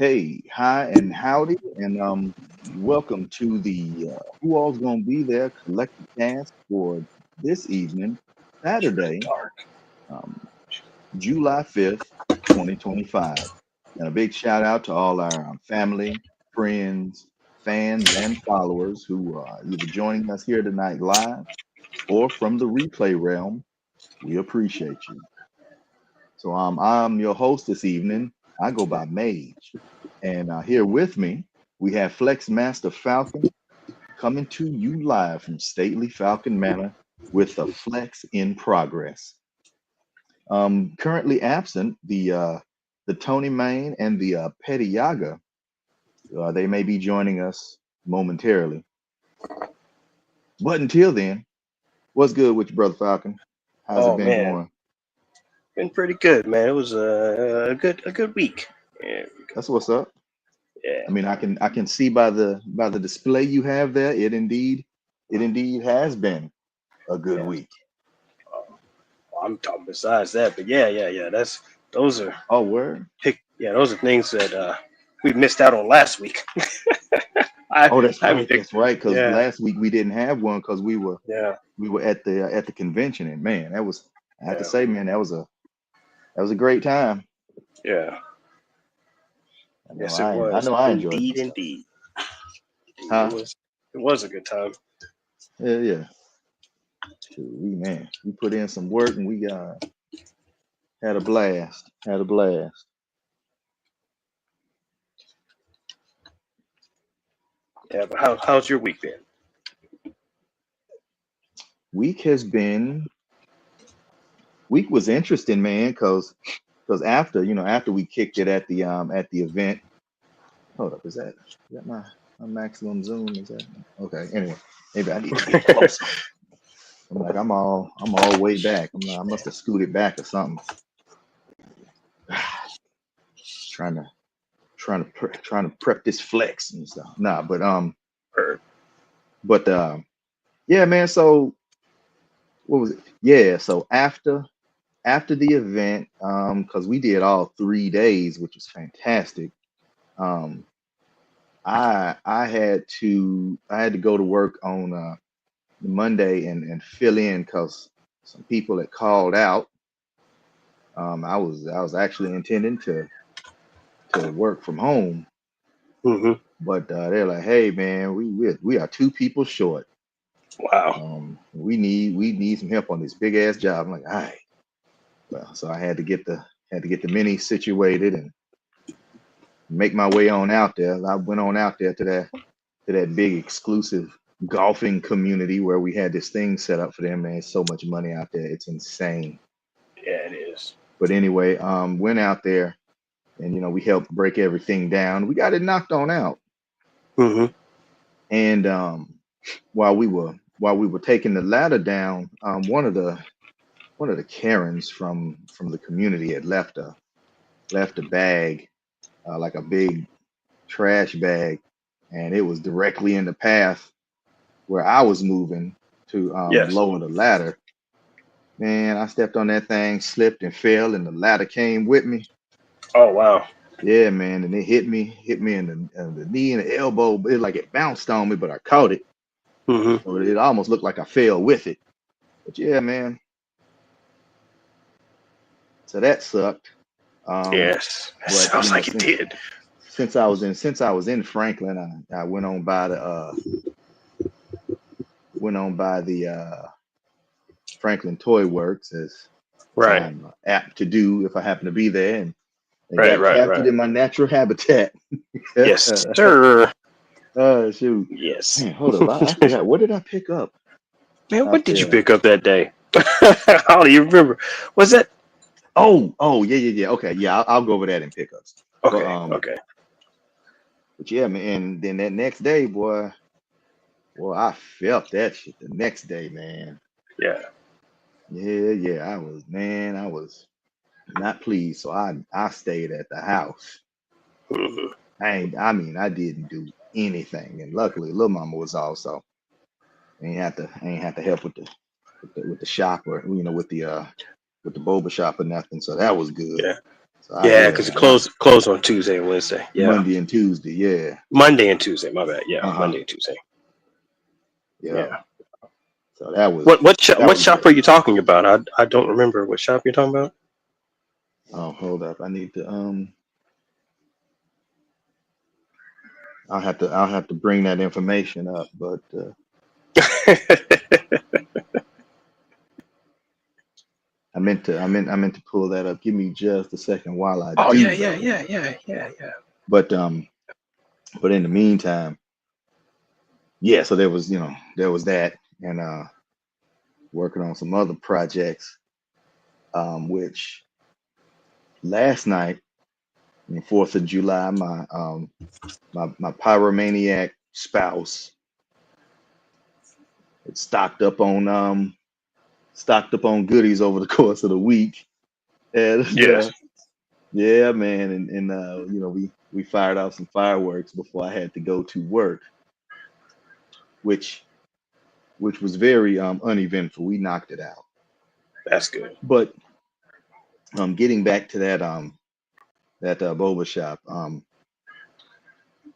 Hey, hi and howdy, and welcome to the Who All's Gonna Be There collective cast for this evening, It's really Saturday, dark. um, July 5th, 2025. And a big shout out to all our family, friends, fans, and followers who are either joining us here tonight live or from the replay realm. We appreciate you. So I'm your host this evening. I go by Mage. And here with me, we have Flex Master Falcon coming to you live from stately Falcon Manor with a flex in progress. Currently absent, the Tony Main and the Petty Yaga. They may be joining us momentarily. But until then, what's good with you, Brother Falcon? How's it Oh been man, going? been pretty good, man. It was a good week. Yeah, That's what's up. yeah. I mean, I can see by the display you have there, it indeed has been a good yeah. week. I'm talking besides that, but yeah. Those are Oh, word. those are things that we missed out on last week. I Oh, that's I haven't right. picked. That's right. Because Yeah, last week we didn't have one because we were yeah, we were at the convention, and man, that was I have to yeah, say, man, that was a great time. yeah. Yes, it I was. know I enjoyed Indeed, myself. indeed. Huh? It was a good time. Yeah, yeah. Shoot, we put in some work and we had a blast. Had a blast. Yeah, but how's your week been? Week has been Week was interesting, man, because after we kicked it at the event. Hold up, is that my maximum zoom? Is that okay? Anyway, maybe I need to get closer. I'm all way back. I must have scooted back or something. trying to trying to prep this flex and stuff. Nah, Or, but yeah, man. So what was it? Yeah, so after the event, because we did all 3 days, which was fantastic. Um, I had to go to work on Monday and fill in because some people had called out. I was actually intending to work from home, hmm. but they're like, "Hey, man, we are two people short. Wow. We need some help on this big ass job." I'm like, "All right." Well, so I had to get the mini situated and make my way on out there. I went on out there to that big exclusive golfing community where we had this thing set up for them. Man, there's so much money out there, it's insane. Yeah, it is. But anyway, went out there and we helped break everything down. We got it knocked on out. Hmm. And while we were taking the ladder down, one of the Karens from the community had left a bag, like a big trash bag, and it was directly in the path where I was moving to Yes. lower the ladder. Man, I stepped on that thing, slipped and fell, and the ladder came with me. Oh wow. Yeah, man, and it hit me in the knee and the elbow. But it bounced on me, but I caught it, Hmm. so it almost looked like I fell with it. But yeah, man, so that sucked. Um, Yes. but Sounds like it did. since I was in Franklin, I went on by the Franklin Toy Works as Right. I'm apt to do if I happen to be there, and they Right. got Right. captured Right. in my natural habitat. Yes, sir. Oh shoot, Yes. man, hold up, I forgot. What did I pick up Man, what out did you there? pick up that day? I don't even remember. Was that Oh, yeah, yeah, yeah. Okay, yeah, I'll go over that in pickups. But okay? um, Okay. but yeah, man. And then that next day, boy, well, I felt that shit the next day, man. Yeah. Yeah, yeah, I was not pleased. So I stayed at the house. Hmm. I didn't do anything, and luckily, little mama was also. I ain't have to help with the shop or with the boba shop or nothing. So that was good. Yeah. So Yeah, yeah, because it man, I, closed on Tuesday and Wednesday. Yeah, Monday and Tuesday. Yeah. Monday and Tuesday. My bad. Yeah, Uh-huh. Monday and Tuesday. Yeah. Yeah. So that What was shop great. are you talking about? I don't remember what shop you're talking about. Oh, hold up. I need to I'll have to bring that information up, but I meant to pull that up. Give me just a second while I Oh do yeah, though. yeah. But in the meantime, yeah, so there was, there was that, and working on some other projects, which last night, on the 4th of July, my pyromaniac spouse had stocked up on goodies over the course of the week. And Yes. yeah, man, and we fired off some fireworks before I had to go to work, which was very uneventful. We knocked it out. That's good. But getting back to that boba shop,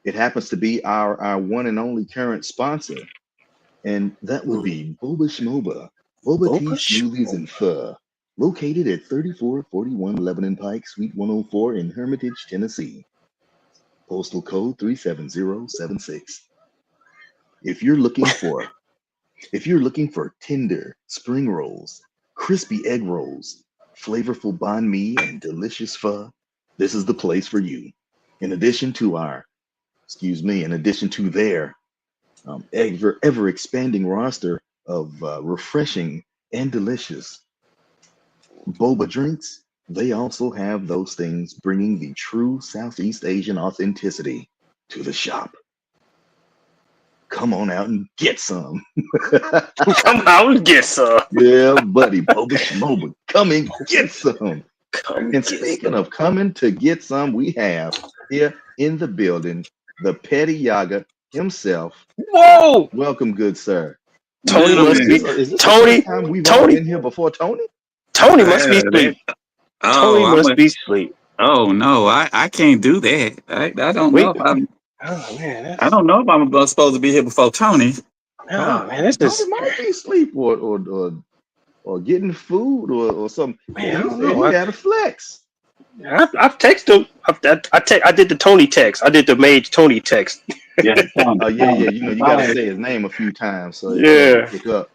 it happens to be our one and only current sponsor, and that would be Boba Schmoba, Boba Tea Boba Smoothies and Pho, located at 3441 Lebanon Pike, Suite 104 in Hermitage, Tennessee. Postal code 37076. If you're looking for tender spring rolls, crispy egg rolls, flavorful banh mi, and delicious pho, this is the place for you. In addition to their ever expanding roster of refreshing and delicious boba drinks, they also have those things bringing the true Southeast Asian authenticity to the shop. Come on out and get some. Come out and get some. Yeah, buddy, Boba Schmoba, come and get some. Come And get speaking some. of coming to get some, we have here in the building the Petty Yaga himself. Whoa! Welcome, good sir. Now, Tony must be is this the first Tony. time we've all Tony. been here before, Tony? Tony must be That, asleep. oh, Tony must be asleep. oh no, I can't do that. I don't know Wait. if I'm Oh man, I don't know if I'm supposed to be here before Tony. oh man, this Tony is might be asleep or getting food or something. man. I He don't said he know. had a flex. I've texted him. I did the Tony text. I did the made Tony text. Yeah, Tony. Oh yeah, yeah. You got to say his name a few times so he Yeah, pick up.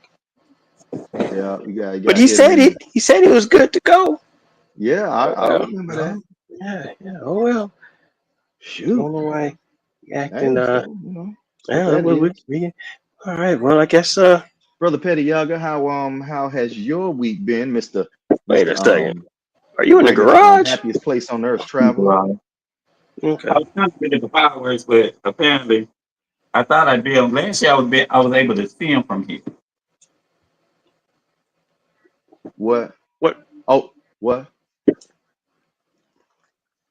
Yeah, you but got to he hit him said in the. he said he was good to go. Yeah, I Well, remember that. yeah. Oh well. I Shoot. don't know why he acting. Hey, so what Yeah. that Well, is. we. All right. Well, I guess. Brother Petty Yaga, how has your week been, Wait a second. Are the you in the greatest garage? happiest place on earth traveler? Right. Okay. I was trying to get the fireworks, but apparently I thought I'd be able. Last year I was able to see them from here. What? What Oh, what?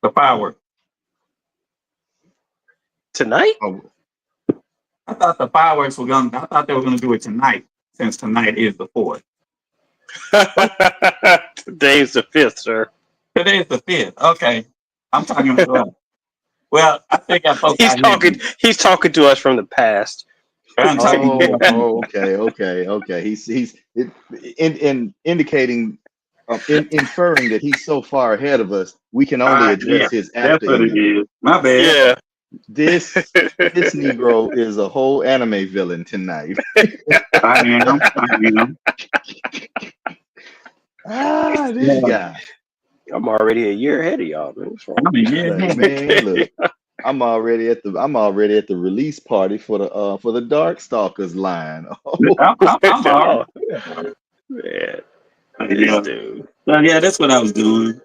The fireworks. tonight? Oh, I thought the fireworks were going. I thought they were going to do it tonight, since tonight is the 4th. Today's the 5th, sir. Today is the 5th. Okay, I'm talking about. Well, I think I folks He's out here. talking. He's talking to us from the past. I'm talking okay. He's indicating, inferring that he's so far ahead of us, we can only address yeah, his that's after what it image. is. My bad. Yeah. This Negro is a whole anime villain tonight. I am. This Yeah. guy. I'm already a year ahead of y'all, man. What's wrong? I mean, yeah, Like, man, look, I'm already at the release party for the Darkstalkers line. I'm Oh, alright. man. Yeah. This dude. So yeah, that's what I was doing.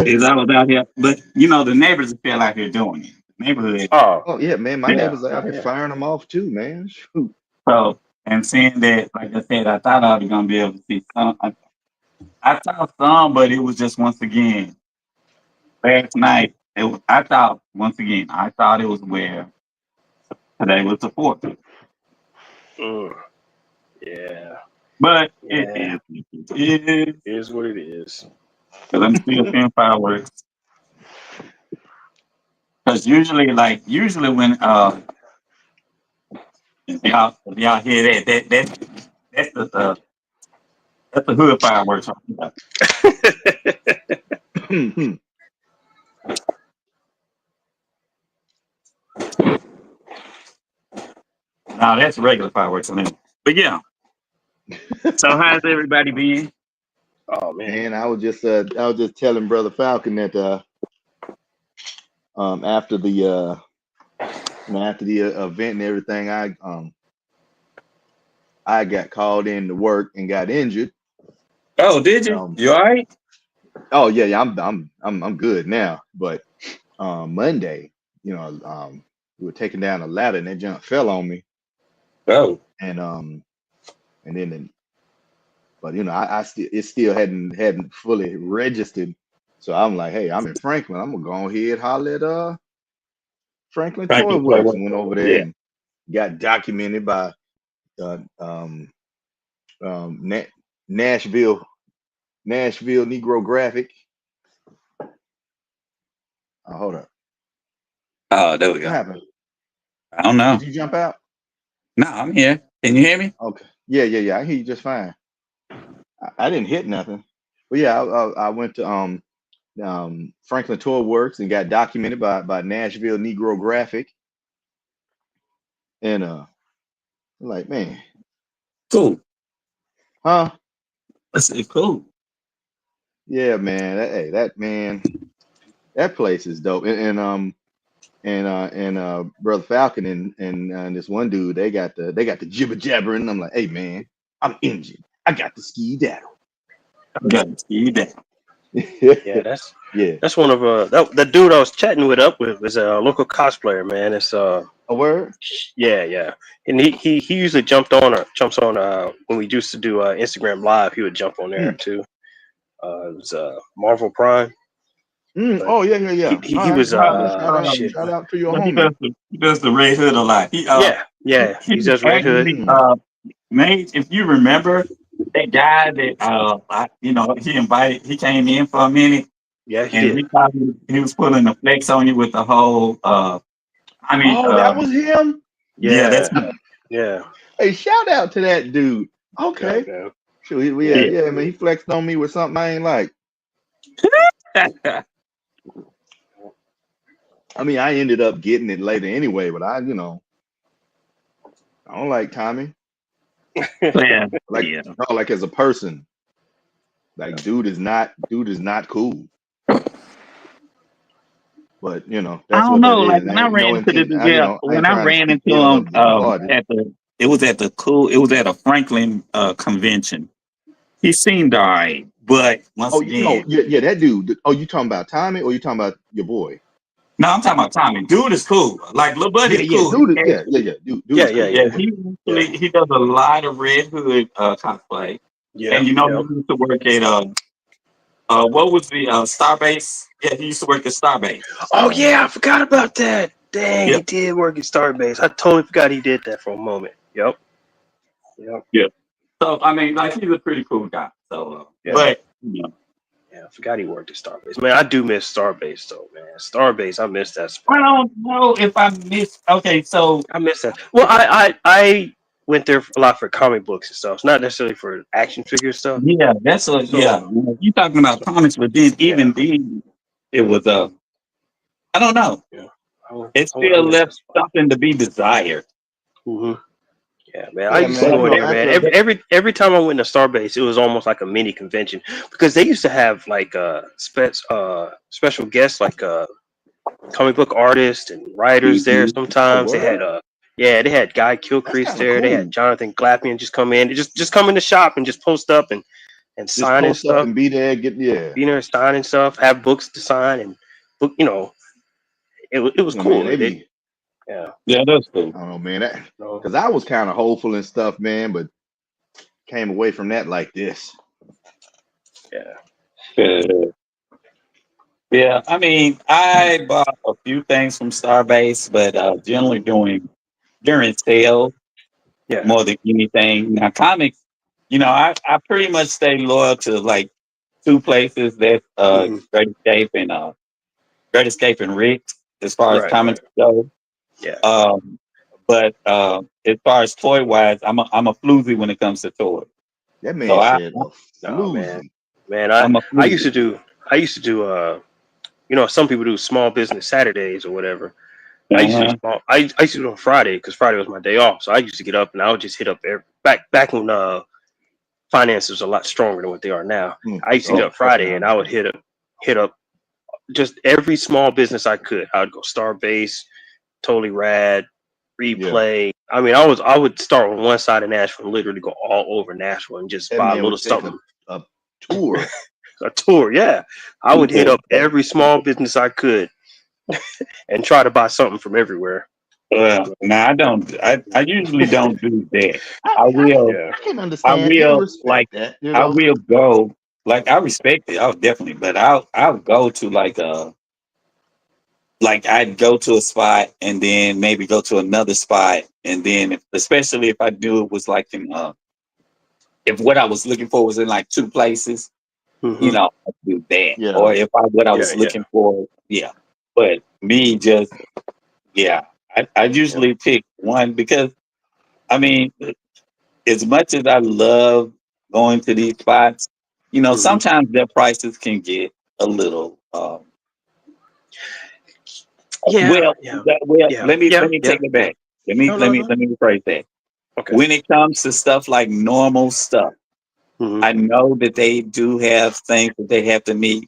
Is I was out here, but the neighbors feel like they're doing it. Neighborhood. Oh, Oh yeah, man, my Yeah. neighbors are out here Yeah. firing them off too, man. Shoot. So and seeing that, like I said, I thought I was gonna be able to see some. I saw some, but it was just once again last night. I thought it was where today was the 4th. Yeah. But Yeah. it is It is what it is. because I'm still seeing fireworks. Because usually when y'all hear that's the hood fireworks. Now that's regular fireworks. But yeah. So how's everybody been? Oh man. Man, I was just telling Brother Falcon that after the event and everything, I got called in to work and got injured. Oh, did you? You all right? Oh yeah, I'm good now. But Monday, we were taking down a ladder and that junk fell on me. Oh. And then but it still hadn't fully registered. So I'm like, hey, I'm in Franklin. I'm gonna go ahead holler at Franklin Toy Works. Went over there and got documented by Nashville Negro Graphic. Oh, hold up. Oh, there we go. What happened? I don't know. Did you jump out? No, I'm here. Can you hear me? Okay. Yeah. I hear you just fine. I didn't hit nothing. But yeah, I went to Franklin Toy Works and got documented by Nashville Negro Graphic. And I'm like, man. Cool. Huh? That's cool. Yeah, man. That place is dope. And Brother Falcon and this one dude, they got the jibber jabbering. I'm like, hey man, I'm injured. I got the ski daddle. Yeah, that's one of the dude I was chatting with was a local cosplayer, man. It's a word. Yeah, and he usually jumps on when we used to do Instagram Live. He would jump on there too. It was Marvel Prime. Oh yeah. He was shout out to your homie. He does the Red Hood a lot. He does Red Hood. Mate, if you remember that guy that he came in for a minute. Yeah, he and did. He was pulling a flex on you with the whole that was him. Yeah, that's him. Yeah. Hey, shout out to that dude. Okay. Yeah. Sure, man, he flexed on me with something I ain't like. I mean, I ended up getting it later anyway, but I don't like Tommy. Like as a person, like dude is not cool. But that's I don't know. Like when I ran into him it was at a Franklin convention. He seemed all right, but yeah, that dude. Oh, you talking about Tommy or you talking about your boy? No, I'm talking about Tommy. Dude is cool. Like little buddy's cool. Dude, He does a lot of Red Hood cosplay. Yeah, and he used to work at what was the Starbase? Yeah, he used to work at Starbase. Oh yeah, I forgot about that. Dang, he did work at Starbase. I totally forgot he did that for a moment. Yep. So I mean, like he's a pretty cool guy. So, but yeah, I forgot he worked at Starbase. Man, I do miss Starbase though, man. Starbase, I miss that spot. I don't know if I miss. Okay, so I miss that. Well, I went there a lot for comic books and stuff. It's not necessarily for action figure stuff. Yeah, that's you talking about comics, but then then it was I don't know. Yeah, it still left something to be desired. Mm-hmm. Yeah, man. I used to go there, man. Every time I went to Starbase, it was almost like a mini convention because they used to have like special guests like comic book artists and writers there. Sometimes they had they had Guy Kilcrease there. Cool. They had Jonathan Glapion just come in, just come in the shop and just post up and sign and stuff, and be there, be there, sign and stuff, have books to sign and book. It was cool. Man, yeah, that's cool. I don't know, man. Because I was kind of hopeful and stuff, man, but came away from that like this. Yeah. I mean, I bought a few things from Starbase, but generally during sales, more than anything. Now, comics, I pretty much stay loyal to like two places. That's Great Escape and Rick's. as far as Right, comics right. go. Yeah. But as far as toy wise, I'm a floozy when it comes to toys. That So man said a Oh man, floozy. man. I'm a I used floozy. to do. I used to do. Some people do small business Saturdays or whatever. I used to do Uh-huh. small. I used to do it on Friday because Friday was my day off. So I used to get up and I would just hit up back when finances are a lot stronger than what they are now. I used to get Oh, up trust me, Friday I and I would understand. hit up just every small business I could. I would go Starbase, Totally Rad, Yeah, Replay. I mean, I would start on one side of Nashville and literally go all over Nashville and just that buy a man little would take something, a tour. a tour. Yeah, I He would hit said, up every small business I could and try to buy something from everywhere. now I don't. I usually don't do that. I, I I, will. Yeah. I can I understand and will respect like. that, I will go. Like I respect it. I'll definitely. But I'll go to like I'd go to a spot and then maybe go to another spot and then especially if I do it was like in if what I was looking for was in like two places, Hmm. I do that. Yeah, Or if what I Yeah. was Yeah. looking for, yeah. But me just yeah. I yeah. usually pick one because I mean, as much as I love going to these spots, Hmm. sometimes their prices can get a little Yeah. well, Yeah. Yeah. let Yeah. me Yeah. take it Yeah. back. Let me rephrase that. Okay. When it comes to stuff like normal stuff, Hmm. I know that they do have things that they have to meet.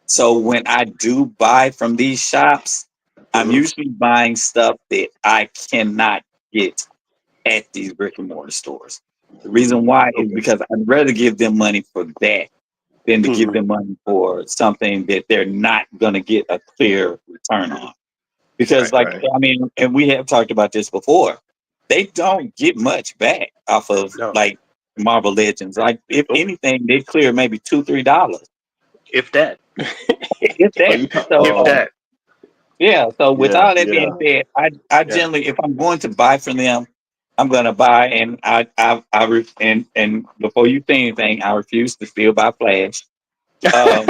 So when I do buy from these shops, I'm Hmm. usually buying stuff that I cannot get at these brick and mortar stores. The reason why is Okay. because I'd rather give them money for that than to give Hmm. them money for something that they're not going to get a clear return on. Because, Right. like, Right. I mean, and we have talked about this before, they don't get much back off of No. like Marvel Legends. Like, if Nope. anything, they clear maybe $2-3. If that. If Oh, that. you talk. So, If Oh, that. yeah. So, with yeah, all that yeah. being said, I Yeah. generally, if I'm going to buy from them, I'm gonna buy, and and before you say anything, I refuse to still buy Flash. Um,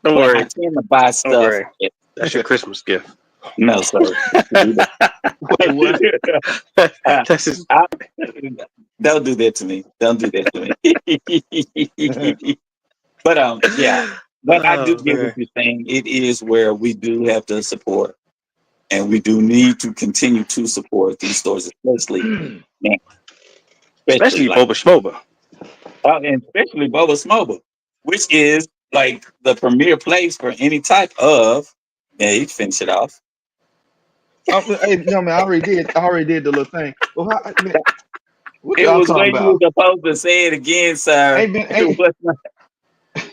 Don't but I worry. tend to buy Don't stuff. worry. That's your Christmas gift. No, sir. Wait, what? That's just. I, don't do that to me. Don't do that to me. But yeah. But I do Oh get what man. you're saying. It is where we do have to support, and we do need to continue to support these stores, especially now, especially Especially like Boba Schmoba. and especially Bubba Smoba, which is like the premier place for any type of. Yeah, you finish it off. Hey, no man, I already did. I already did the little thing. Well, man, what It y'all was talking when you about? were supposed to say it again, sir. Ain't been. It Ain't. was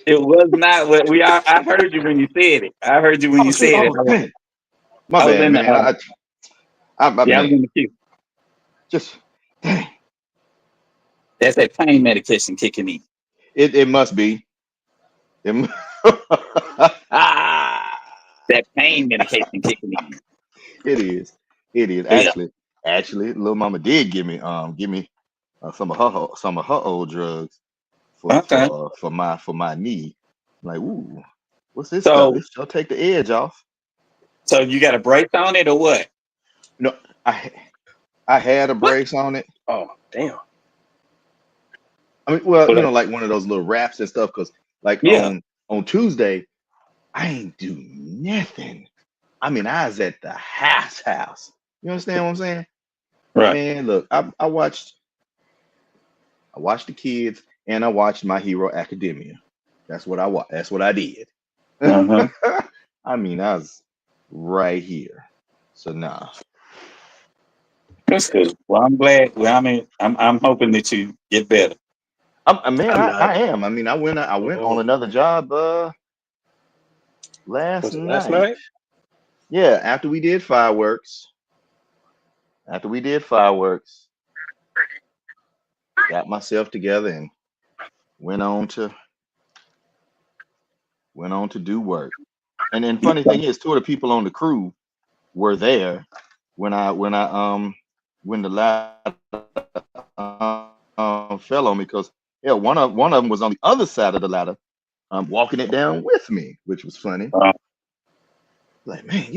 It was not what we are. I heard you when you said it. I heard you when Oh you shoot. said it. Oh dang. My I was bad, in the. man. I Yeah, I was in mean, the queue. just dang. That's that pain medication kicking in. It must be. It, mu- That pain medication kicking in. it is. It is Yeah. actually. Little mama did give me some of her old drugs Okay. for my knee. Like, ooh, what's this stuff? So, This shall take the edge off. so you got a brace on it or what? No, I had a What? brace on it. Oh damn. I mean, well, What? like one of those little wraps and stuff. Cause like Yeah. on Tuesday, I ain't do nothing. I mean, I was at the house. You understand what I'm saying? Right. Man, look, I watched the kids and I watched My Hero Academia. That's what I watched. That's what I did. Uh huh. I mean, I was right here. So nah. That's good. Well, I'm glad. Well, I mean, I'm hoping that you get better. Man, I'm not. I am. I mean, I went on Oh, another job last was it last night. night? Yeah, after we did fireworks. After we did fireworks, got myself together and went on to do work. And then funny thing is, two of the people on the crew were there when the ladder fell on me because yeah, one of them was on the other side of the ladder, walking it down with me, which was funny. Uh, Like, man,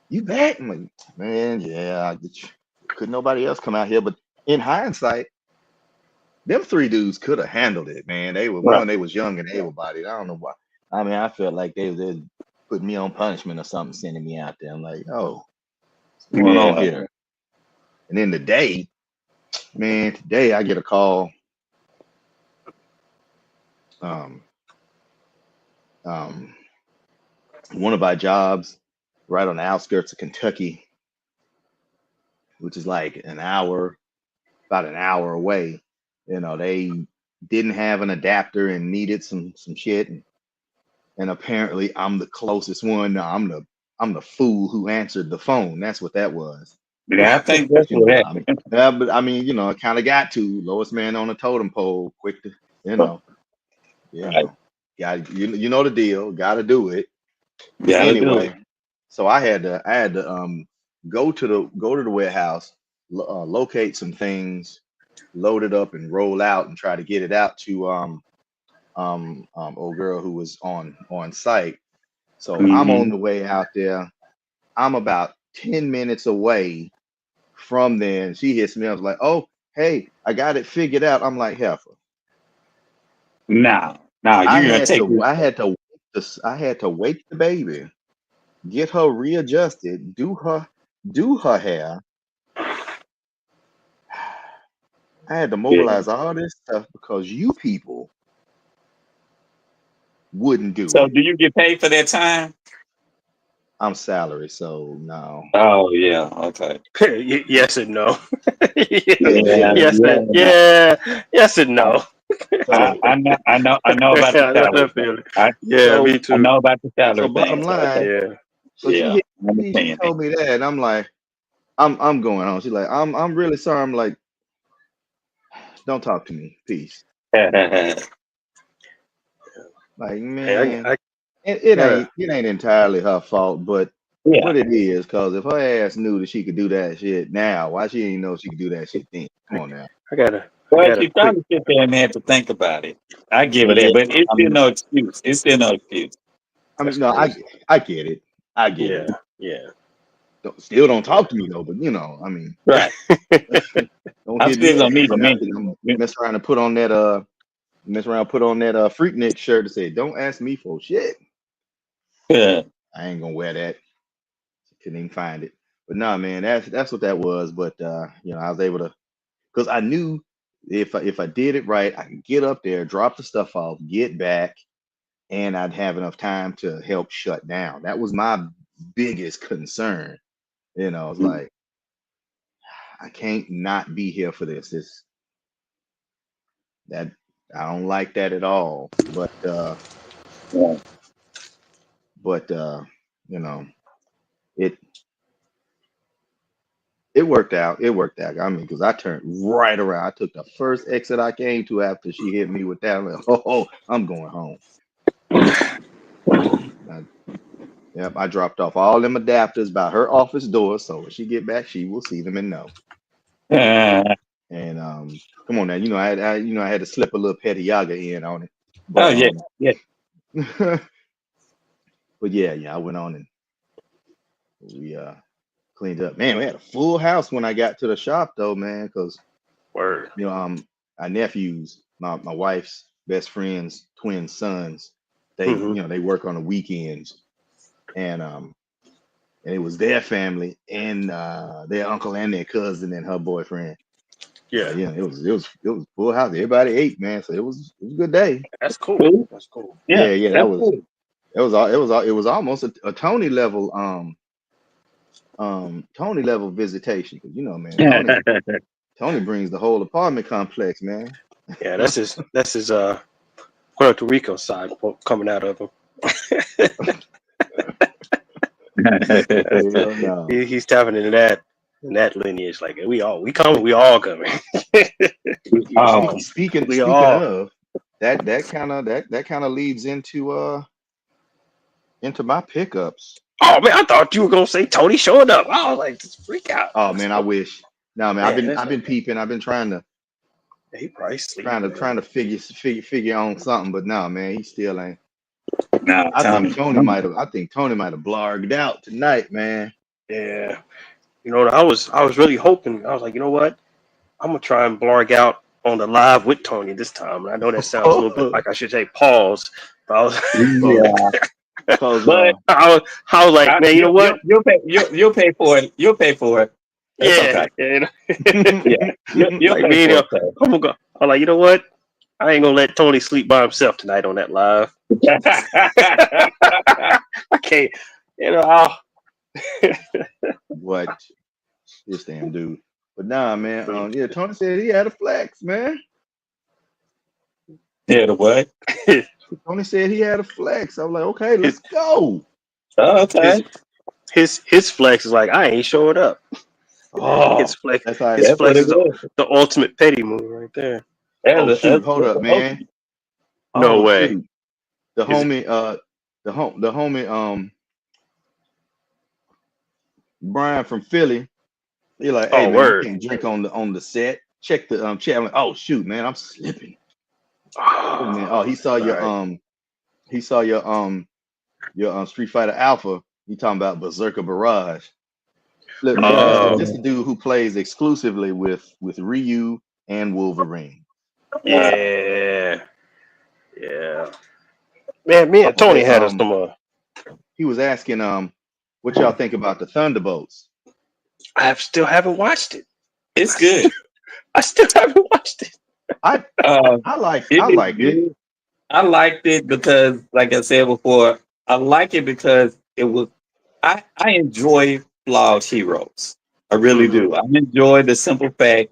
you back? I'm like, man, yeah, couldn't nobody else come out here. But in hindsight, them three dudes could have handled it, man. They were Right. one, they was young and able bodied. I don't know why. I mean, I felt like they put me on punishment or something, sending me out there. I'm like, oh, what's going on Yeah. here? And then today I get a call. Um, um, one of our jobs right on the outskirts of Kentucky, which is like about an hour away. You know, they didn't have an adapter and needed some shit, and apparently I'm the closest one. No, I'm the fool who answered the phone. That's what that was. Yeah, I think that's You what know, happened. yeah, but I mean, you know, I kind of got to lowest man on the totem pole, quick to, you know, Right. you know the deal. Got to do it Gotta do it. anyway. So I had to go to the warehouse, locate some things, load it up, and roll out and try to get it out to old girl who was on site. So I'm Mm-hmm. on the way out there. I'm about 10 minutes away from there, and she hits me. I was like, "Oh, hey, I got it figured out." I'm like, "Heifer." Now I you're gonna had take to this. I had to wake the baby, get her readjusted, do her hair. I had to Yeah. mobilize all this stuff because you people wouldn't do So it. do you get paid for that time? I'm salary, so no. Oh yeah, okay. Yes and no. Yeah, Yes yeah. and yeah. Yes and no. So I know about the Yeah, salary I thing. feel it. I Yeah, so me I too. know about the so salary bottom thing. So okay. line, Yeah. so she Yeah, hit I me, she understand it. told me that, and I'm like, I'm going home. She's like, I'm really sorry. I'm like, don't talk to me. Peace. Like, Hey, man, I it gotta. ain't entirely her fault, but Yeah. it is, because if her ass knew that she could do that shit now, why she ain't know she could do that shit then? Come on now. I Well, got a she quick. probably sit there and had to think about it. I give it Yeah, that, but it's I still mean, no excuse. It's still no excuse. That's no, crazy. I get it. I get Yeah. it. Yeah. Still don't Yeah. talk to me though, but you know, I mean, Right. don't I'm hit me still up gonna need a after mention. I'm mess around and put on that Freaknik shirt to say, don't ask me for shit. Yeah. I ain't gonna wear that. Couldn't even find it. But nah, man, that's what that was. But you know, I was able to, because I knew if I did it right, I could get up there, drop the stuff off, get back, and I'd have enough time to help shut down. That was my biggest concern. You know, it's like, I can't not be here for this. That I don't like that at all. Yeah. But you know, it it worked out. It worked out. I mean, because I turned right around. I took the first exit I came to after she hit me with that. I'm like, oh, I'm going home. I, yep, I dropped off all them adapters by her office door, so when she get back, she will see them and know. And come on now, you know, I had to slip a little petty yaga in on it, Oh but yeah. Yeah. but yeah, I went on and we cleaned up. Man, we had a full house when I got to the shop though, man, because Word. you know, our nephews, my wife's best friend's twin sons, they Hmm. you know they work on the weekends, and it was their family and their uncle and their cousin and her boyfriend. So Yeah. yeah, it was full house. Everybody ate, man. So it was a good day. That's cool. Cool. That's cool. Yeah. Yeah, that That's was cool. it was almost a Tony level Tony level visitation, because you know, man, Tony brings the whole apartment complex, man. Yeah. That's his Puerto Rico side coming out of him. Hell no. He's tapping into that lineage. Like we all coming. Um, We Speaking all. of that kind of leads into my pickups. Oh man, I thought you were gonna say Tony showing up. I was like, just freak out. Oh man, I wish. No man, Man, that's I've been peeping. I've been he probably sleep, man. trying to figure on something, but no man, he still ain't. Nah, I Tony. think Tony might have. I think Tony might have blarged out tonight, man. Yeah. You know, I was really hoping. I was like, you know what? I'm gonna try and blarg out on the live with Tony this time. And I know that sounds a little bit like I should say pause. But I was, Yeah, Cause but I was like, man, you know what? you'll pay for it. You'll pay for it. That's Yeah. okay. You Yeah, you'll like pay me, for it. So. I'm like, you know what? I ain't gonna let Tony sleep by himself tonight on that live. I can't. You know, what? This damn dude. But nah, man. Yeah, Tony said he had a flex, man. Yeah, the what? Tony said he had a flex. I was like, okay, let's go. Oh, okay. his flex is like, I ain't showing up. Oh, His flex, that's how. his That's what flex it is was. the ultimate petty move right there. Oh That's shoot, hold up, man. No Oh way. shoot. The Is it- homie, the homie, Brian from Philly. He like, hey Oh, man, word. you can't drink on the set. Check the chat. I'm like, oh shoot, man, I'm slipping. Oh man, oh he saw your Right. Street Fighter Alpha. You talking about Berserker Barrage? Look, man, this the dude who plays exclusively with Ryu and Wolverine. Yeah. Yeah. Man, me and Tony Okay, had us some. he was asking what y'all think about the Thunderbolts. I still haven't watched it. It's good. I still haven't watched it. I liked it. I liked it because, like I said before, I like it because it was. I enjoy flawed heroes. I really do. I enjoy the simple fact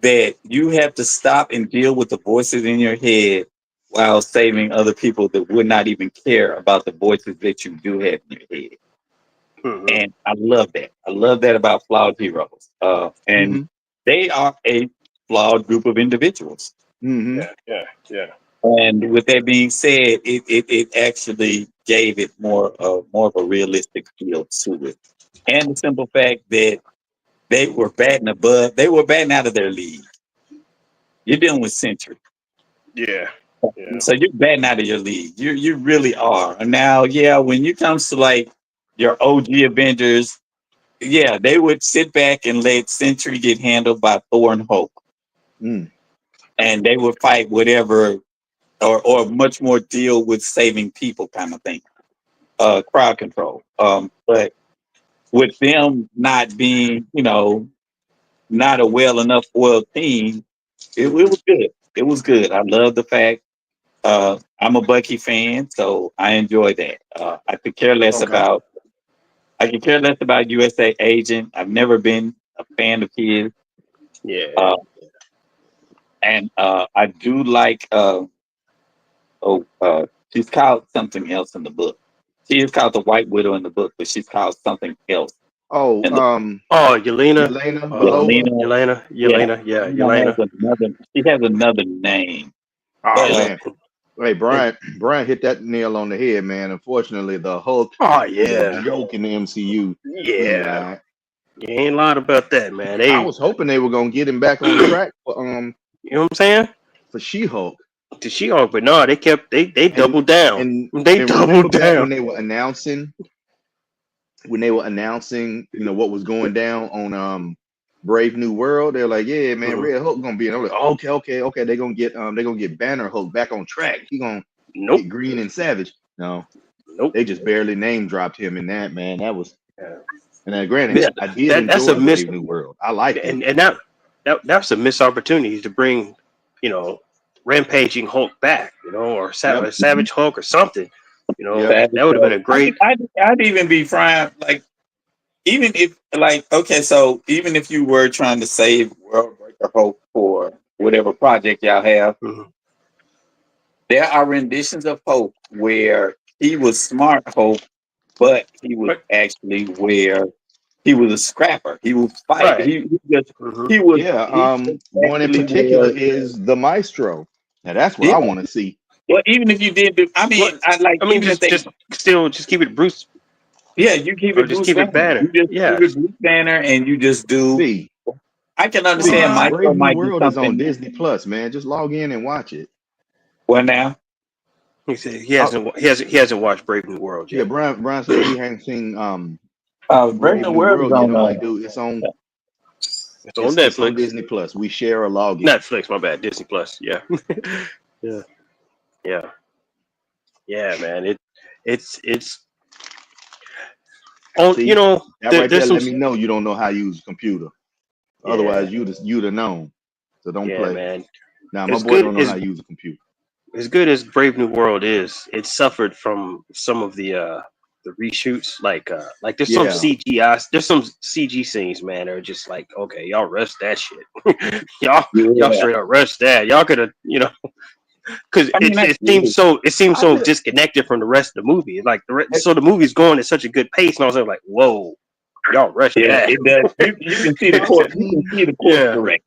that you have to stop and deal with the voices in your head while saving other people that would not even care about the voices that you do have in your head. And I love that. I love that about flawed heroes. And they are a flawed group of individuals. Yeah. And with that being said, it actually gave it more of a realistic feel to it. And the simple fact that they were batting out of their league. You're dealing with Century. Yeah. So you're batting out of your league. You really are. And now, yeah, when it comes to like your OG Avengers, yeah, they would sit back and let Century get handled by Thor and Hulk. And they would fight whatever or much more deal with saving people kind of thing. Crowd control. But with them not being, not a well enough oiled team, it was good. It was good. I love the fact I'm a Bucky fan, so I enjoy that. I could care less about USA Agent. I've never been a fan of his. Yeah. And I do like she's called something else in the book. She is called the White Widow in the book, but she's called something else. Oh, Yelena. Yelena. Yelena. She has another name. Oh man. Hey, Brian hit that nail on the head, man. Unfortunately, the Hulk is a joke in the MCU. Yeah. You ain't lied about that, man. I was hoping they were gonna get him back on track for you know what I'm saying? For She-Hulk. To She-Hulk, but no, they doubled down. And they doubled down when they were announcing, what was going down on Brave New World. They're like, yeah, man, Red Hulk gonna be in. I'm like, okay. They're gonna get Banner Hulk back on track. He gonna get Green and Savage. No, they just barely name dropped him in that, man. That was and then granted, I did enjoy Brave New World. I liked it. And that's a missed opportunity to bring, Rampaging Hulk back, or Savage Hulk or something. That would have been a great. I'd even be fine. Like, even if, even if you were trying to save World Breaker Hulk for whatever project y'all have, there are renditions of Hulk where he was smart Hulk, but he was actually where he was a scrapper. He was fight. Right. He was. One in particular is the Maestro. Now that's what I want to see. Well, even if you did, just keep it Bruce. Yeah, you keep it. Just keep it Banner. You just keep it Bruce Banner, and you just do. See, I can understand. Brave New World is on Disney Plus, man. Just log in and watch it. Well, now. He said he hasn't watched Brave New World Yeah, yet. Brian said he hadn't seen Brave Brave New New World is World yet. on I'm like, dude, it's on It's on it's on Netflix. Disney Plus. We share a login. Netflix, my bad. Disney Plus. Yeah. Yeah. Yeah. Yeah, man. It's on. See, You know, that right there there's some. let me know you don't know how to use a computer. Yeah. Otherwise, you'd have known. So don't Yeah, play. man. Now my As boy good don't know how to use a computer. as good as Brave New World is, it suffered from some of the reshoots. Like there's some Yeah. CG scenes, man. That are just like, okay, y'all rush that shit. y'all Yeah. straight up rush that. Y'all could have, because I mean, that's it seems I so could- disconnected from the rest of the movie. Like so the movie's going at such a good pace, and I was like, whoa, y'all rushed yeah, that. it does. You can see the course. You can see the course Yeah. correct.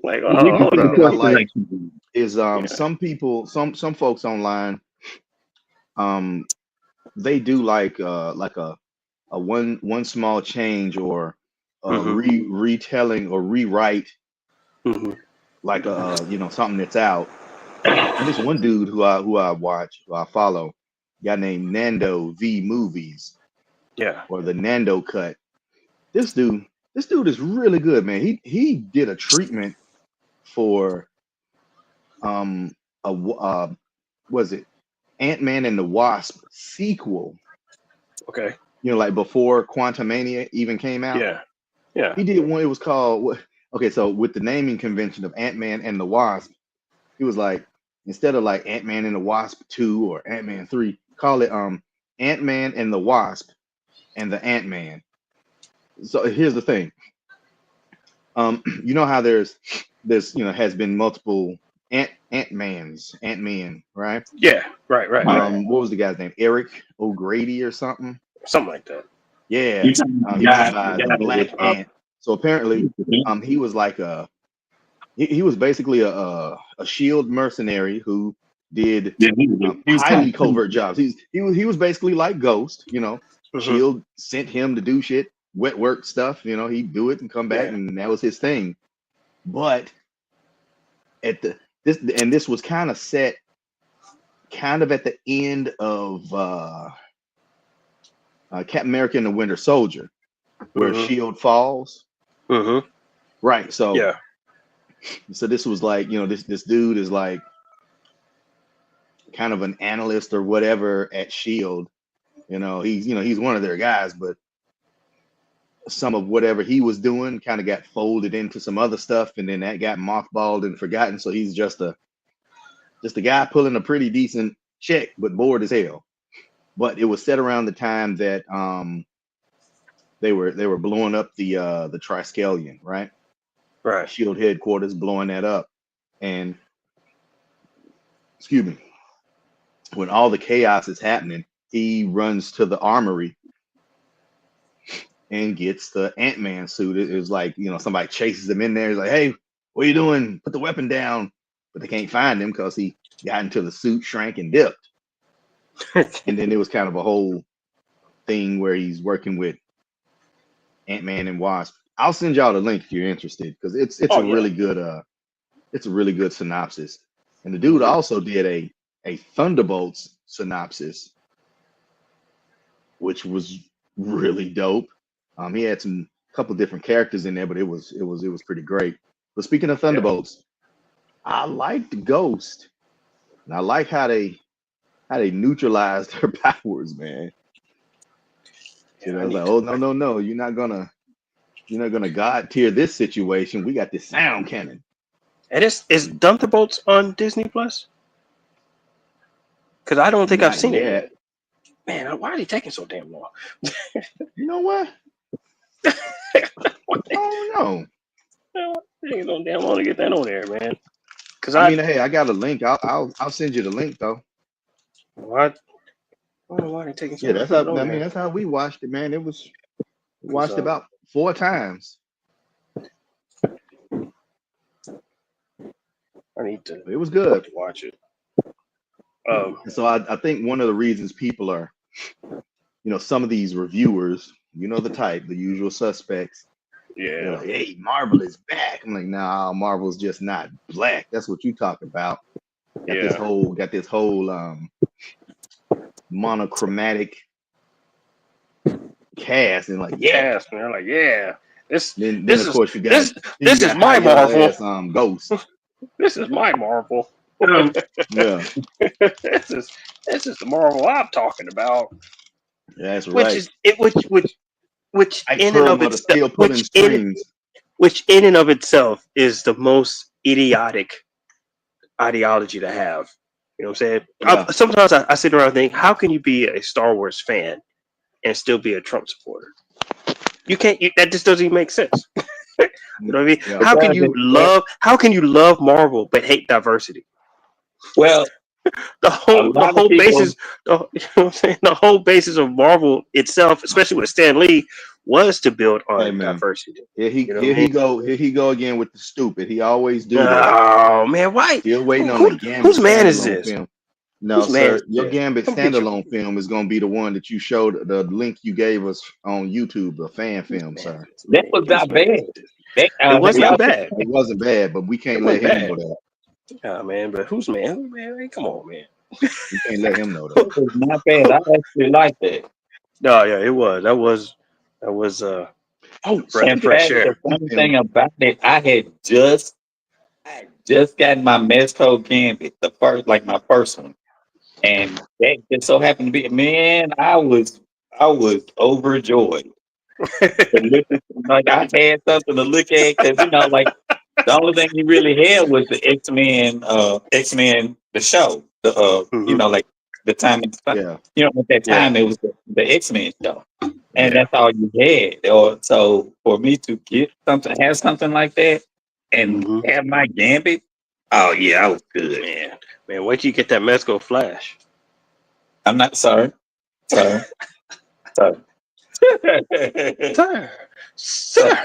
Like, You oh, can hold see the up. I course like- correction. is Yeah. some people some folks online they do like a one small change or retelling or rewrite Mhm. like something that's out. And this one dude who I watch, who I follow, a guy named Nando V Movies Yeah. or the Nando Cut. This dude is really good, man. He did a treatment for was it Ant-Man and the Wasp sequel, Okay. like before Quantumania even came out. Yeah. Yeah. He did one, it was called, okay, so with the naming convention of Ant-Man and the Wasp, he was like, instead of like Ant-Man and the Wasp 2 or Ant-Man 3, call it Ant-Man and the Wasp and the Ant-Man. So here's the thing. You know how there's has been multiple Ant-Man, right? Yeah. Right. What was the guy's name? Eric O'Grady or something? Something like that. Yeah. You talking He went by the Black Ant. So apparently, he was like he was basically a Shield mercenary who did highly covert jobs. He was basically like Ghost, Mhm. Shield sent him to do shit, wet work stuff, he'd do it and come back, Yeah. and that was his thing. But this was kind of set kind of at the end of Captain America and the Winter Soldier, where Mhm. Shield falls. Mhm. Right. So Yeah. so this was like, this dude is like kind of an analyst or whatever at Shield. He's one of their guys, but some of whatever he was doing kind of got folded into some other stuff, and then that got mothballed and forgotten. So he's just a guy pulling a pretty decent check, but bored as hell. But it was set around the time that they were blowing up the Triskelion, right? Right. Shield headquarters, blowing that up. And excuse me, when all the chaos is happening, he runs to the armory and gets the Ant-Man suit. It was like, somebody chases him in there. He's like, hey, what are you doing? Put the weapon down. But they can't find him because he got into the suit, shrank, and dipped. And then it was kind of a whole thing where he's working with Ant-Man and Wasp. I'll send y'all the link if you're interested, because it's really good it's a really good synopsis. And the dude also did a Thunderbolts synopsis, which was really dope. He had some couple different characters in there, but it was pretty great. But speaking of Thunderbolts, I liked Ghost, and I like how they neutralized her powers, man. I was like, oh no, you're not gonna God tier this situation. We got this sound cannon. And is Thunderbolts on Disney Plus? Because I don't think I've Not seen it yet. yet. Man, why are they taking so damn long? You know what? Oh no. Taking so damn long to get that on there, man. Because I mean, hey, I got a link. I'll send you the link though. What? I don't know why they're taking so Yeah, long. that's how. I mean, that's how we watched it, man. We watched about 4 times. I need to. It was good. Watch it. And so I think one of the reasons people are, some of these reviewers, the type, the usual suspects. Yeah. Like, hey, Marvel is back. I'm like, nah, Marvel's just not black. That's what you talk about. got this whole monochromatic cast, and like, yeah. Cast, man. Like, yeah. Then This of is course you this got this is my Marvel. ass Ghost. This is my Marvel. Yeah, this is the Marvel I'm talking about. that's Which right. is it which Ike in and of Perlmutter itself still pulling strings. which in and of itself is the most idiotic ideology to have. You know what I'm saying? Yeah. Sometimes I sit around and think, how can you be a Star Wars fan and still be a Trump supporter? You can't. That just doesn't even make sense. You know what I mean? Yeah. How can you love Marvel but hate diversity? Well, The a lot of whole people. basis, you know what I'm saying? The whole basis of Marvel itself, especially with Stan Lee, was to build Hey on man, diversity. here he You know what I mean? here he go again with the stupid. He always do that. Oh man, why? Still waiting on the Gambit Whose man is standalone this? film. No, Whose man sir, is your this? Gambit Come get your standalone film is gonna be the one that you showed, the link you gave us on YouTube, the fan film, man. sir. That was Whose not man bad. is this? They, It was y'all not bad. It wasn't bad, but we It can't let wasn't him bad. know that. Yeah, man. But whose man? Who man? Hey, come on, man. We can't let him know that. It was not bad. I actually like that. No, yeah, it was. That was Oh, breath In of fresh fact, the air. funny thing about it, I had just gotten my Mezco Gambit, the first, like my first one, and that just so happened to be, man, I was overjoyed. Like I had something to look at because like the only thing he really had was the X-Men, the show, Mm-hmm. like the time, yeah, at that Yeah, time it was the X-Men show, and yeah. that's all you had. Or so for me to have something like that, and Mm-hmm. have my Gambit, oh yeah, I was good. Man, wait till you get that Mezco Flash. I'm not sorry, sorry. Sir, sir, Sorry.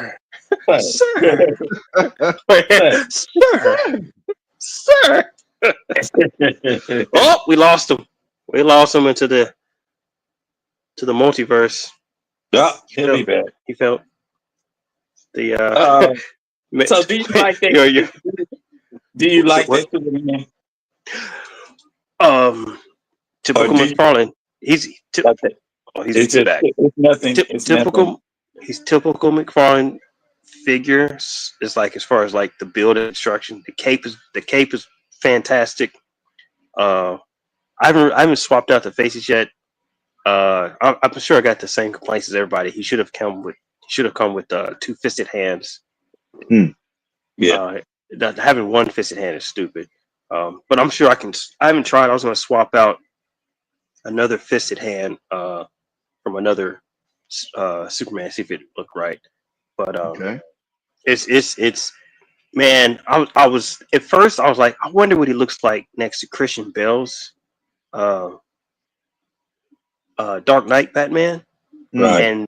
sir, sir. Oh, we lost him. We lost him into the multiverse. Yeah, he'll be back. He felt the So do you like that? you Do you like what? that Superman? Typical do you- McFarlane. He's Okay. he's back. It's nothing. It's Typical. nothing. He's typical McFarlane figure. It's like as far as like the build and construction. The cape is fantastic. I haven't swapped out the faces yet. I'm sure I got the same complaints as everybody. He should have come with two fisted hands. Yeah. Having one fisted hand is stupid. But I'm sure I can. I haven't tried. I was going to swap out another fisted hand from another Superman, see if it looked right. But okay. it's man. I was at first I was like, I wonder what he looks like next to Christian Bale's Dark Knight Batman. Right.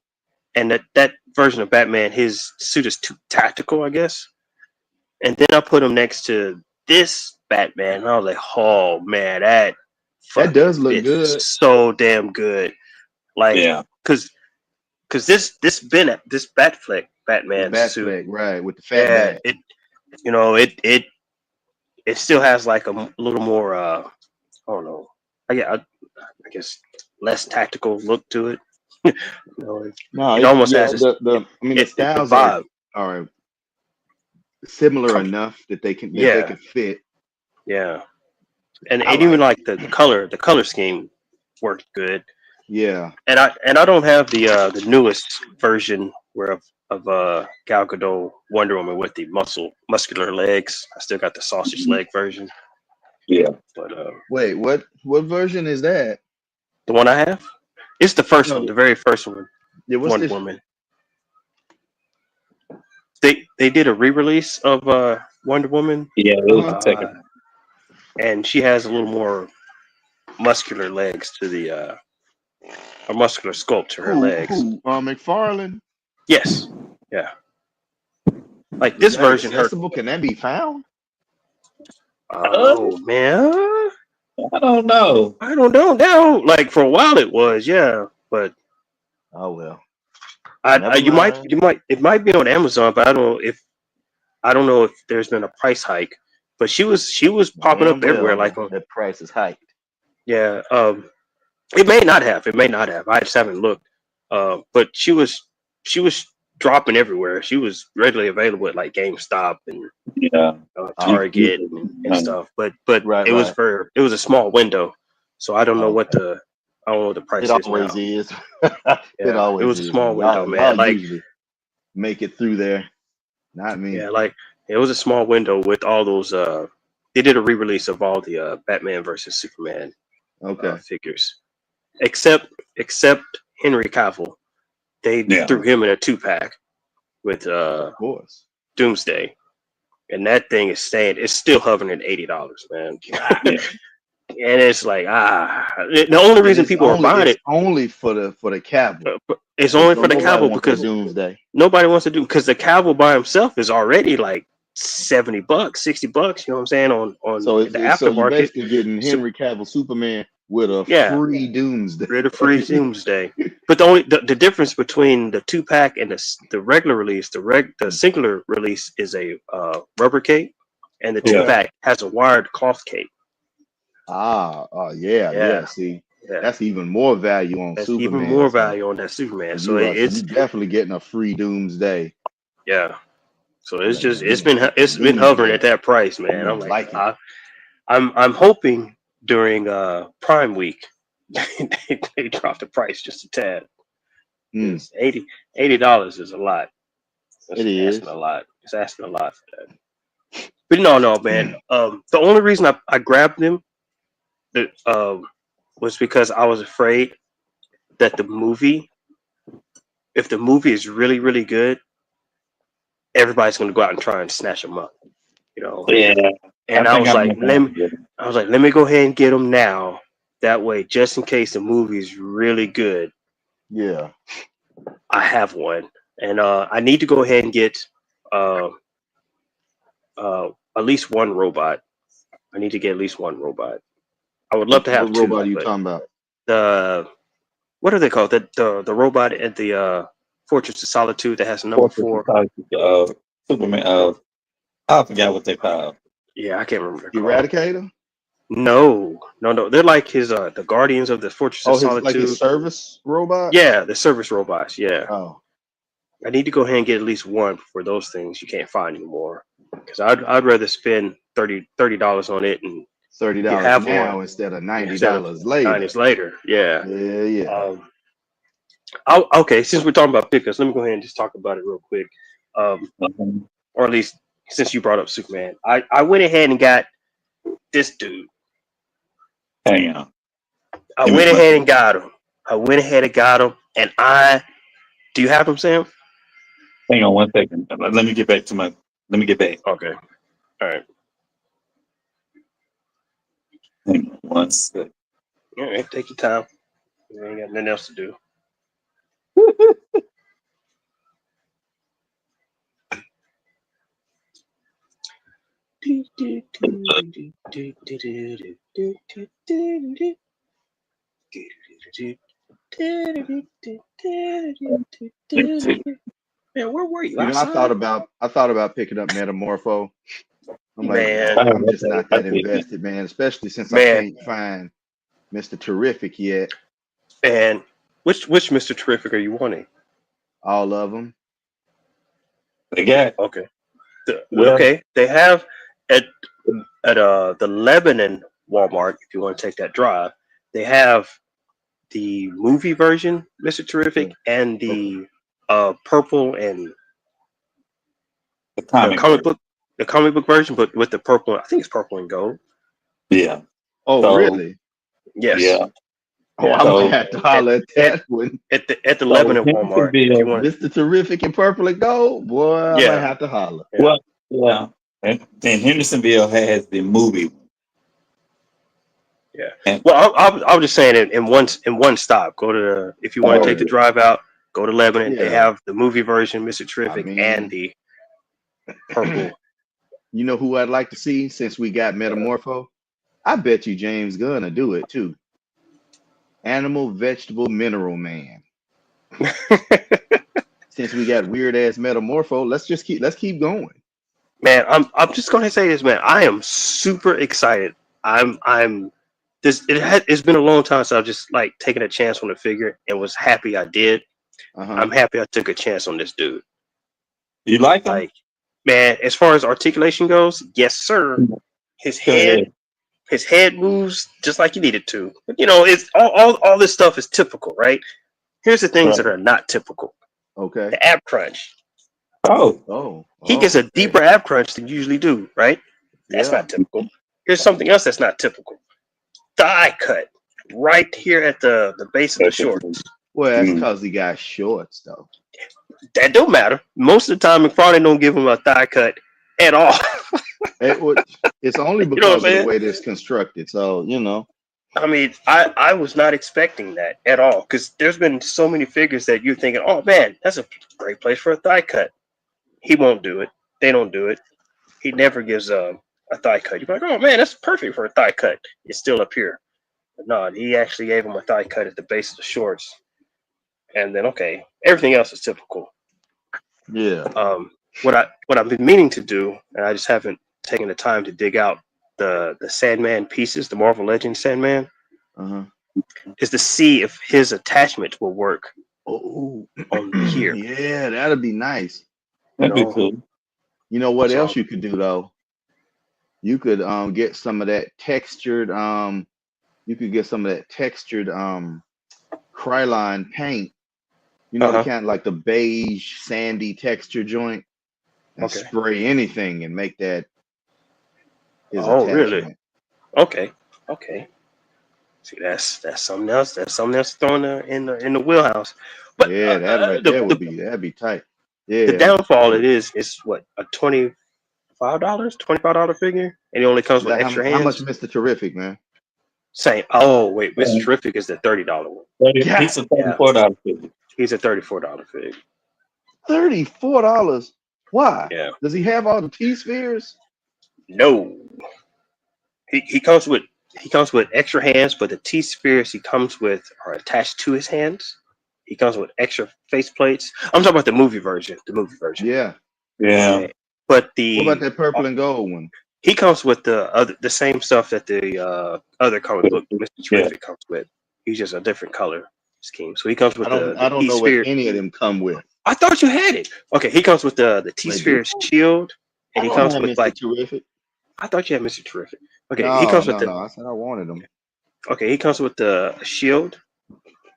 And that version of Batman, his suit is too tactical, I guess. And then I put him next to this Batman, and I was like, oh man, that does look good. So damn good. Like, Yeah. because this Batfleck Batman suit, right, with the fat back. It still has like a little more I don't know. I guess less tactical look to it. It almost has the styles vibe. are similar enough that they can fit. Yeah. And even like the color scheme worked good. Yeah. And I don't have the newest version of Gal Gadot Wonder Woman with the muscular legs. I still got the sausage leg version. Yeah. But wait, what version is that? The one I have? It's the first one, the very first one. Yeah, Wonder Woman. They did a re-release of Wonder Woman. Yeah, it was the second. And she has a little more muscular legs to the a muscular sculpt to her legs. McFarlane? Yes. Yeah. Like this version. Can that be found? Oh man. I don't know now. Like for a while it was, yeah. But oh well. It might be on Amazon, but I don't know if there's been a price hike. but she was popping up Damn everywhere. well, Like on that price is hiked. yeah, it may not have. It may not have. I just haven't looked. But she was dropping everywhere. She was readily available at like GameStop and Yeah. Target and stuff. But Right, it was right. it was a small window, so I don't know what Okay. the price It is always now. is. It Yeah, it always was a is, small man. window, Y'all man. Like usually make it through there. Not me. yeah, like it was a small window with all those. They did a re-release of all the Batman versus Superman Okay. figures, except Henry Cavill. They Yeah. threw him in a 2-pack with Of course. Doomsday, and that thing is staying. It's still hovering at $80, man. Yeah. And it's like the only And reason people are buying it's it only for the Cavill. it's Because only for don't the nobody Cavill want that because Doomsday. nobody wants to do because the Cavill by himself is already like $70, $60. You know what I'm saying on So the so you aftermarket. basically getting So, Henry Cavill Superman with a yeah, free Doomsday. rid of free Doomsday. But the difference between the 2-pack and the regular release, the singular release is a rubber cape, and the Yeah. 2-pack has a wired cloth cape. Yeah. See, Yeah, that's even more value on that's Superman. even more So value on that Superman. So you it's definitely getting a free Doomsday. yeah. So it's Man, just it's Doomsday. been hovering at that price, man. I'm I like like it. I'm hoping during Prime Week they drop the price just a tad. Mm, It's $80 is a lot. It's it is. asking a lot. It's asking a lot for that. But no, man. The only reason I grabbed them was because I was afraid that if the movie is really, really good, everybody's gonna go out and try and snatch them up, you know. Yeah. And I I think was I'm like, looking at it. let me go ahead and get them now. That way, just in case the movie is really good, Yeah. I have one. And I need to go ahead and get uh, at least one robot. I need to get at least one robot. I would love to have What robot two, are you but talking about? the what are they called? The robot at the Fortress of Solitude that has a number 4. Superman. I forgot what they call. Yeah, I can't remember. What they're called. Eradicator? No. They're like his the Guardians of the Fortress of Solitude. His service robot? Yeah, the service robots. Yeah, Oh. I need to go ahead and get at least one for those things you can't find anymore. Because I'd rather spend $30 on it and $30 have now one instead of instead of $90 later. 90s later. Yeah. Yeah. Okay, since we're talking about pickups, let me go ahead and just talk about it real quick. Or at least since you brought up Superman, I went ahead and got this dude. Hang on. I went ahead and got him. And do you have him, Sam? Hang on 1 second. Let me get back. Okay. All right. Hang on 1 second. All right, take your time. You ain't got nothing else to do. Man, where were you? You know, Outside? I thought about picking up Metamorpho. I'm like, Man. no, I'm just not that invested, man. Especially since I can't find Mr. Terrific yet. And which Mr. Terrific are you wanting? All of them. They got Okay. Okay. They have at the Lebanon Walmart. If you want to take that drive, they have the movie version, Mr. Terrific, and the purple and the comic book version, but with the purple. I think it's purple and gold. Yeah. Oh, So, really? Yes. Yeah. Oh, I'm gonna have to holler at that one. At the Lebanon Walmart. If you want Mr. Terrific and purple and gold, boy, I might have to holler. Yeah. Well, yeah. And Hendersonville has the movie. Yeah. And, well, I was just saying it in one stop. Go to if you want to take the drive out, go to Lebanon. Yeah. They have the movie version, Mr. Terrific, and the purple. You know who I'd like to see since we got Metamorpho? I bet you James Gunn will do it too. Animal, Vegetable, Mineral Man. Since we got weird ass Metamorpho, let's keep going. Man, I'm just gonna say this, man. I am super excited. I'm this. It's been a long time since I've just like taken a chance on the figure and was happy I did. Uh-huh. I'm happy I took a chance on this dude. You like him? Like, man, as far as articulation goes, yes, sir. His Go head, ahead. his head moves just like you need it to. But you know, it's all this stuff is typical, right? Here's the things that Right. are not typical. Okay. The ab crunch. Oh, Oh. He gets a Okay. deeper ab crunch than you usually do, right? That's Yeah. not typical. Here's something else that's not typical. Thigh cut right here at the base of the shorts. Well, that's Mm. because he got shorts, though. That don't matter. Most of the time, McFarlane don't give him a thigh cut at all. It's only You know what I'm because of the saying? way it's constructed. So, you know. I mean, I was not expecting that at all because there's been so many figures that you're thinking, oh man, that's a great place for a thigh cut. He won't do it. They don't do it. He never gives a thigh cut. You're like, oh man, that's perfect for a thigh cut. It's still up here. But no, he actually gave him a thigh cut at the base of the shorts. And then okay, everything else is typical. Yeah. What I've been meaning to do, and I just haven't taken the time to dig out the Sandman pieces, the Marvel Legends Sandman, Uh-huh. is to see if his attachment will work Oh, on here. yeah, that'd be nice. that'd be No. cool. You know what So- else you could do though? You could get some of that textured you could get some of that textured Krylon paint. You know, the Uh-huh. kind of like the beige sandy texture joint, and Okay. spray anything and make that his Oh, really? attachment. Okay. See, that's something else. That's something else thrown in the wheelhouse. But Yeah, that right there would be that'd be tight. the Yeah. downfall it is what, a $25 figure, and it only comes with That- extra how much, hands. Mr. Terrific, man? Same. Oh wait, Mr. Terrific is the $30 one. Yeah. He's a $34 figure. He's a $34 fig. $34. Why? Yeah. Does he have all the T spheres? No. He comes with extra hands, but the T spheres he comes with are attached to his hands. He comes with extra face plates. I'm talking about the movie version. Yeah. Yeah. Okay. But What about that purple and gold one? he comes with the same stuff that the other comic book Mr. Terrific comes with. He's just a different color scheme. So he comes with I don't the know what T-sphere. any of them come with. I thought you had it. Okay, he comes with the T-sphere shield, and I he don't comes have with Mr. like Terrific. I thought you had Mr. Terrific. Okay, No, he comes no, with the no. I said I wanted them. okay, he comes with the shield,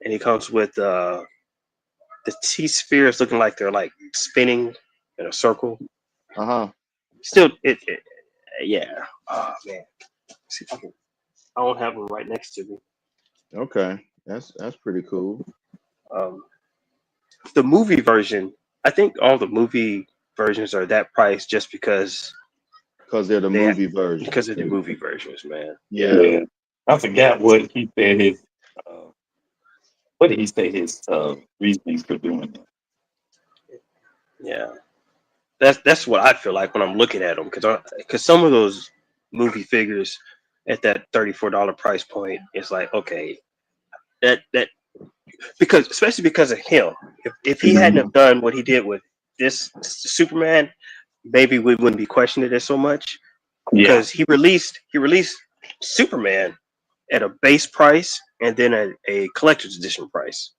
and he comes with the T-spheres looking like they're like spinning in a circle. Uh-huh. Still, yeah. Oh man, see if I can. I don't have them right next to me. Okay. That's pretty cool. The movie version, I think all the movie versions are that price just because Because they're the movie version. of the movie versions, man. Yeah. Yeah. I forgot what he said his what did he say his reasoning for doing that? Yeah, that's what I feel like when I'm looking at them because some of those movie figures at that $34 price point, it's like okay, that because especially because of him. If he hadn't have done what he did with this Superman, maybe we wouldn't be questioning it so much Yeah. because he released Superman at a base price and then a collector's edition price.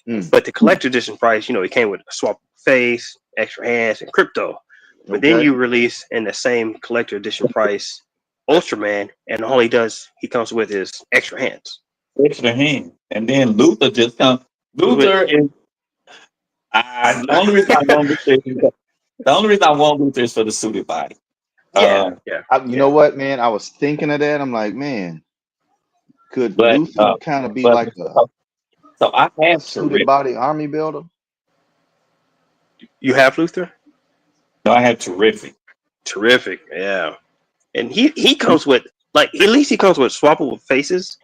Mm. But the collector's edition price, it came with a swap face, extra hands, and crypto. But then Okay. you release in the same collector edition price Ultraman, and all he comes with is extra hands. Extra hand. And then Luther just comes. Luther is the only reason I want Luther is for the suited body. Yeah. You know what, man? I was thinking of that. I'm like, man, could But, Luther kind of be but- like a So I have suited Terrific. body army builder? You have Luther? No, I have Terrific. Terrific, yeah. And he comes with at least he comes with swappable faces.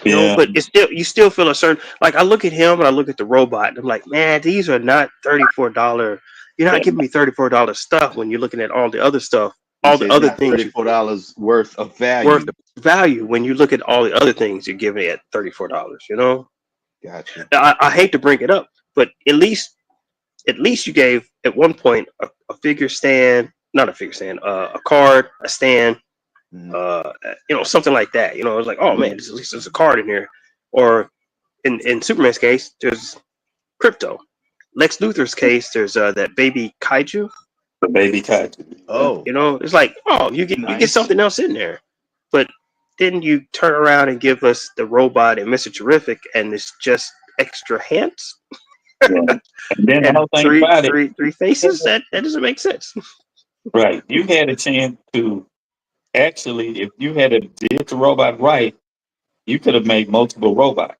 Yeah. But it's still you still feel a certain I look at him and I look at the robot and I'm like, man, these are not $34. You're not giving me $34 stuff when you're looking at all the other stuff, all the other things $34 worth of value. worth of value when you look at all the other things you're giving at $34. Gotcha. I hate to bring it up, but at least you gave at one point a figure stand not a figure stand, a card, a stand, Mhm. something like that. You know, it's like, oh man, at least there's a card in here. Or in Superman's case, there's crypto. Lex Luthor's case, there's that baby kaiju. The baby cat. Oh, You know, it's like, oh, you get nice. something else in there, but then you turn around and give us the robot and Mr. Terrific, and it's just extra hands Yeah. And then the and whole thing about it, three faces. That doesn't make sense. right? You had a chance to actually, if you had did the robot right, you could have made multiple robots.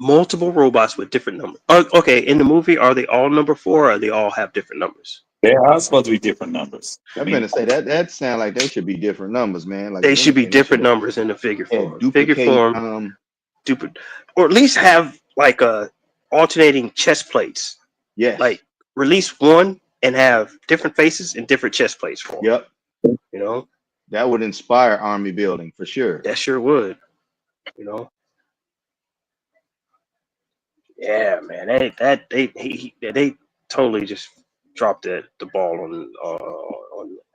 Multiple robots with different numbers. Okay, in the movie, are they all number 4, or they all have different numbers? They are supposed to be different numbers. I'm gonna say that sound like they should be different numbers, man. Like They if should be anything, they different should numbers in the figure have form. Figure duplicate. form, or at least have like alternating chest plates. Yes. Like release one and have different faces and different chest plates for them. Yep. You know, That would inspire army building for sure. that sure would. You know. Yeah, man. They totally just dropped the ball on.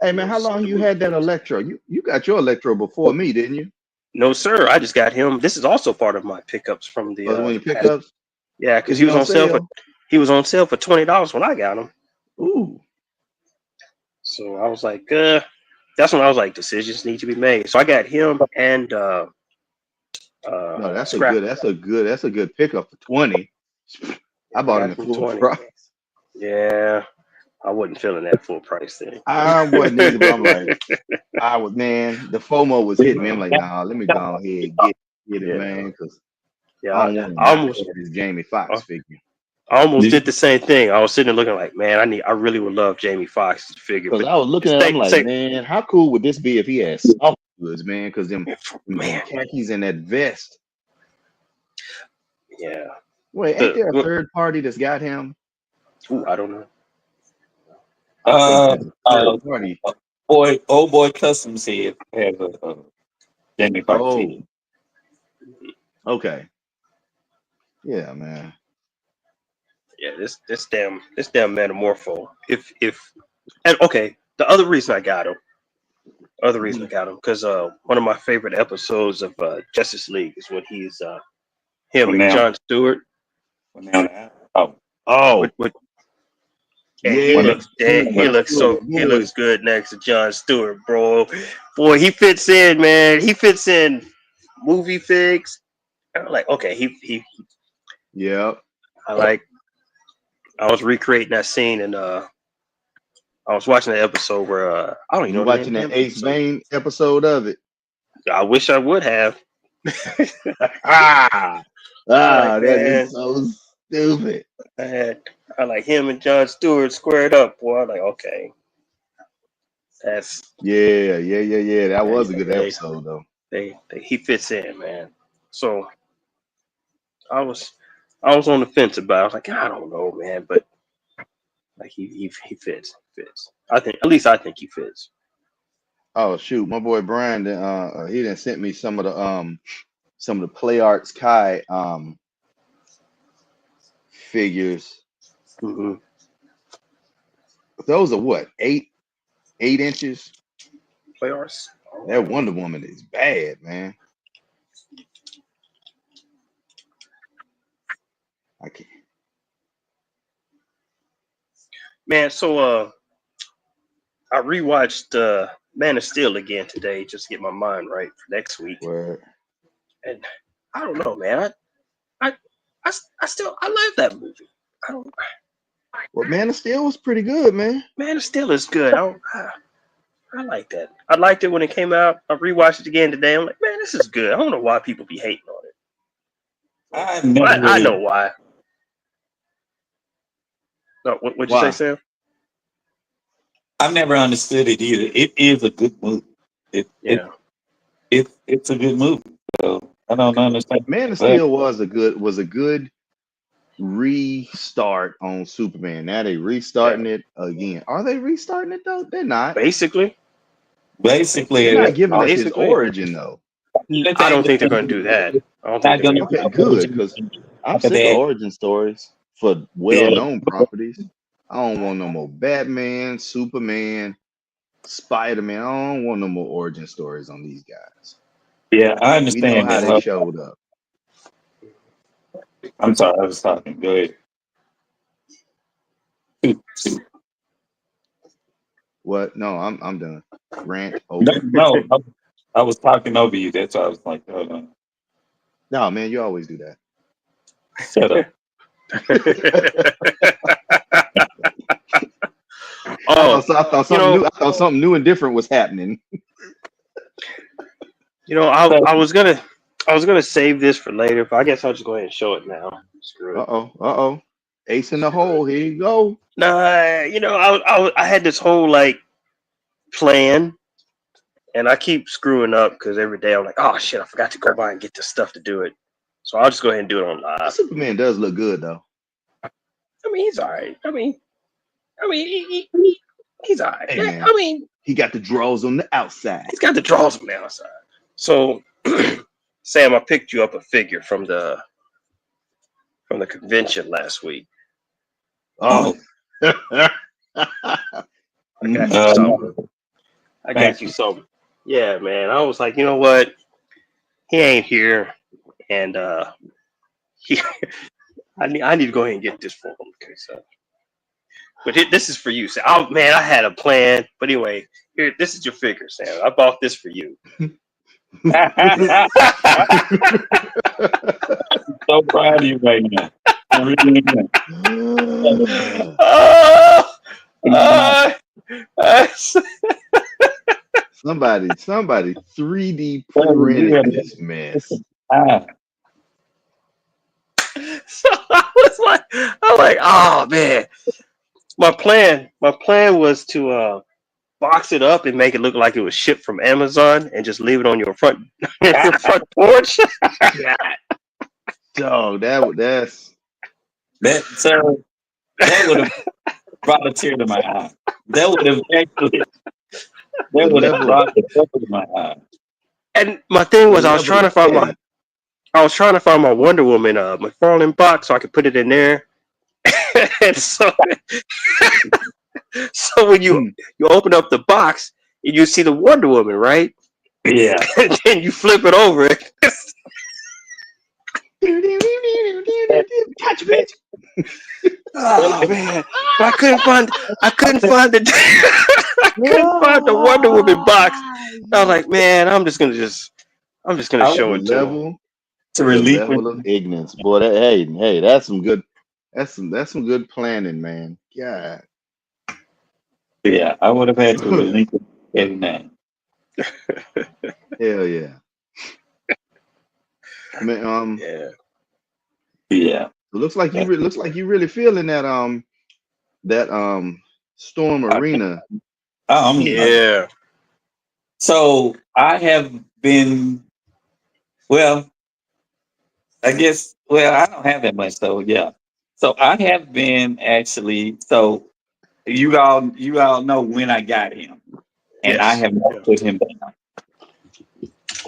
Hey man, how long you had that Electro? You got your Electro before me, didn't you? No, sir. I just got him. This is also part of my pickups from the. Was it when you picked up? Yeah, because he was on sale. He was on sale for $20 when I got him. Ooh. So I was like, that's when I was like, decisions need to be made. So I got him and No, that's Scrap. a good pickup for 20. I bought him at full 20. price. Yeah, I wasn't feeling that full price thing. I wasn't either, but I'm like, man, the FOMO was hitting me. I'm like, nah, let me go ahead and get it, man, because I don't want to this Jamie Foxx figure. I almost did the same thing. I was sitting there looking like, man, I really would love Jamie Foxx's figure. Because I was looking at him like, man, how cool would this be if he had soft goods, man? Because them khakis and that vest. Yeah. Wait, ain't there a third party that's got him? Ooh, I don't know. Third party. Old boy Customs has a Jamie Foxx figure. Okay. Yeah, man. Yeah, this damn Metamorpho. And okay, the other reason I got him, because one of my favorite episodes of Justice League is when he's him and John Stewart. He looks good next to John Stewart, bro. Boy, he fits in, man. He fits in movie figs. I'm like, okay, he. Yep. I was recreating that scene, and I was watching the episode where I don't even know. Watching that Ace Vane episode of it. I wish I would have. That is so stupid. I like him and John Stewart squared up, boy. I'm like, okay, that's yeah. That was a good episode, though. He fits in, man. So I was on the fence about it. I was like, I don't know, man, but like he fits. I think he fits. Oh shoot, my boy Brian, he done sent me some of the Play Arts Kai figures. Mm-hmm. Those are what, 8 inches? Play Arts. That Wonder Woman is bad, man. I can't. Man, so I rewatched Man of Steel again today just to get my mind right for next week. Word. And I don't know, man. I still love that movie. Well, Man of Steel was pretty good, man. Man of Steel is good. I like that. I liked it when it came out. I rewatched it again today. I'm like, man, this is good. I don't know why people be hating on it. I know why. No, what'd you say, Sam? I've never understood it either. It is a good movie. It's a good movie. So I don't understand. Man of Steel was a good restart on Superman. Now they restarting it again. Are they restarting it though? They're not. Basically, they're not giving us his origin though. I don't think they're going to do that. Okay, good, because I'm sick of origin stories for well-known properties. I don't want no more Batman, Superman, Spider-Man. I don't want no more origin stories on these guys. Yeah, I We know understand how that. they showed up. I'm sorry, I was talking. Go ahead. What? No, I'm done. Rant No, over. no, I was talking over you. That's why I was like, hold on. No, man, you always do that. Shut up. Oh, I thought something new. I thought something new and different was happening. I was gonna save this for later, but I guess I'll just go ahead and show it now. Screw it. Uh-oh. Ace in the hole. Here you go. Nah, I had this whole like plan, and I keep screwing up because every day I'm like, oh shit, I forgot to go by and get the stuff to do it. So I'll just go ahead and do it on live. Superman does look good though. I mean, he's all right. I mean, he's all right. Hey, Yeah, man. I mean, He got the draws on the outside. he's got the draws on the outside. So, Sam, I picked you up a figure from the convention last week. Oh. I got you something. I got you something. Yeah, man. I was like, you know what? He ain't here, and I need to go ahead and get this for him. Okay, so, but this is for you, Sam. Oh man, I had a plan, but anyway, here, this is your figure, Sam. I bought this for you. So proud of you right now. I really am. Somebody 3D printed this mess. So I was like, oh man. My plan was to box it up and make it look like it was shipped from Amazon and just leave it on your front porch. Dog, that would have brought a tear to my eye. That would have brought a tear to my eye. And my thing was, I was trying to find my Wonder Woman McFarlane box so I could put it in there. And so when you open up the box, you see the Wonder Woman, right? Yeah. And then you flip it over. Catch bitch. Oh man! But I couldn't find the Wonder Woman box. I was like, man, I'm just gonna show it to him. To relieve level of ignorance, boy. Hey, that's some good. That's some good planning, man. Yeah. Yeah, I would have had to relinquish everything. Hell yeah. Man, yeah. It looks like you really feeling that Storm Arena. Yeah. So I have been. Well, I guess. Well, I don't have that much, so yeah. So I have been actually. So you all know when I got him, and I have not put him down.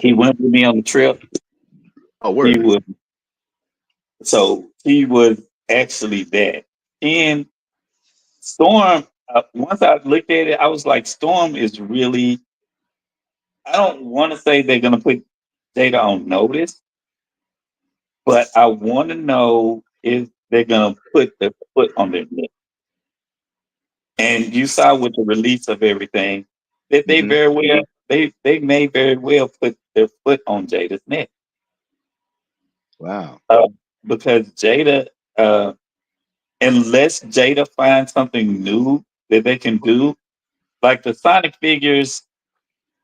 He went with me on the trip. Oh, word. He was actually that. And Storm, once I looked at it, I was like, Storm is really. I don't want to say they're gonna put Jada on notice, but I want to know if they're gonna put their foot on their neck. And you saw with the release of everything that they very well they may very well put their foot on Jada's neck. Wow. Because Jada, unless Jada finds something new that they can do, like the Sonic figures,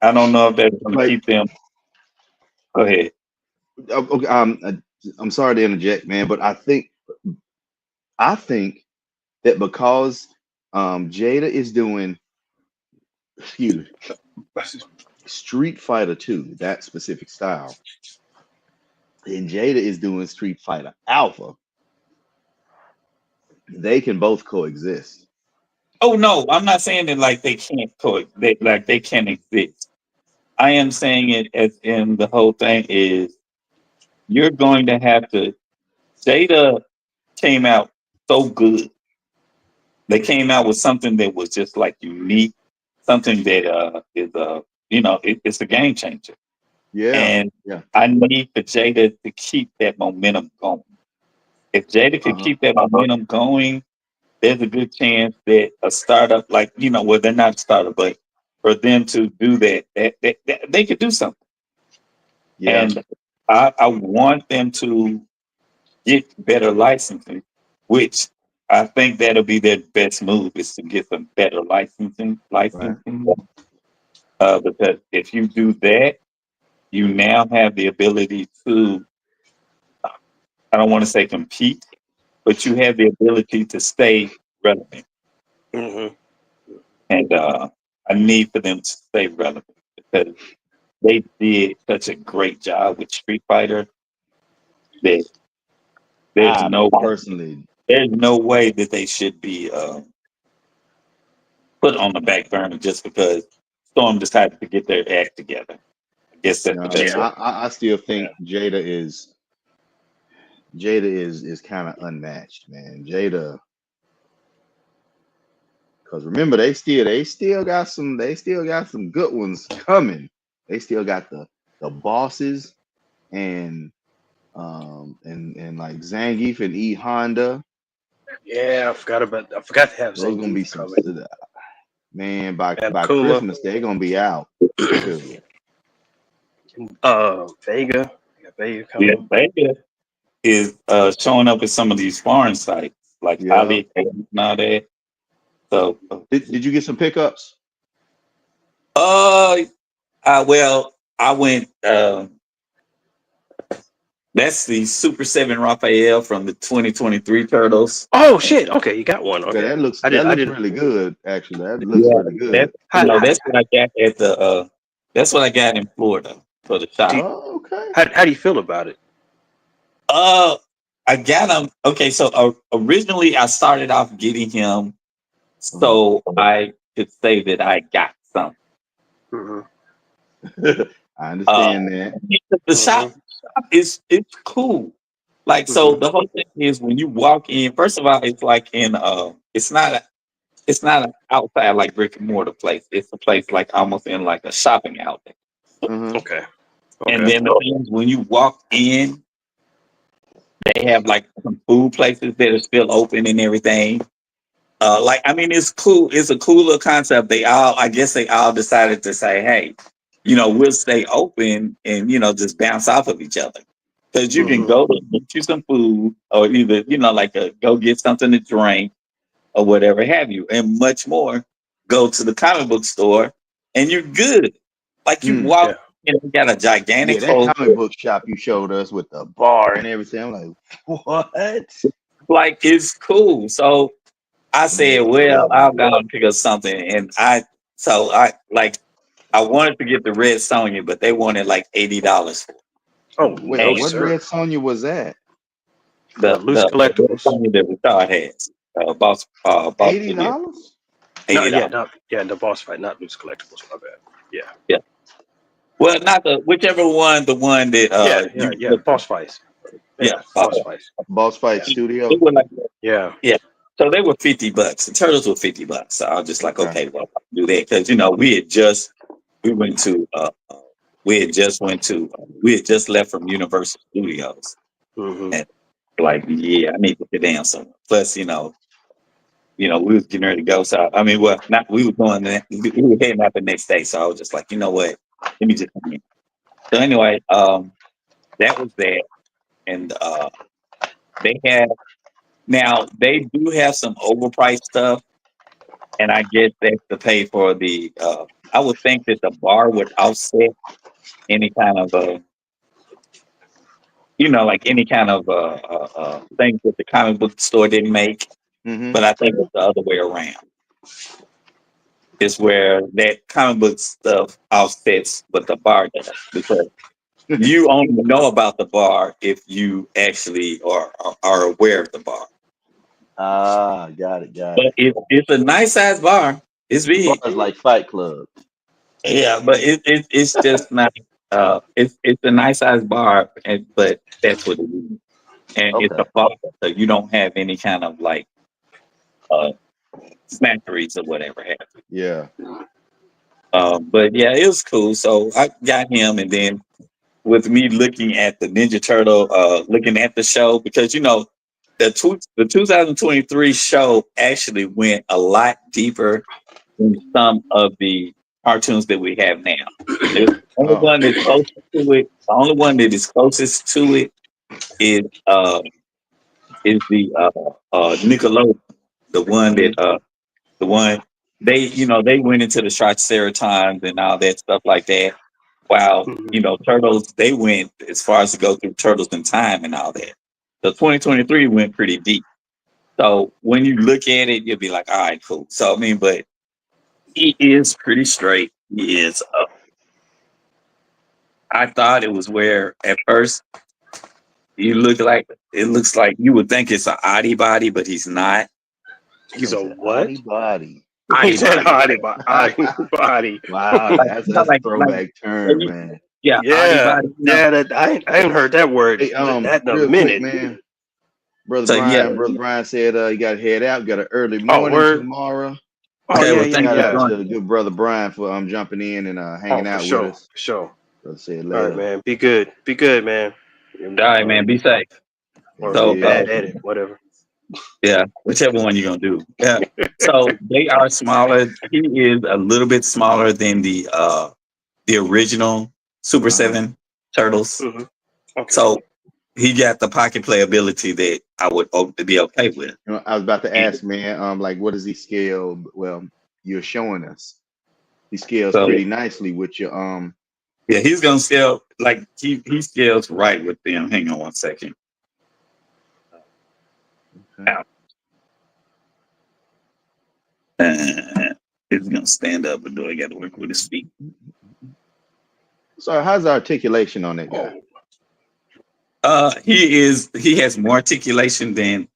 I don't know if that's going to keep them. Go ahead. Okay, I'm sorry to interject, man, but I think that because Jada is doing, Street Fighter 2, that specific style, and Jada is doing Street Fighter Alpha, they can both coexist. Oh no, I'm not saying that like they can't they can exist. I am saying it as in the whole thing is you're going to have to. Jada came out so good. They came out with something that was just like unique something that is it's a game changer. Yeah. And Yeah. I need for Jada to keep that momentum going. If Jada could keep that momentum going, there's a good chance that a startup well, they're not a startup, but for them to do that they could do something. Yeah. And I want them to get better licensing, which I think that'll be their best move is to get some better licensing. Because if you do that, you now have the ability to, I don't want to say compete, but you have the ability to stay relevant. Mm-hmm. And I need for them to stay relevant because they did such a great job with Street Fighter that there's no way that they should be put on the back burner just because Storm decided to get their act together. I guess that's the best way. I still think Jada is kind of unmatched, man. Jada, because remember they still got some good ones coming. They still got the bosses and like Zangief and E Honda. Yeah, I forgot to have Those gonna be some coming. Man, by Akuma. Christmas they're gonna be out. Vega. Vega coming. Yeah, Vega is showing up at some of these foreign sites like Ali and all that. So did you get some pickups? Well, I went. That's the Super 7 Raphael from the 2023 Turtles. Oh shit! Okay, you got one. Okay, that looks really good. Actually, that looks really good. That's what I got at the. That's what I got in Florida for the shop. Oh, okay. How do you feel about it? I got him. Okay, so originally I started off getting him, so I could say that I got some. Mm-hmm. I understand that. The shop is cool. Like so, the whole thing is when you walk in. First of all, it's like in it's not an outside like brick and mortar place. It's a place like almost in like a shopping outlet. Okay. And then the things when you walk in, they have like some food places that are still open and everything. It's cool. It's a cool little concept. I guess they all decided to say, hey, we'll stay open and, just bounce off of each other. Because you can go to get you some food or either, go get something to drink or whatever have you. And much more, go to the comic book store and you're good. Like you walk and you got a gigantic that comic book shop you showed us with the bar and everything. I'm like, what? Like, it's cool. So I said, well, I'll go and pick up something. And I wanted to get the Red Sonja, but they wanted like $80 for it. Oh, wait, what Red Sonja was that? The loose collectibles that we thought has boss $80? $80. The boss fight, not loose collectibles. My bad. Yeah. Well, not whichever one, the one that boss fights. Boss fight studio. Yeah. So they were $50. The Turtles were $50. So I was just like, okay, well, I'll do that because we had just left from Universal Studios, and like, I need to sit down somewhere. Plus, we was getting ready to go. So we were heading out the next day. So I was just like, you know what, let me just come in. So anyway, that was that, and they do have some overpriced stuff, and I guess that's to pay for the. I would think that the bar would offset any kind of any kind of things that the comic book store didn't make. But I think it's the other way around. It's where that comic book stuff offsets what the bar does, because you only know about the bar if you actually are aware of the bar. Got it. But it's a nice size bar. It's big. It's like Fight Club. Yeah, but it's just not. It's a nice size bar, but that's what it is. And it's a bar, so you don't have any kind of like snackeries or whatever happens. Yeah. But yeah, it was cool. So I got him, and then with me looking at the Ninja Turtle, looking at the show because the 2023 show actually went a lot deeper than some of the cartoons that we have now. The only Oh, one that's closest to it, the only one that is closest to it is the Nickelodeon, the one that the one they went into the Triceratons and all that stuff like that. While Mhm. Turtles, they went as far as to go through Turtles in Time and all that. The 2023 went pretty deep. So when you look at it, you'll be like, all right, cool. So I mean, but he is pretty straight. He is. I thought it was where at first it looks like you would think it's an oddie body, but he's not. He's a it's an what? oddie body. He Oddie said body, hottie body. Wow, like that's a like throwback term, man. yeah, oddie Yeah, body. yeah. That I ain't heard that word Hey, that in a real quick, minute. man. So yeah, Brother Brian said he got to head out. Got an early Oh, morning word. tomorrow. Oh okay. yeah, Well, yeah, thank Shout you yeah. for out to joining. the good brother Brian for jumping in and Oh, hanging for out with sure, us. for sure. Brother said All right, later. man. Be good. Be good, man. All right, man. Be safe. Or So be bad Yeah. at it, whatever. yeah, whichever one you're gonna do. Yeah. So they are smaller. He is a little bit smaller than the original Super Uh-huh. 7 Turtles. Hmm. Okay. So he got the pocket playability that I would be okay with. I was about to And ask, man. Like, what does he scale? Well, you're showing us. He scales so pretty nicely with your yeah, he's gonna scale like he scales right with them. Hang on one second. Okay. He's gonna stand up, but do I got to work with his feet? So how's the articulation on that guy? He has more articulation than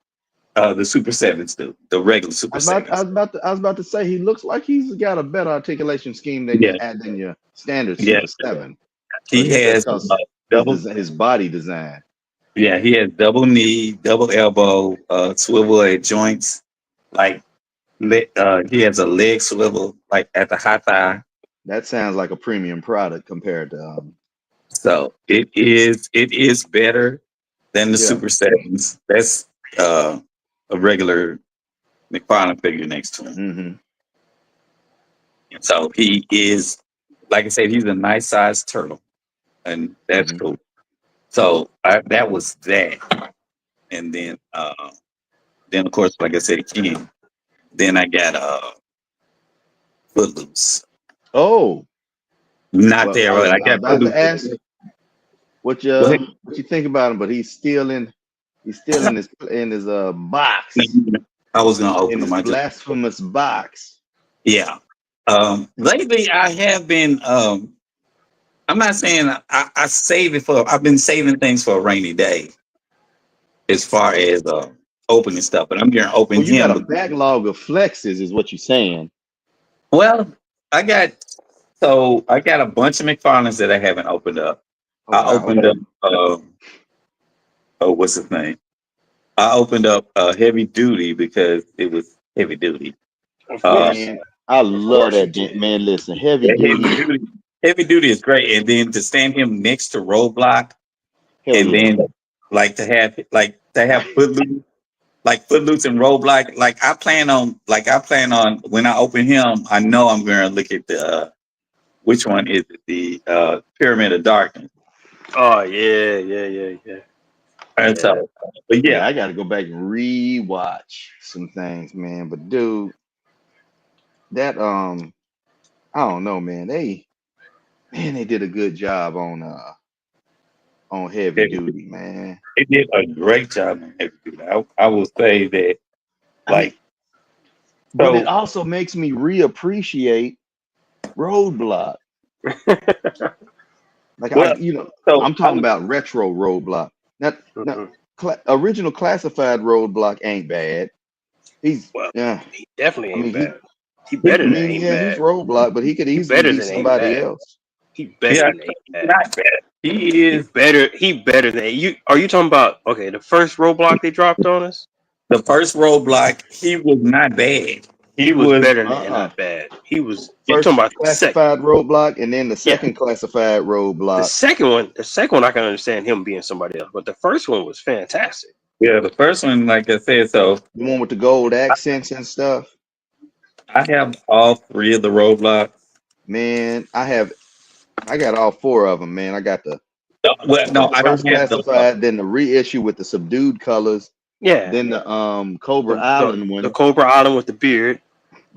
the Super Sevens do, the regular Super Sevens. I was about to say he looks like he's got a better articulation scheme Yeah, than your standard yeah. Super 7. But I He guess that's has because double. his body design. Yeah, he has double knee, double elbow, swivel at joints. Like he has a leg swivel, like at the high thigh. That sounds like a premium product compared to So it is better than the yeah. Super Sevens. That's a regular McFarlane figure next to him. Mm-hmm. So he is, like I said, he's a nice sized turtle, and that's Mm-hmm. cool. So that was that, and then of course, like I said, King. Then I got Footloose. Oh, Not well, there, right? I I was got about Footloose. to ask what Go ahead. you think about him, but he's still in his box, I was gonna open in his them. blasphemous box. Yeah. Lately, I have been. I'm not saying I save it for. I've been saving things for a rainy day, as far as opening stuff. But I'm going to open Well, you got him. a backlog of flexes, is what you're saying. Well, I got a bunch of McFarlanes that I haven't opened up. Oh, I wow, opened okay. up. What's his name? I opened up Heavy Duty because it was heavy duty. Of course. Man, I Of love course you that did. man. Listen, heavy duty. Heavy Duty is great, and then to stand him next to Roadblock, Hell and yeah. then like to have Footloose, like Footloose and Roadblock. Like I plan on when I open him, I know I'm going to look at the which one is it? The Pyramid of Darkness. Oh yeah. And so, but Yeah, yeah, I got to go back and rewatch some things, man. But dude, that I don't know, man. They did a good job on heavy duty, man. it did a great job on Heavy Duty. I will say that, I mean, like, but it so also makes me reappreciate Roadblock. Like well, I'm talking about retro Roadblock. Now, Mhm. original classified Roadblock ain't bad. He's Well, yeah. he definitely I ain't mean, bad. He better than ain't he's bad. Roadblock, but he could He easily better be than ain't somebody bad. else. He better yeah, than ain't bad. not bad. He is He better than you. Are you talking about the first Roblox they dropped on us? the first Roadblock. He was not bad. He was better than not bad. He was. You're First talking about the second. classified roadblock, and then the second classified The roadblock. second one, I can understand him being somebody else, but the first one was fantastic. Yeah, the first one, like I said, so The one with the gold accents and stuff. I have all 3 of the roadblocks. Man, I got all 4 of them, man. I got the Well, no, I don't first have the classified, then the reissue with the subdued colors, Yeah. then the Cobra Island one. The Cobra Island with the beard.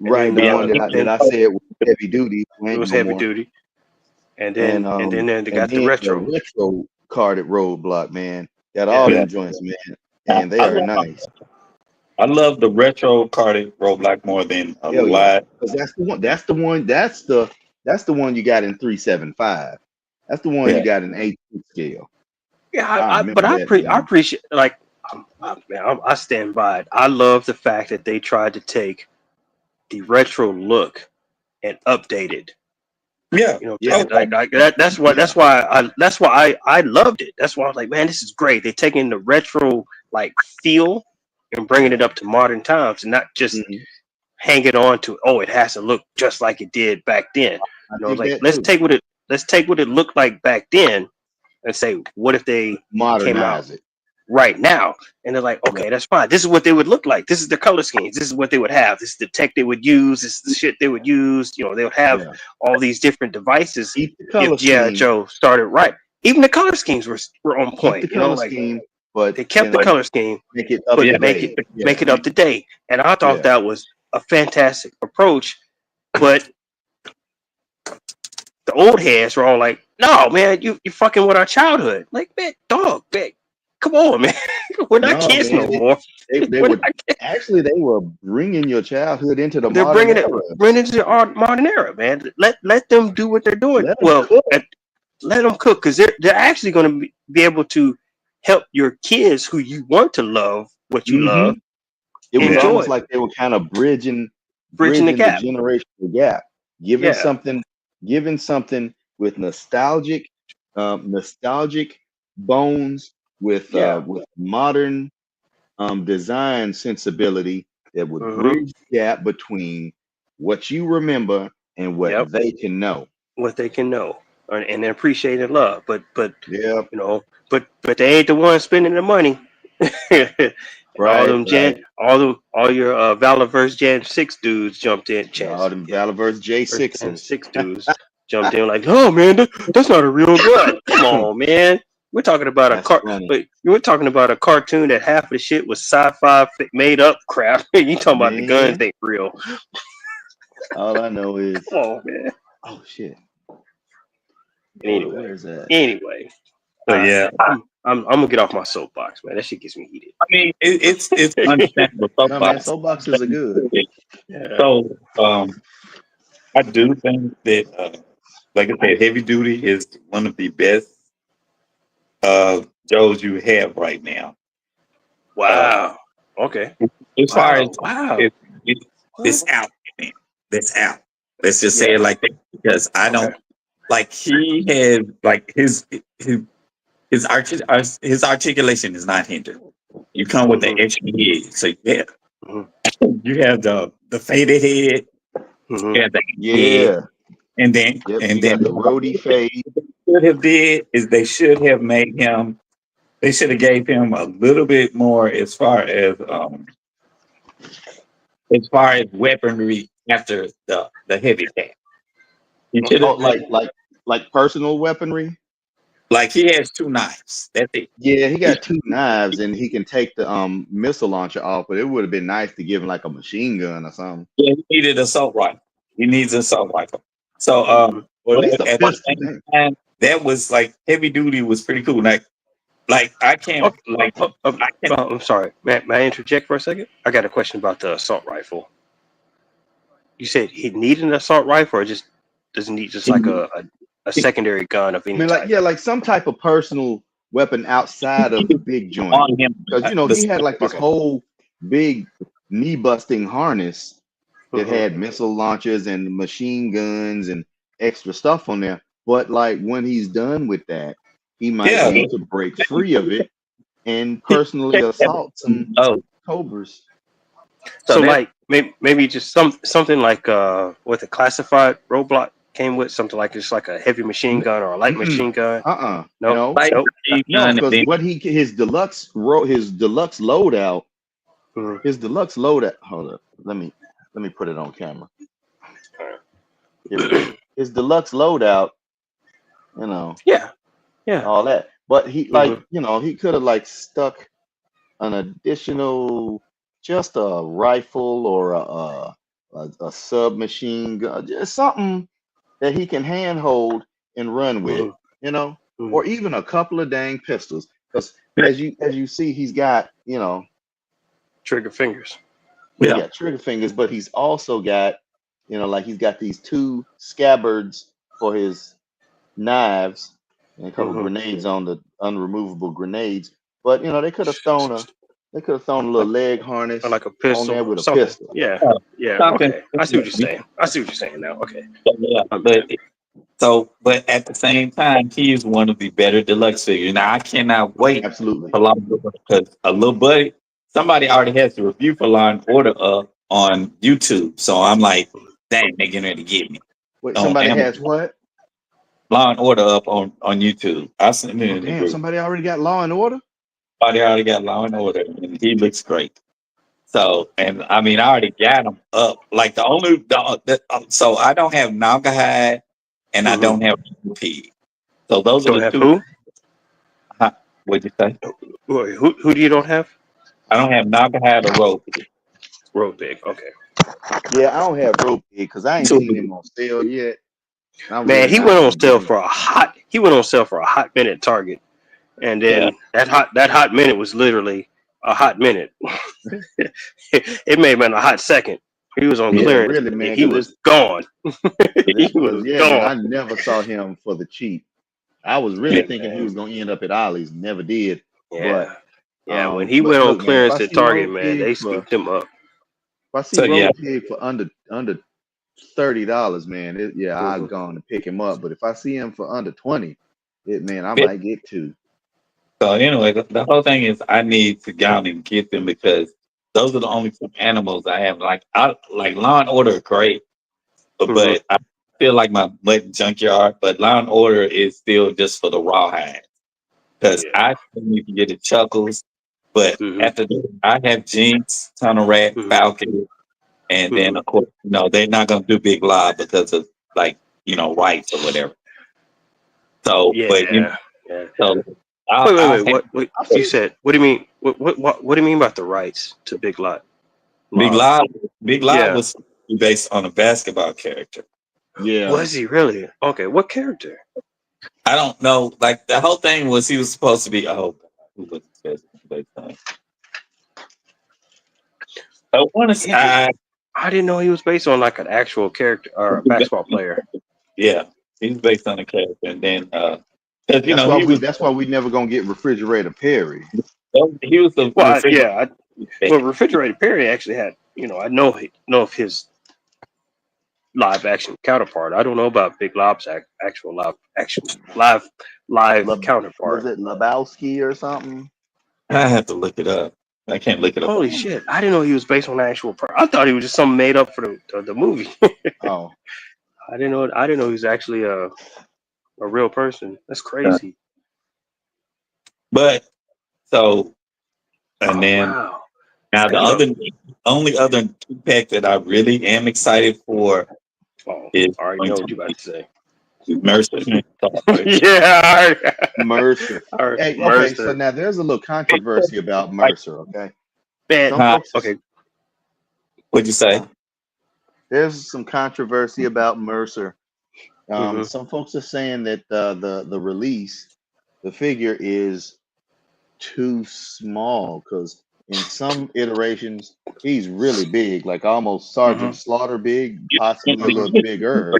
Right, the one that I said was heavy duty. It was heavy duty. And then they got the retro carded roadblock, man. Got all them joints, man. And they are nice. I love the retro carded roadblock more than a Hell lot. Because that's the one you got in 375. That's the one you got in 8 scale. Yeah, but I appreciate, like, I stand by it. I love the fact that they tried to take the retro look and update it. Yeah, you know, like that. That's why I loved it. That's why I was like, man, this is great. They're taking the retro like feel and bringing it up to modern times, and not just hang it on to it has to look just like it did back then. You know, like let's take what it looked like back then and say, what if they modernize it right now? And they're like, okay, that's fine. This is what they would look like. This is the color schemes. This is what they would have. This is the tech they would use. This is the shit they would use. You know, they would have all these different devices. If G.I. Joe started right. Even the color schemes were on point. You know, like but they kept the color scheme, make it up to date. And I thought that was a fantastic approach. But the old heads were all like, no, man, you fucking with our childhood. Like, man, dog, man. Come on, man. We're not kids no more. They were bringing your childhood into the bringing into the modern era, man. Let them do what they're doing. Let them cook, because they're actually going to be able to help your kids who you want to love what you love. It was almost like they were kind of bridging the gap, generational gap, giving something with nostalgic bones. With modern design sensibility that would bridge the gap between what you remember and what they can know. What they can know and appreciate and love. But you know, but they ain't the ones spending the money. All your Valaverse Gen 6 dudes jumped in. All them Valaverse J6 dudes jumped in like, oh man, that's not a real gun. Come on, man. We're talking about we're talking about a cartoon that half of the shit was sci-fi made up crap. You talking about the guns ain't real. All I know is, come on, man. Oh shit. Anyway, so I'm gonna get off my soapbox, man. That shit gets me heated. I mean, it's understandable. Soapboxes are good. So I do think that, like I said, Heavy Duty is one of the best Joes you have right now. Wow. Okay. As far as it's out, man. That's out. Let's just say it like that, because I don't like he had like his articulation is not hindered. You come with the extra head, so you have the faded head, and then the roadie fade. Should have did is they should have made him. They should have gave him a little bit more as far as weaponry after the heavy attack. He should have like personal weaponry. Like he has 2 knives. That's it. Yeah, he got 2 knives, and he can take the missile launcher off. But it would have been nice to give him like a machine gun or something. Yeah, he needed an assault rifle. He needs an assault rifle. So at least at the same time, that was like Heavy Duty was pretty cool. Like I can't I'm sorry. May I interject for a second? I got a question about the assault rifle. You said he needed an assault rifle, or just doesn't need just like a secondary gun of any type? Like some type of personal weapon outside of the big joint. Because he had like this whole big knee busting harness that had missile launchers and machine guns and extra stuff on there. But like when he's done with that, he might be able to break free of it and personally assault some Cobras. So that, like maybe just something like what the classified roadblock came with, something like just like a heavy machine gun or a light machine gun. Nope. No, Like Nope. machine no, gun, and because then what his deluxe loadout, Mhm. his deluxe loadout. Hold up, let me put it on camera. Here we go. His deluxe loadout, you know, Yeah. Yeah. all that. But he Mhm. he could have like stuck an additional, just a rifle or a submachine gun, just something that he can handhold and run with, Mhm. you know, Mhm. or even a couple of dang pistols. Because as you see, he's got, Trigger fingers. he yeah, got trigger fingers, but he's also got, like he's got these two scabbards for his knives and a couple Mhm. grenades on the unremovable grenades. But they could have thrown a little Like leg harness or like a on pistol there or with a something. pistol. Yeah. yeah, Yeah. something. Okay. I see what you're saying. I see what you're saying now. Okay. Yeah, My but bad. but at the same time, he is one of the better deluxe figures. Now I cannot wait Absolutely. for Law and Order because a little buddy, somebody already has the review for Law and Order up on YouTube. So I'm like, dang, they getting ready to get me Wait, on somebody Amazon. has what? Law and Order up on YouTube. I sent it Oh in the damn! group. Somebody already got Law and Order. Somebody already got Law and Order, and he looks great. So, and I mean, I already got him up. Like so I don't have Naugahyde and I Mhm. don't have P. So those are Don't the have two. who? What'd you say? Wait, who do you don't have? I don't have Naugahyde or Rope. Road big. Okay. Yeah, I don't have Rope because I ain't Two. seen him on sale yet. I'm Man, really he not went on gonna get sale him. for a hot. He went on sale for a hot minute at Target, and Yeah. then that hot minute was literally a hot minute. It may have been a hot second. He was on Yeah. Yeah, clearance, really, and man. he was gone. He Because was yeah, man, gone. I never saw him for the cheap. I was really Yeah. thinking he Man. was gonna end up at Ollie's. Never did. But Yeah. Yeah. When he but went on look, man, if clearance I at see Target, Rope man, Pig they for scooped him up. if I see So yeah. Rope Pig for under $30, man, I'll Mhm. go on and pick him up. But if I see him for under 20, I Yeah. might get two. So anyway, the whole thing is I need to go out and get them because those are the only two animals I have. Like Law and Order are great, Mhm. but I feel like my butt junkyard. But Law and Order is still just for the rawhide because Yeah. I still need to get the Chuckles. But Mhm. after that, I have Jinx, Tunnel Rat, Mhm. Falcon, and then Mhm. of course, they're not gonna do Big Lob because of rights or whatever. So, but Yeah. Yeah. so Wait, I'll have What I've you seen said? What do you mean? What do you mean about the rights to Big Lot? Big Lob? Lob. Big Lob Yeah. was based on a basketball character. yeah. Was he really? Okay. What character? I don't know. Like the whole thing was he was supposed to be. Oh, who was based on? I want to. I didn't know he was based on like an actual character or a basketball player. Yeah, he's based on a character, and then because That's why we never gonna get Refrigerator Perry. he was the Well, refrigerator. well, Refrigerated Perry actually had. I know of his live action counterpart. I don't know about Big Lob's actual live Was counterpart. it Lebowski or something? I have to look it up. I can't look it up. Holy shit! I didn't know he was based on an actual. I thought he was just something made up for the movie. Oh, I didn't know. I didn't know he was actually a real person. That's crazy. But so, and Oh then wow! now Damn. only other two pack that I really am excited for Oh, is I already going know to what you about be to say. Mercer. Yeah. Mercer. All right. Hey, okay, so Mercer. now there's a little controversy about Like, Mercer, okay? Man. Some folks Okay. what'd you say? There's some controversy about Mercer. Mm-hmm. Some folks are saying that the release, the figure is too small because in some iterations he's really big, like almost Sergeant Slaughter big, possibly a little bigger.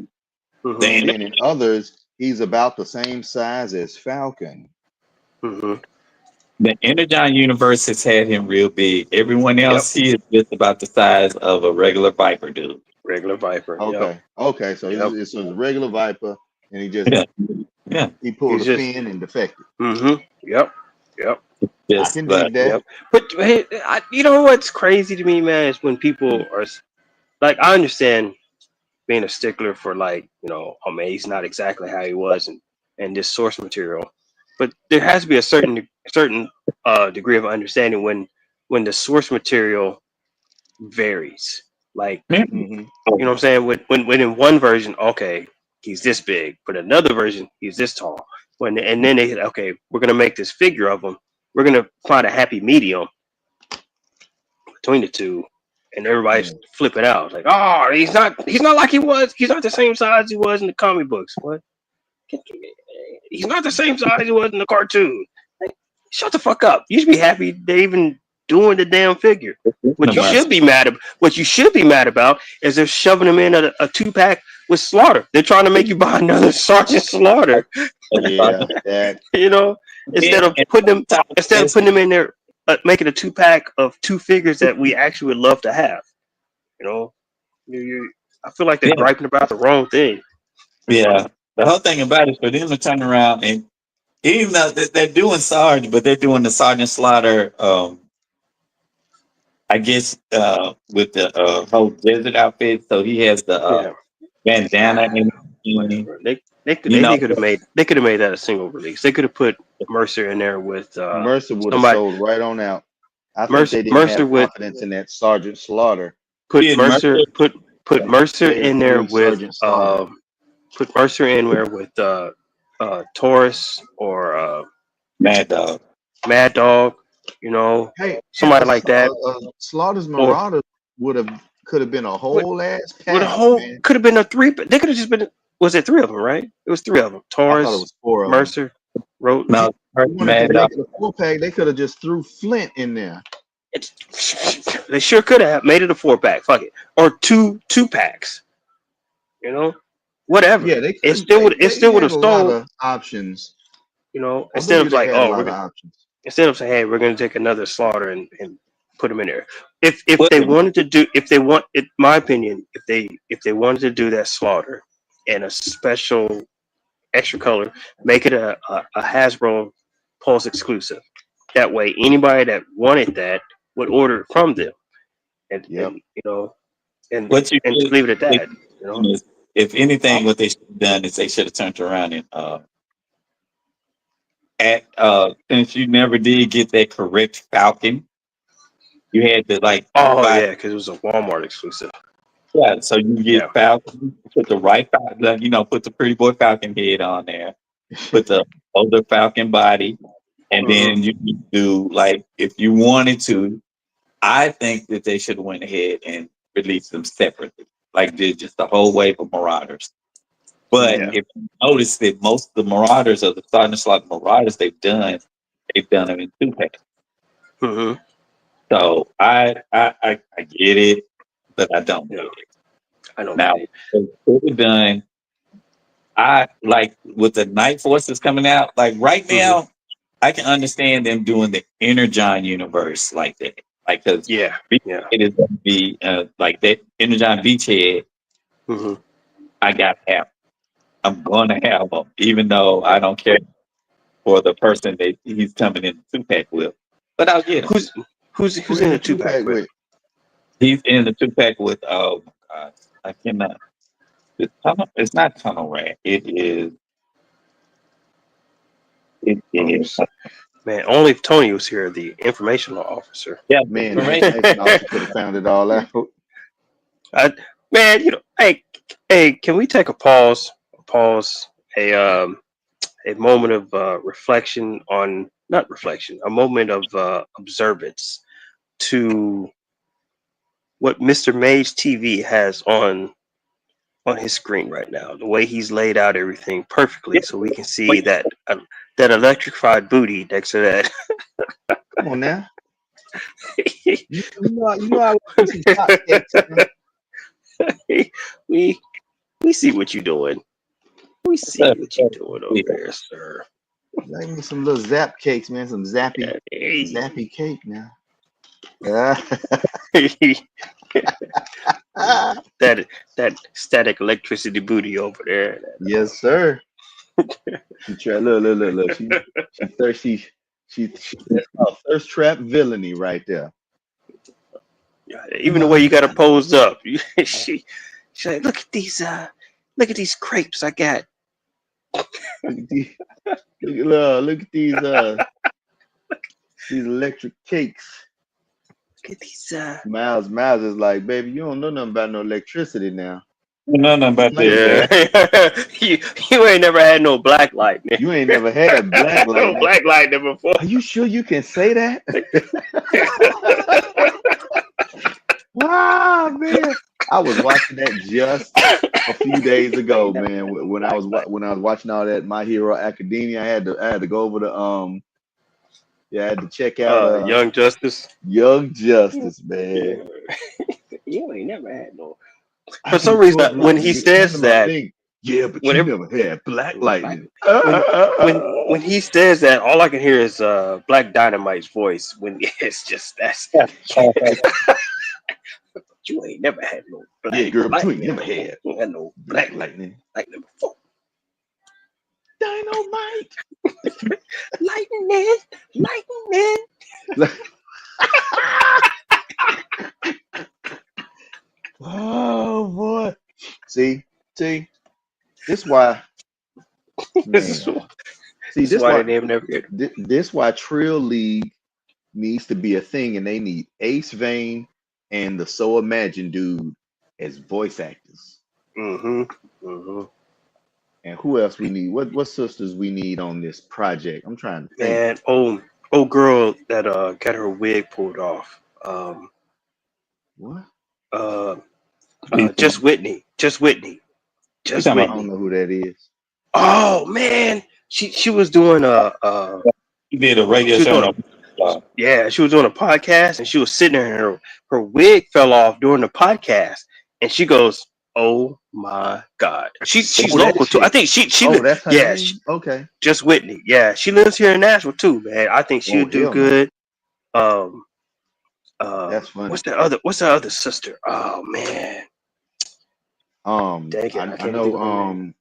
Mm-hmm. And then in others, he's about the same size as Falcon. Mm-hmm. The Energon universe has had him real big. Everyone else, he is just about the size of a regular Viper dude. Regular Viper. Okay, okay, so Yep. it's a regular Viper, and he just Yeah. he pulled He's a just. fin and defected. Mm-hmm. Yep. Just can like dig that. Yep. But hey, you know what's crazy to me, man, is when people are like, I understand being a stickler for like, oh man, he's not exactly how he was, and this source material, but there has to be a certain degree of understanding when the source material varies. Like, Hmm. you know what I'm saying? When in one version, okay, he's this big, but another version, he's this tall. And then they said, okay, we're gonna make this figure of him. We're gonna find a happy medium between the two, and everybody's Yeah. flipping out. Like, oh, he's not like he was. He's not the same size he was in the comic books. What? He's not the same size he was in the cartoon. Like, shut the fuck up. You should be happy they even doing the damn figure. What you should be mad about, is they're shoving him in a 2-pack with Slaughter. They're trying to make you buy another Sergeant Slaughter. Yeah, that. Instead of putting them in there, making a 2-pack of 2 figures that we actually would love to have. I feel like they're griping about the wrong thing. yeah. The whole thing about it for them to turn around and even though they're doing Sarge, but they're doing the Sergeant Slaughter. I guess with the whole desert outfit, so he has the Yeah, bandana and whatever. They could you know. have made that a single release. They could have put Mercer in there with Mercer would have somebody. sold right on out. I think they didn't Mercer have with confidence in that Sergeant Slaughter. put Yeah, Mercer put Mercer Grade in there 3 with Sergeant Slaughter. put Mercer in there with Taurus or Mad Dog. Mad Dog. Hey, Somebody like that. Slaughter's Or Marauders could have been a with whole ass with a pack, whole man. could have been a 3. They could have just been. Was it 3 of them? Right? It was 3 of them. I thought it Taurus, was 4 of them. Mercer, wrote. No, You wanted Mad to Dog. make it a 4-pack, they could have just threw Flint in there. They sure could have made it a 4-pack. Fuck it, or 2-packs. Whatever. Yeah, they It could. still would. It still would Had have a lot sold. of options. I Instead believe of they like, had a oh, lot of options. instead of saying, hey, we're going to take another Slaughter and put him in there. If Well, they wanted to do, if they want, in my opinion, if they wanted to do that Slaughter and a special extra color, make it a Hasbro Pulse exclusive. That way, anybody that wanted that would order it from them, and Yep. and what you just leave it at that. is, if anything, what they should have done is they should have turned around and since you never did get that correct Falcon, you had to like Oh buy. yeah, because it was a Walmart exclusive. Yeah, so you get Yeah. Falcon, put the right Falcon, put the pretty boy Falcon head on there, put the older Falcon body, and then you do like if you wanted to. I think that they should have went ahead and released them separately, like did just the whole wave of Marauders. But Yeah. if you notice that most of the Marauders of the Sergeant Slaughter Marauders they've done them in 2-packs. Mm-hmm. So I get it, but I don't get it. I know. Now, it's done. I like with the Night Forces coming out. Like right now, I can understand them doing the Energon universe like that. Like because Yeah. it Yeah. is going to be like that Energon Beachhead. Mm-hmm. I got to have. I'm going to have them, even though I don't care for the person that he's coming in the 2-pack with. But I'll get him. Who's in the 2-pack with? He's in the 2-pack with. Oh God, I cannot. It's not Tunnel Rat. It is. It is. Man, only if Tony was here, the informational officer. Yeah, Man, the information officer could have found it all out. Man, hey, can we take a pause? A moment of reflection on, not reflection, a moment of observance to what Mr. Mage TV has on his screen right now. The way he's laid out everything perfectly, so we can see that electrified booty next to that. Come on now. You know I want some top cakes, man. we see what you're doing. We see what you're doing over there, sir. Like me some little zap cakes, man. Some zappy cake now. that static electricity booty over there. Yes, sir. She tried. Look. She thirsty. That's called thirst trap villainy right there. Even the way you got her posed up, she's like, look at these crepes I got. Look at these electric cakes. Look at these Miles is like, baby, you don't know nothing about no electricity now. Nothing about yeah. you ain't never had no black light, man. You ain't never had black no light. black light there before. Are you sure you can say that? Wow, man. I was watching that just a few days ago, man. When I was watching all that My Hero Academia, I had to go over to I had to check out Young Justice. Young Justice, man. You ain't never had no. For some reason, when he says that, yeah, but you never had black lightning. When he says that, all I can hear is Black Dynamite's voice. When it's just that's. You ain't never had no black lightning. Girl, but you ain't never had no black lightning. Lightning before. Dynamite. Lightning. Oh boy. See, this why. This why they never get. This why Trill League needs to be a thing, and they need Ace Vane and the So Imagine dude as voice actors. And who else we need? What sisters we need on this project? I'm trying to think. Man, old girl that got her wig pulled off. What? Just Whitney. I don't know who that is. Oh man, she was doing He did a radio show. Yeah, she was doing a podcast and she was sitting there and her wig fell off during the podcast and she goes, "Oh my God!" She's local too. I think she that's her name? Okay. Just Whitney. Yeah, she lives here in Nashville too, man. I think she'll do good. That's funny. What's the other sister? Oh man. Dang, I know.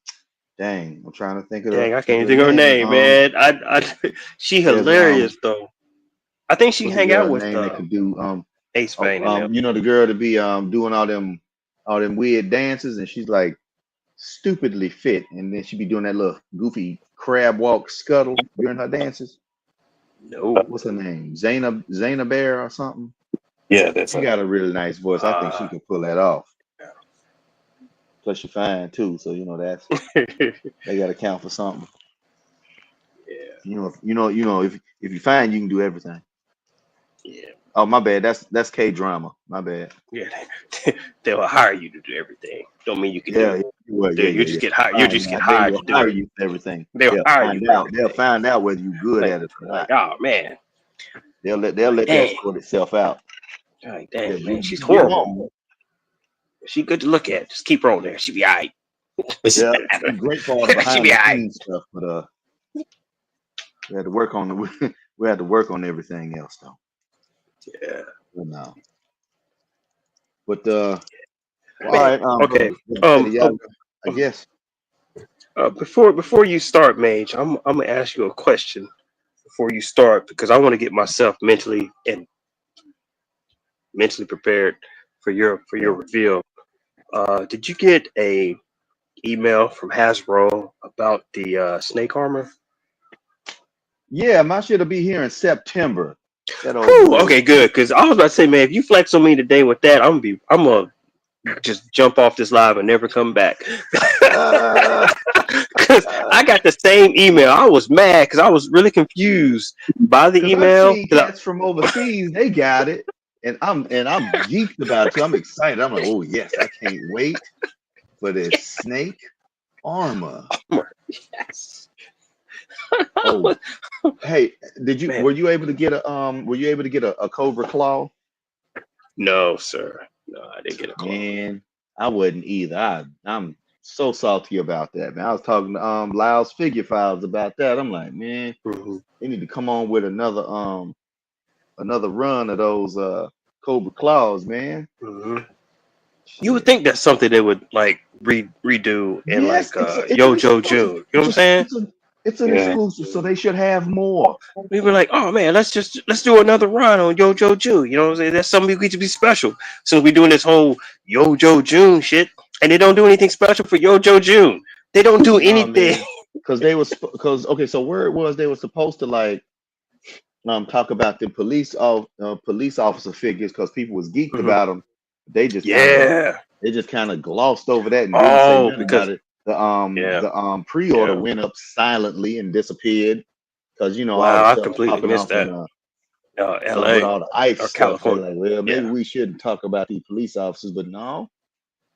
Dang, I'm trying to think of. Dang, I can't think of her name, man. She hilarious though. I think she hang out with that could do Ace Vane. You know the girl to be doing all them weird dances, and she's like stupidly fit, and then she be doing that little goofy crab walk scuttle during her dances. No, what's her name? Zaina Bear or something. Yeah, she got a really nice voice. I think she can pull that off. Plus, she's fine too, so you know that's they got to count for something. Yeah, you know, if you find you can do everything. Yeah. Oh, my bad. That's K-drama. My bad. Yeah, they'll hire you to do everything. Don't mean you can do it. You just get hired. You just get hired to do hire you for everything. They'll hire you. They'll find out whether you're good at it or not. Oh man. They'll let that sort itself out. Like, damn, man, she's horrible. She good to look at. Just keep her on there. She be all right. Yeah, great for all the behind the scenes stuff, but we had to work on everything else though. Yeah. No. But all right. Okay. I guess. Before you start, Mage, I'm gonna ask you a question before you start because I want to get myself mentally prepared for your reveal. Did you get a email from Hasbro about the snake armor? Yeah, my shit'll be here in September. Okay, good. Because I was about to say, man, if you flex on me today with that, I'm gonna just jump off this live and never come back. Because I got the same email. I was mad because I was really confused by the email. That's from overseas. They got it, and I'm geeked about it. So I'm excited. I'm like, oh yes, I can't wait for this snake armor. Yes. Oh, hey, were you able to get a Cobra Claw? No, sir. No, I didn't get a claw. Man, I wouldn't either. I'm so salty about that, man. I was talking to Lyle's Figure Files about that. I'm like, man, they need to come on with another run of those Cobra Claws, man. You would think that's something they would like redo in Yojo June. You know what I'm saying? It's an exclusive, so they should have more. We were like, oh man, let's do another run on Yojo June. You know what I'm saying? That's something we to be special. So we doing this whole Yojo June shit, and they don't do anything special for Yojo June. They don't do anything. Because okay, so where it was, they were supposed to like talk about the police officer figures because people was geeked about them. They just kind of glossed over that and didn't say nothing about it. The pre-order went up silently and disappeared because all I the completely missed that. LA with all the ice or stuff, California. like, well, maybe we shouldn't talk about these police officers, but no,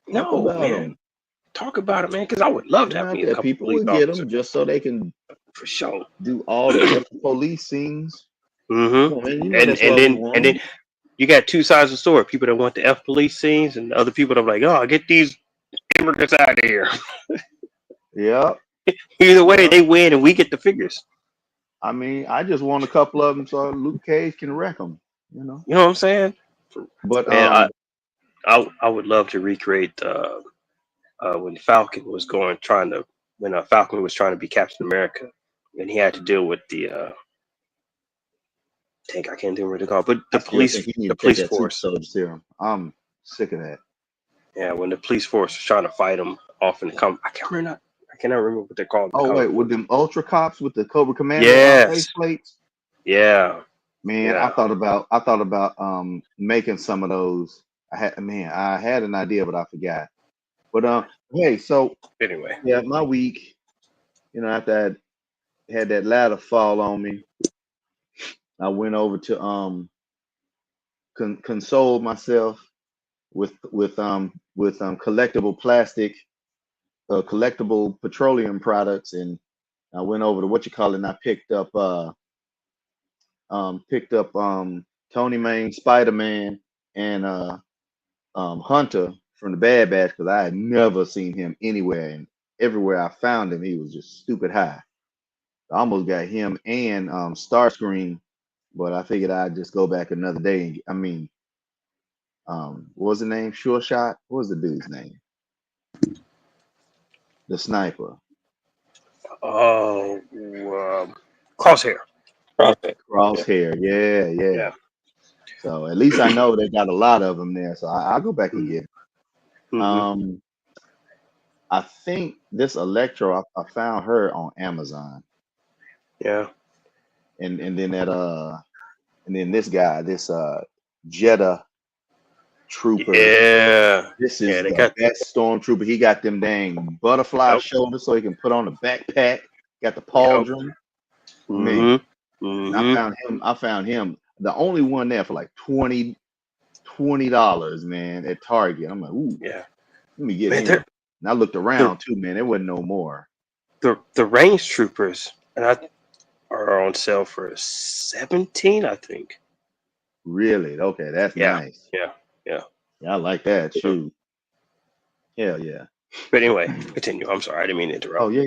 man. Talk about it, man, because I would love to have me a couple people police would get officers. them just so they can for sure do all the police scenes. Mm-hmm. And then you got two sides of the story. People that want the F police scenes and other people that are like, oh, get these immigrants out of here. Yeah. Either way, they win and we get the figures. I mean, I just want a couple of them so Luke Cage can wreck them. You know what I'm saying? But man, I would love to recreate when Falcon was trying to be Captain America, and he had to deal with the I can't think what they call it, but the police force. I'm sick of that. Yeah, when the police force was trying to fight him off in the I cannot remember what they're called. Oh wait, with them Ultra Cops with the Cobra Commander face plates. Yeah, man, I thought about making some of those. I had an idea, but I forgot. But hey, so anyway, my week, after I had that ladder fall on me, I went over to console myself with collectible plastic, collectible petroleum products, and I went over to and I picked up Tony Mane, Spider-Man, and Hunter from the Bad Batch, because I had never seen him anywhere, and everywhere I found him, he was just stupid high. I almost got him and Starscream, but I figured I'd just go back another day. What was the name? Sure Shot? What was the dude's name? The sniper. Oh, Crosshair. Crosshair. Yeah. So at least I know they got a lot of them there. So I'll go back and get them. I think this Electro, I found her on Amazon. Yeah. And then this guy, this Jeddah Trooper. Yeah. This is the best stormtrooper. He got them dang butterfly shoulders so he can put on a backpack. Got the pauldron. I found him. The only one there for like $20, man, at Target. I'm like, ooh, yeah. Let me get him. And I looked around too, man. There wasn't no more. The range troopers are on sale for $17, I think. Really? Okay, that's nice. Yeah, I like that too. Hell yeah. But anyway, continue. I'm sorry, I didn't mean to interrupt. Oh yeah,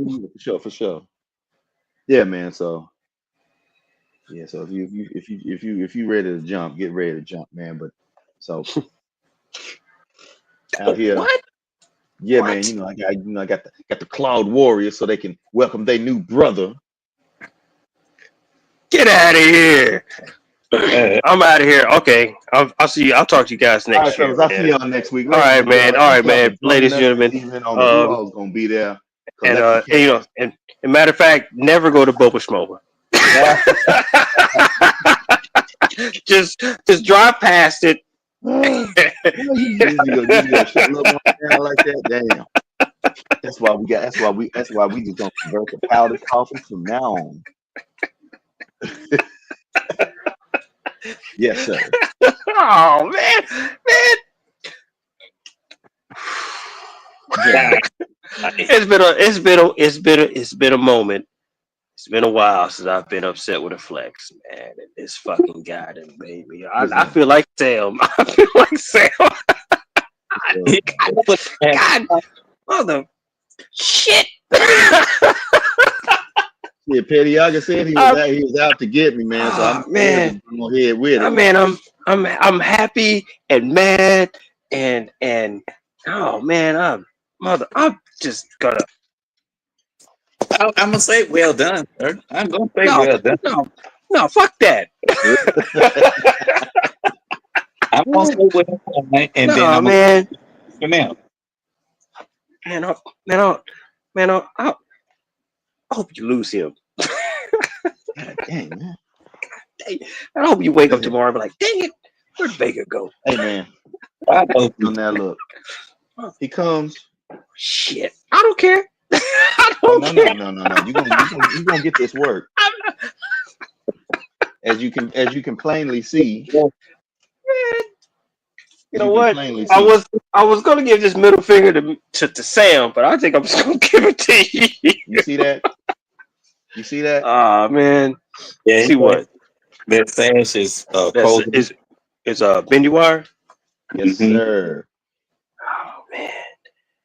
for sure. Yeah, man. So so if you ready to jump, get ready to jump, man. But so out here, what? Yeah, what? Man. I got the Cloud Warriors so they can welcome their new brother. Get out of here. I'm out of here. Okay, I'll see you. I'll talk to you guys next year. I'll see y'all next week. All right, man. Ladies and gentlemen, who's gonna be there. And matter of fact, never go to Boba Schmoba. just drive past it. You like that? Damn. That's why we just gonna convert the powdered coffee from now on. Yes, sir. Oh man. Yeah. It's been a moment. It's been a while since I've been upset with a flex, man. And this fucking guy that made me. I feel like Sam. God, mother shit. Yeah, Petty Yaga said he was out to get me, man. So I'm man, go ahead with it. Man, I'm happy and mad and oh man, I'm just gonna I'm gonna say well done, sir. I'm gonna say No, well done. no, fuck that. I'm gonna say well done, and then No, I'm gonna man, come out. man, I hope you lose him. God dang, man. I hope you wake up tomorrow and be like, dang it, where'd Vega go? Hey, man. I hope On that look. He comes. Shit, I don't care. I Oh, don't no. care. You gonna get this work. As you can plainly see. you. You know what? I was gonna give this middle finger to Sam, but I think I'm just gonna give it to you. You see that? You see that? Ah man. Yeah, See what? that sash is That's cold. is bendy wire. Yes, sir. Oh man.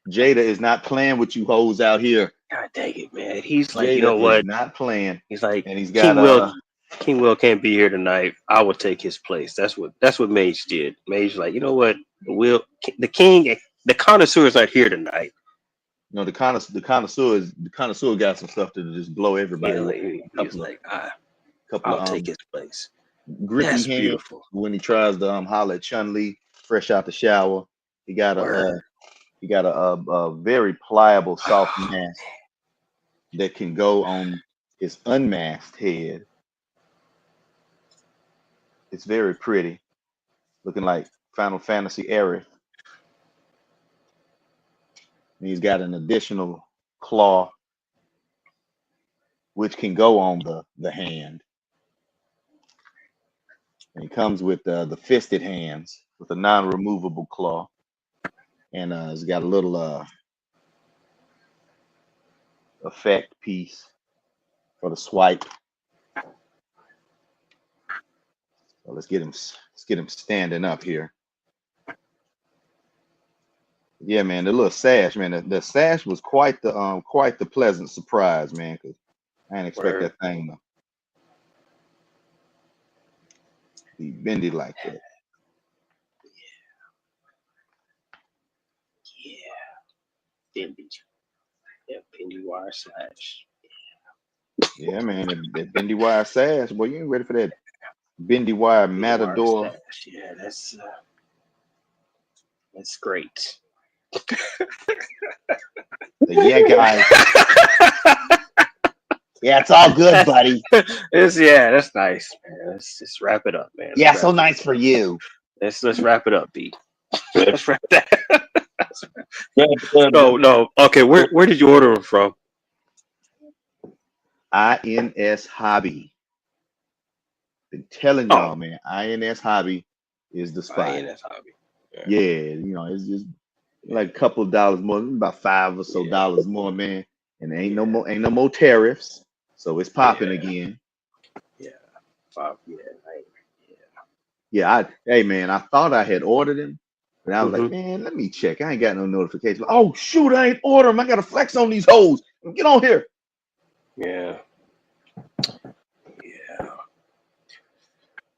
Jada is not playing with you hoes out here. God dang it, man. He's like, Jada you know what? is not playing. He's like, and he's got King Will can't be here tonight. I will take his place. That's what Mage did. Mage like, you know what? The connoisseur is not here tonight. No, the connoisseur got some stuff to just blow everybody. He's like, I'll take his place. Grippy That's hand beautiful. when he tries to holler at Chun-Li fresh out the shower. He got a very pliable, soft mask that can go on his unmasked head. It's very pretty, looking like Final Fantasy Aerith. And he's got an additional claw, which can go on the hand. And he comes with the fisted hands with a non-removable claw, and he's got a little effect piece for the swipe. So let's get him standing up here. Yeah, man, the little sash, man. The sash was quite the pleasant surprise, man. Cause I didn't expect that thing to be bendy like that. Yeah, bendy wire sash. Yeah, man, that bendy wire sash, boy, you ain't ready for that bendy wire matador. Wire sash. Yeah, that's great. Yeah, guys. Yeah, it's all good, buddy. That's nice, man. Let's just wrap it up, man. Yeah, so nice for you. Let's wrap it up, B. Let's wrap that. No. Okay, where did you order them from? INS Hobby. Been telling y'all, man. INS Hobby is the spot. INS Hobby. Yeah, it's just like a couple of dollars more, about $5 or so dollars more, man. And ain't no more tariffs, so it's popping again. Yeah, 5. Hey man, I thought I had ordered him, but I was like, man, let me check. I ain't got no notification. Oh shoot, I ain't ordered him. I gotta flex on these hoes. Get on here. Yeah.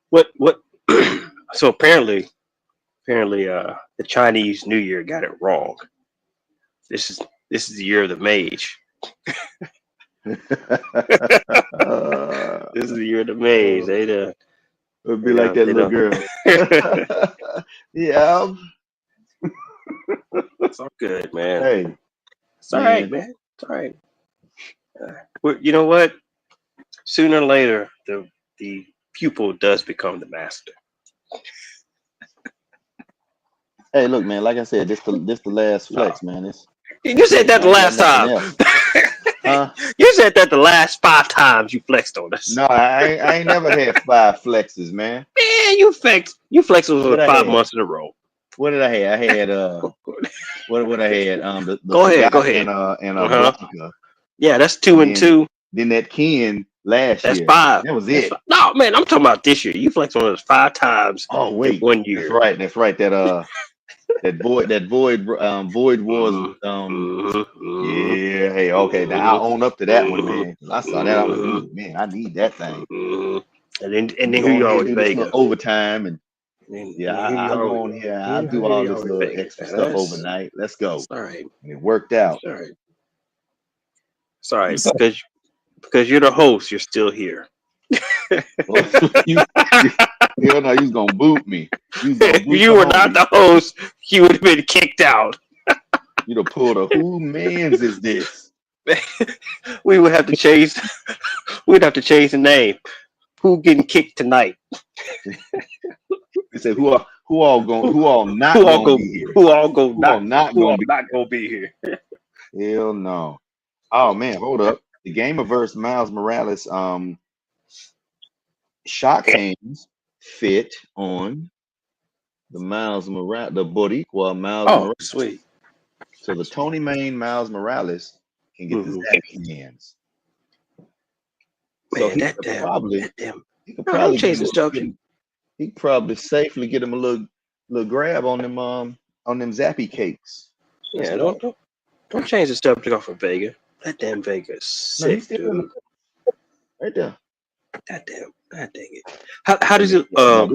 What? So apparently, the Chinese New Year got it wrong. This is the year of the mage. This is the year of the mage. It'd be like that little girl. Yeah. It's all good, man. Hey, it's all right, man. It's all right. You know what? Sooner or later, the pupil does become the master. Hey, look, man. Like I said, this the last flex, man. You said that the last time. You said that the last 5 times you flexed on us. No, I ain't never had 5 flexes, man. Man, you flexed over 5 months in a row. What did I have? I had what I had? Go ahead. And a Blanca. Yeah, that's 2 and 2. Then that Ken last year. That's 5. That was it. No, man, I'm talking about this year. You flexed on us 5 times. Oh wait, in 1 year. That's right. That void wars. Yeah. Hey, okay. Now I own up to that one, man. I saw that. I was like, man, I need that thing. And then who you always Vega overtime and. Yeah, I'll go on here. I'll do all this little extra stuff overnight. Let's go. All right. And it worked out. All right. Sorry, because you're the host, you're still here. you, hell no, you was gonna boot me. You was gonna If boot you the were not homie. the host, you would have been kicked out. You'd have pulled a who man's is this? We would have to change. We'd have to change the name. Who getting kicked tonight? They said who all not Who all gonna go? be here? Who all go? Who all not Who all gonna be not gonna be here? here? Hell no. Oh man, hold up. The Gamer versus Miles Morales shock hands fit on the Boricua Miles Oh, Morales. sweet. So the Tony Main Miles Morales can get the zappy hands. So Man, that damn. he could No, probably don't change the subject. he could probably safely get him a little grab on them zappy cakes. Yeah, don't change the subject off of Vega. That damn Vega is No, he's sick, still dude. right there. God dang it. How does it how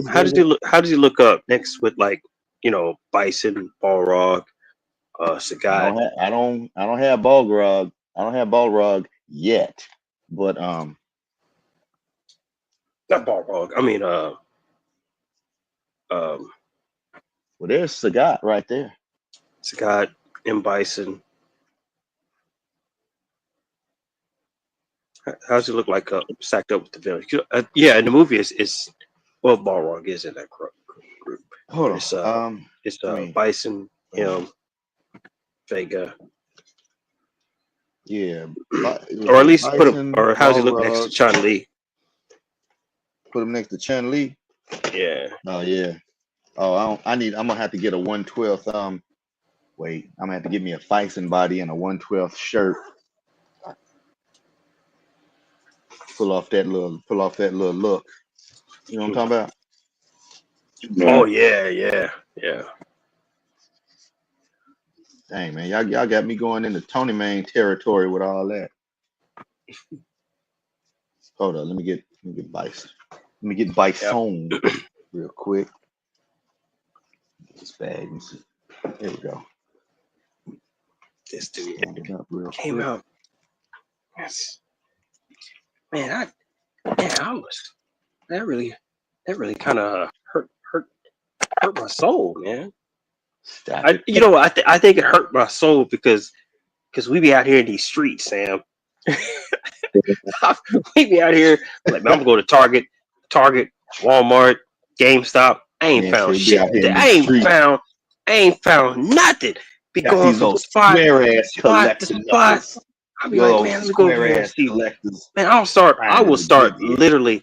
does he look up next with, like, Bison, Balrog, Sagat? I don't have Balrog. I don't have Balrog yet. But Not Balrog. I mean well, there's Sagat right there. Sagat and Bison. How does it look like stacked up with the village? Yeah, in the movie is well, Balrog is in that group. Hold It's on. Bison, him, Vega, Yeah. or at least put Bison, him. Or how does he look Balrog. next to Chun Li? Put him next to Chun Li. Yeah. Oh yeah. Oh, I'm gonna have to get a 1/12. Wait, I'm gonna have to get me a Bison body and a 1/12 shirt. Pull off that little look. You know what I'm talking about? Oh yeah. Dang man, y'all got me going into Tony Main territory with all that. Hold on, let me get Bison. Let me get Bison real quick. Get this bag. Let me see. There we go. This dude came quick. Out. Yes. Man, I was that really kind of hurt my soul, man. I think it hurt my soul because we be out here in these streets, Sam. We be out here like, man, I'm gonna go to Target, Walmart, GameStop. I ain't found shit. I ain't found nothing. Be got going these from old spot square ass to spot. I'll be like, man, let me go over here and see. Collectors. Man, I will start literally.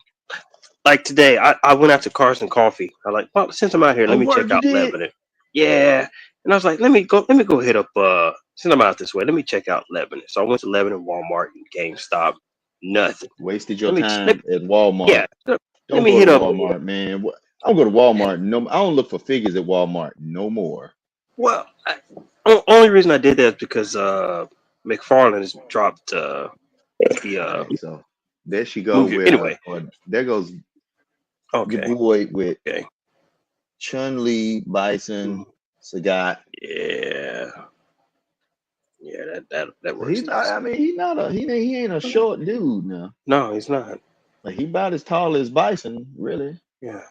Like today, I went out to Carson Coffee. I like, well, since I'm out here, let me check out Lebanon. Yeah. And I was like, let me go hit up since I'm out this way, let me check out Lebanon. So I went to Lebanon, Walmart, and GameStop. Nothing. Wasted your time at Walmart. Yeah. Don't go to Walmart, man. I don't go to Walmart. No, I don't look for figures at Walmart no more. Well, only reason I did that is because McFarlane has dropped the so there she goes. Anyway, there goes your boy with Chun Li, Bison, Sagat. Yeah, that works. He ain't a short dude now. No, he's not. Like, he about as tall as Bison, really. Yeah.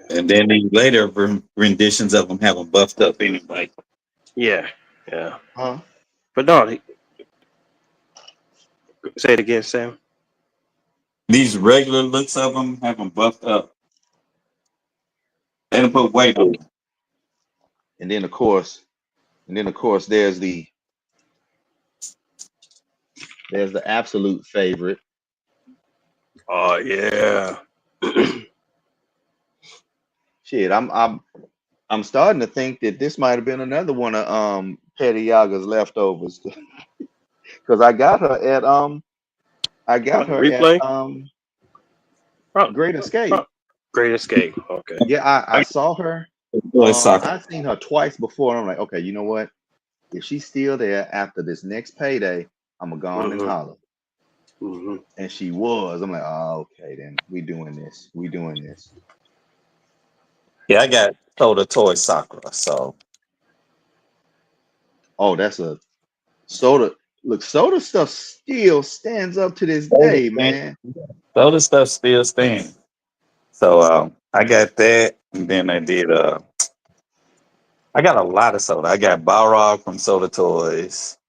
And then the later renditions of him have him buffed up anyway. Yeah. Huh? But no, say it again, Sam. These regular looks of them have them buffed up. They don't put weight on them. And then of course, there's the absolute favorite. Oh yeah. Shit, I'm starting to think that this might have been another one of Petty Yaga's leftovers. Because I got her at Replay? Great Escape. Great Escape. Okay. Yeah, I saw her. I've seen her twice before. And I'm like, okay, you know what? If she's still there after this next payday, I'm gonna go on and holler. Mm-hmm. And she was. I'm like, oh, okay, then we doing this. Yeah, I got Total Toy Sakura. So, that's a Soda. Look, Soda stuff still stands up to this Soda day, stand- man. Soda stuff still stands. So I got that, and then I did I got a lot of soda. I got Balrog from Soda Toys.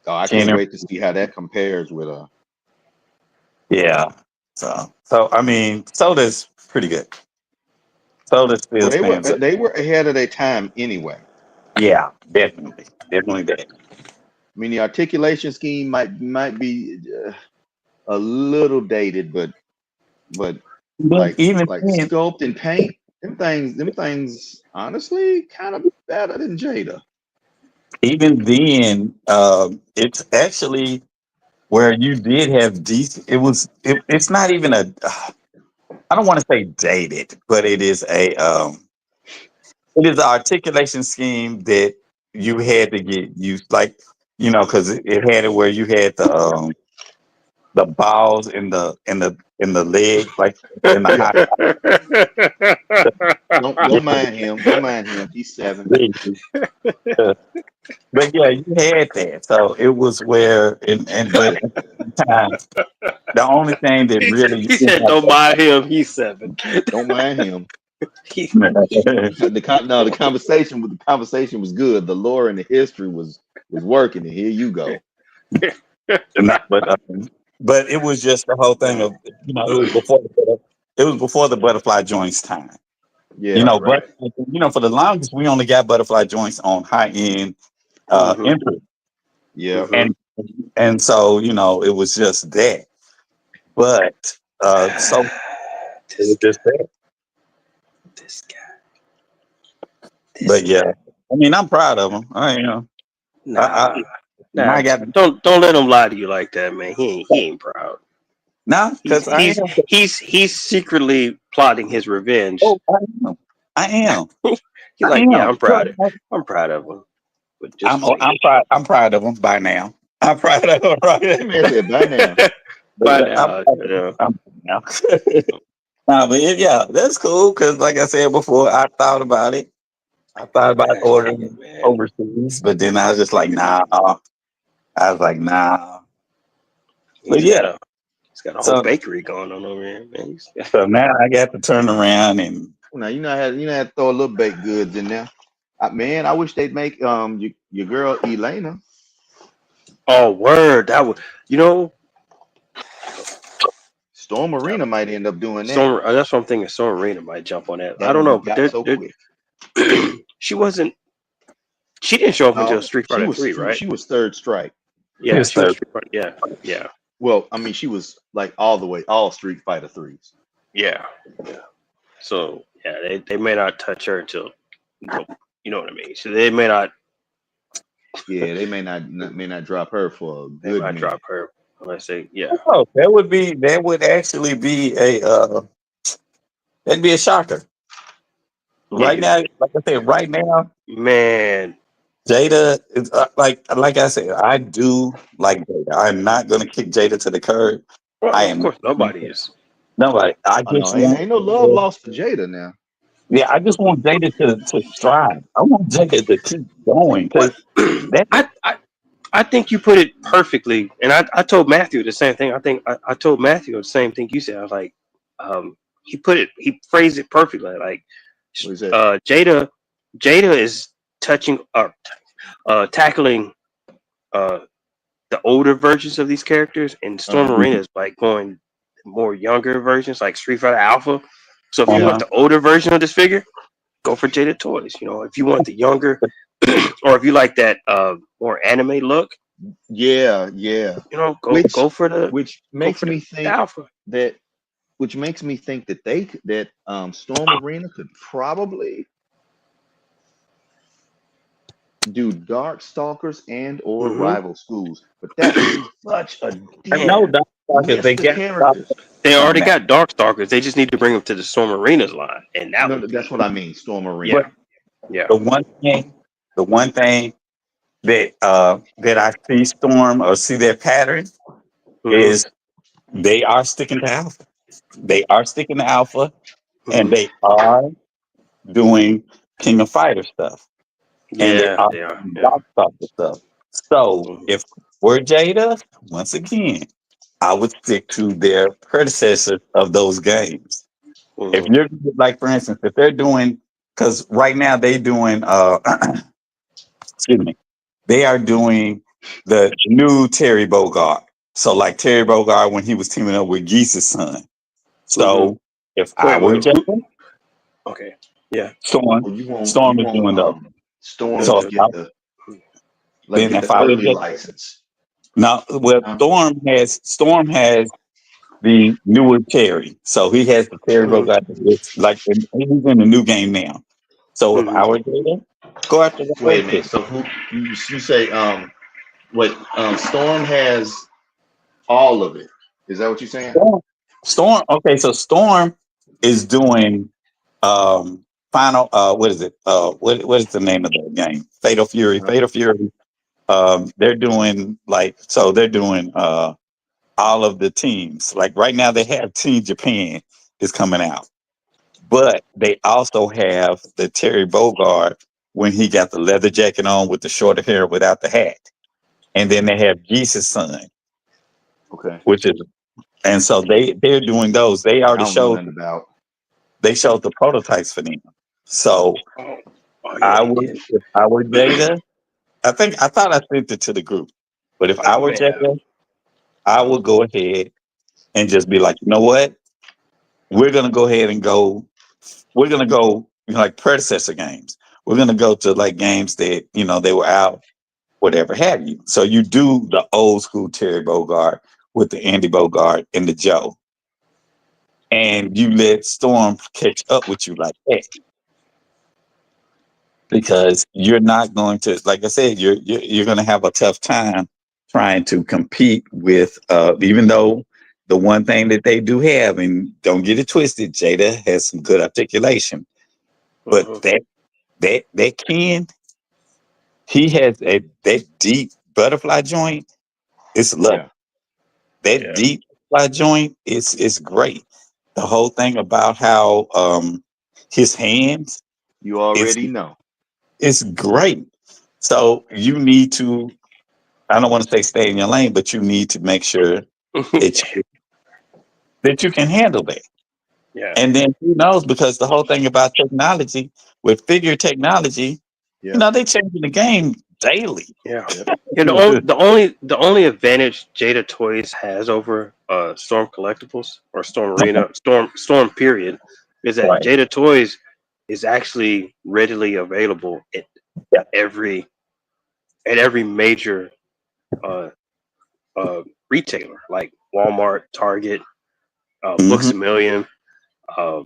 Oh, I can't Jenner, wait to see how that compares with yeah. So I mean, soda's pretty good. Soda still well, stands up. they were ahead of their time anyway. Yeah, definitely that. I mean, the articulation scheme might be a little dated, but But even like then, sculpt and paint, them things, honestly, kind of better than Jada. it's actually where you did have decent. It's not even a. I don't want to say dated, but it is it is an articulation scheme that you had to get used, like because it had it where you had the balls in the leg, like in the high. Don't mind him. Don't mind him. He's 7. But yeah, you had that. So it was where, but at the same time, the only thing that really you he didn't said, "Don't mind him. He's 7." Don't mind him. He- The conversation was good. The lore and the history was working. And here you go. but it was just the whole thing of it was before the butterfly joints time. Yeah. But for the longest we only got butterfly joints on high end input. Yeah. And so it was just that. But so it was just that. This guy. But yeah, I mean, I'm proud of him. Nah, I got don't let him lie to you like that, man. He ain't proud. because He's secretly plotting his revenge. I am. He's like, yeah, I'm proud. I'm proud of him. But just I'm proud of him by now. I'm proud of him That man said by now. by now. I'm now. Nah, but yeah, that's cool because, like I said before, I thought about it. I thought about ordering overseas, but then I was just like, nah. I was like, nah. But yeah, he's got a whole bakery going on over here, man. So now I got to turn around and now you know how to throw a little baked goods in there. Man, I wish they'd make your girl Elena. Oh, word! That would Storm Arena might end up doing that. That's what I'm thinking. Storm Arena might jump on that. I don't know, but so quick. She didn't show up until Street Fighter 3, right? She was Third Strike. Yeah, she was Street Fighter. Yeah. Well, I mean, she was like all Street Fighter 3s. Yeah. So yeah, they may not touch her until you know what I mean. So they may not. Yeah, they may not drop her for a good. They might drop her unless they. Yeah. Oh, that would actually be that'd be a shocker. Right now, like I said, man, Jada is like I said, I do like Jada. I'm not gonna kick Jada to the curb. Well, of course, nobody is. Nobody. I just ain't no love lost for Jada now. Yeah, I just want Jada to strive. I want Jada to keep going because I think you put it perfectly, and I told Matthew the same thing. I think I told Matthew the same thing you said. I was like, he phrased it perfectly. Like, Jada is touching tackling the older versions of these characters, and Storm Arena is like going more younger versions, like Street Fighter Alpha. So if you want the older version of this figure, go for Jada Toys. If you want the younger, or if you like that more anime look, go for the which makes me think Alpha. Which makes me think that Storm Arena could probably do Dark Stalkers and or Rival Schools, but that's such a characters. They already got Dark Stalkers. They just need to bring them to the Storm Arena's line, and that's what I mean. Storm Arena. Yeah. The one thing that I see Storm or see their pattern is they are sticking to Alpha. They are sticking to Alpha, and they are doing King of Fighter stuff. And they are Dark Stalker stuff. So if were Jada, once again, I would stick to their predecessors of those games. If Mhm. you're like, for instance, if they're doing, because right now they doing, excuse me, they are doing the new Terry Bogard. So like Terry Bogard when he was teaming up with Geese's son. Mhm. So if I were Wait. Jada, Okay. Yeah. Storm, Well, Storm is doing those. Storm So to if get I, the then get if the I were early Jada, license. now, well, Huh? Storm has the newer Terry. So he has the Terry Mhm. Bogard. It's like he's in the new game now. So if I Mhm. were Jada, go after the Wait old a minute. Terry. So who you say what Storm has all of it? Is that what you're saying? Storm. Okay, so Storm is doing final. What is it? What is the name of the game? Fatal Fury. Uh-huh. Fatal Fury. They're doing they're doing all of the teams. Like right now, they have Team Japan is coming out, but they also have the Terry Bogard when he got the leather jacket on with the shorter hair without the hat, and then they have Geese's son, Okay. which is and so they're doing those. They I already don't know showed nothing about. the prototypes for them. So Oh. Oh yeah, they did. if I were Jada, I thought I sent it to the group, but if I You were may have. Jada, I would go ahead and just be like, you know what? We're gonna go ahead and go. We're gonna go like predecessor games. We're gonna go to like games that they were out, whatever have you. So you do the old school Terry Bogard with the Andy Bogard and the Joe, and you let Storm catch up with you like that because you're not going to, like I said, you're going to have a tough time trying to compete with. Even though the one thing that they do have, and don't get it twisted, Jada has some good articulation, but Mhm. that Ken, he has that deep butterfly joint. It's love. Yeah. That Yeah. deep butterfly joint is great. The whole thing about how his hands You is already know. it's great. So you need to, I don't want to say stay in your lane, but you need to make sure that you can handle that. Yeah. And then who knows? Because the whole thing about technology, with figure technology, Yeah. they changing the game daily. Yeah. Yep. Yeah. The only advantage Jada Toys has over Storm Collectibles or Storm Arena, Storm period, is that Right. Jada Toys is actually readily available Yeah. every at every major uh, retailer like Walmart, Target, Books Hmm. a Million, uh,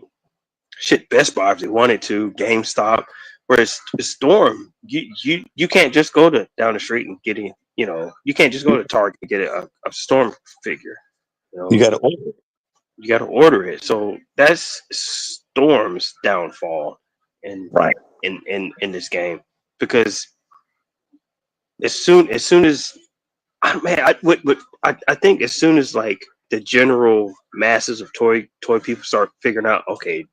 Best Buy if they wanted to, GameStop. Whereas Storm, you can't just go to down the street and get it. You can't just go to Target and get a Storm figure. You You got to order. you got to order it. So that's Storm's downfall in Right. in this game because as soon as man, I think as soon as like the general masses of toy people start figuring out, okay,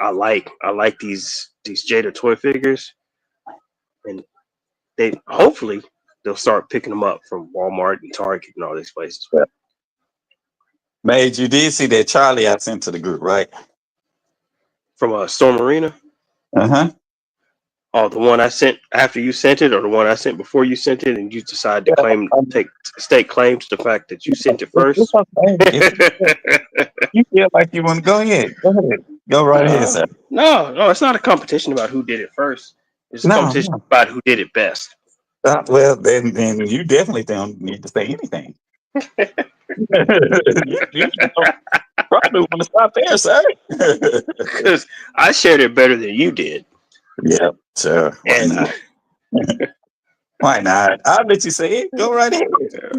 I like these Jada toy figures, and they hopefully they'll start picking them up from Walmart and Target and all these places. Yeah. Mage, you did see that Charlie I sent to the group, right? From Storm Arena, Uh huh. oh, the one I sent after you sent it, or the one I sent before you sent it, and you decided to stake claim to the fact that you sent it It's first. okay. If you feel like you want to go ahead, go ahead. Go right ahead, No, sir. no, it's not a competition about who did it first. It's a No, competition no. about who did it best. Well, then you definitely don't need to say anything. You probably want to stop there, sir. Because I shared it better than you did. Yeah, sure. Why And not? Why not? I'll let you say it. Go right ahead.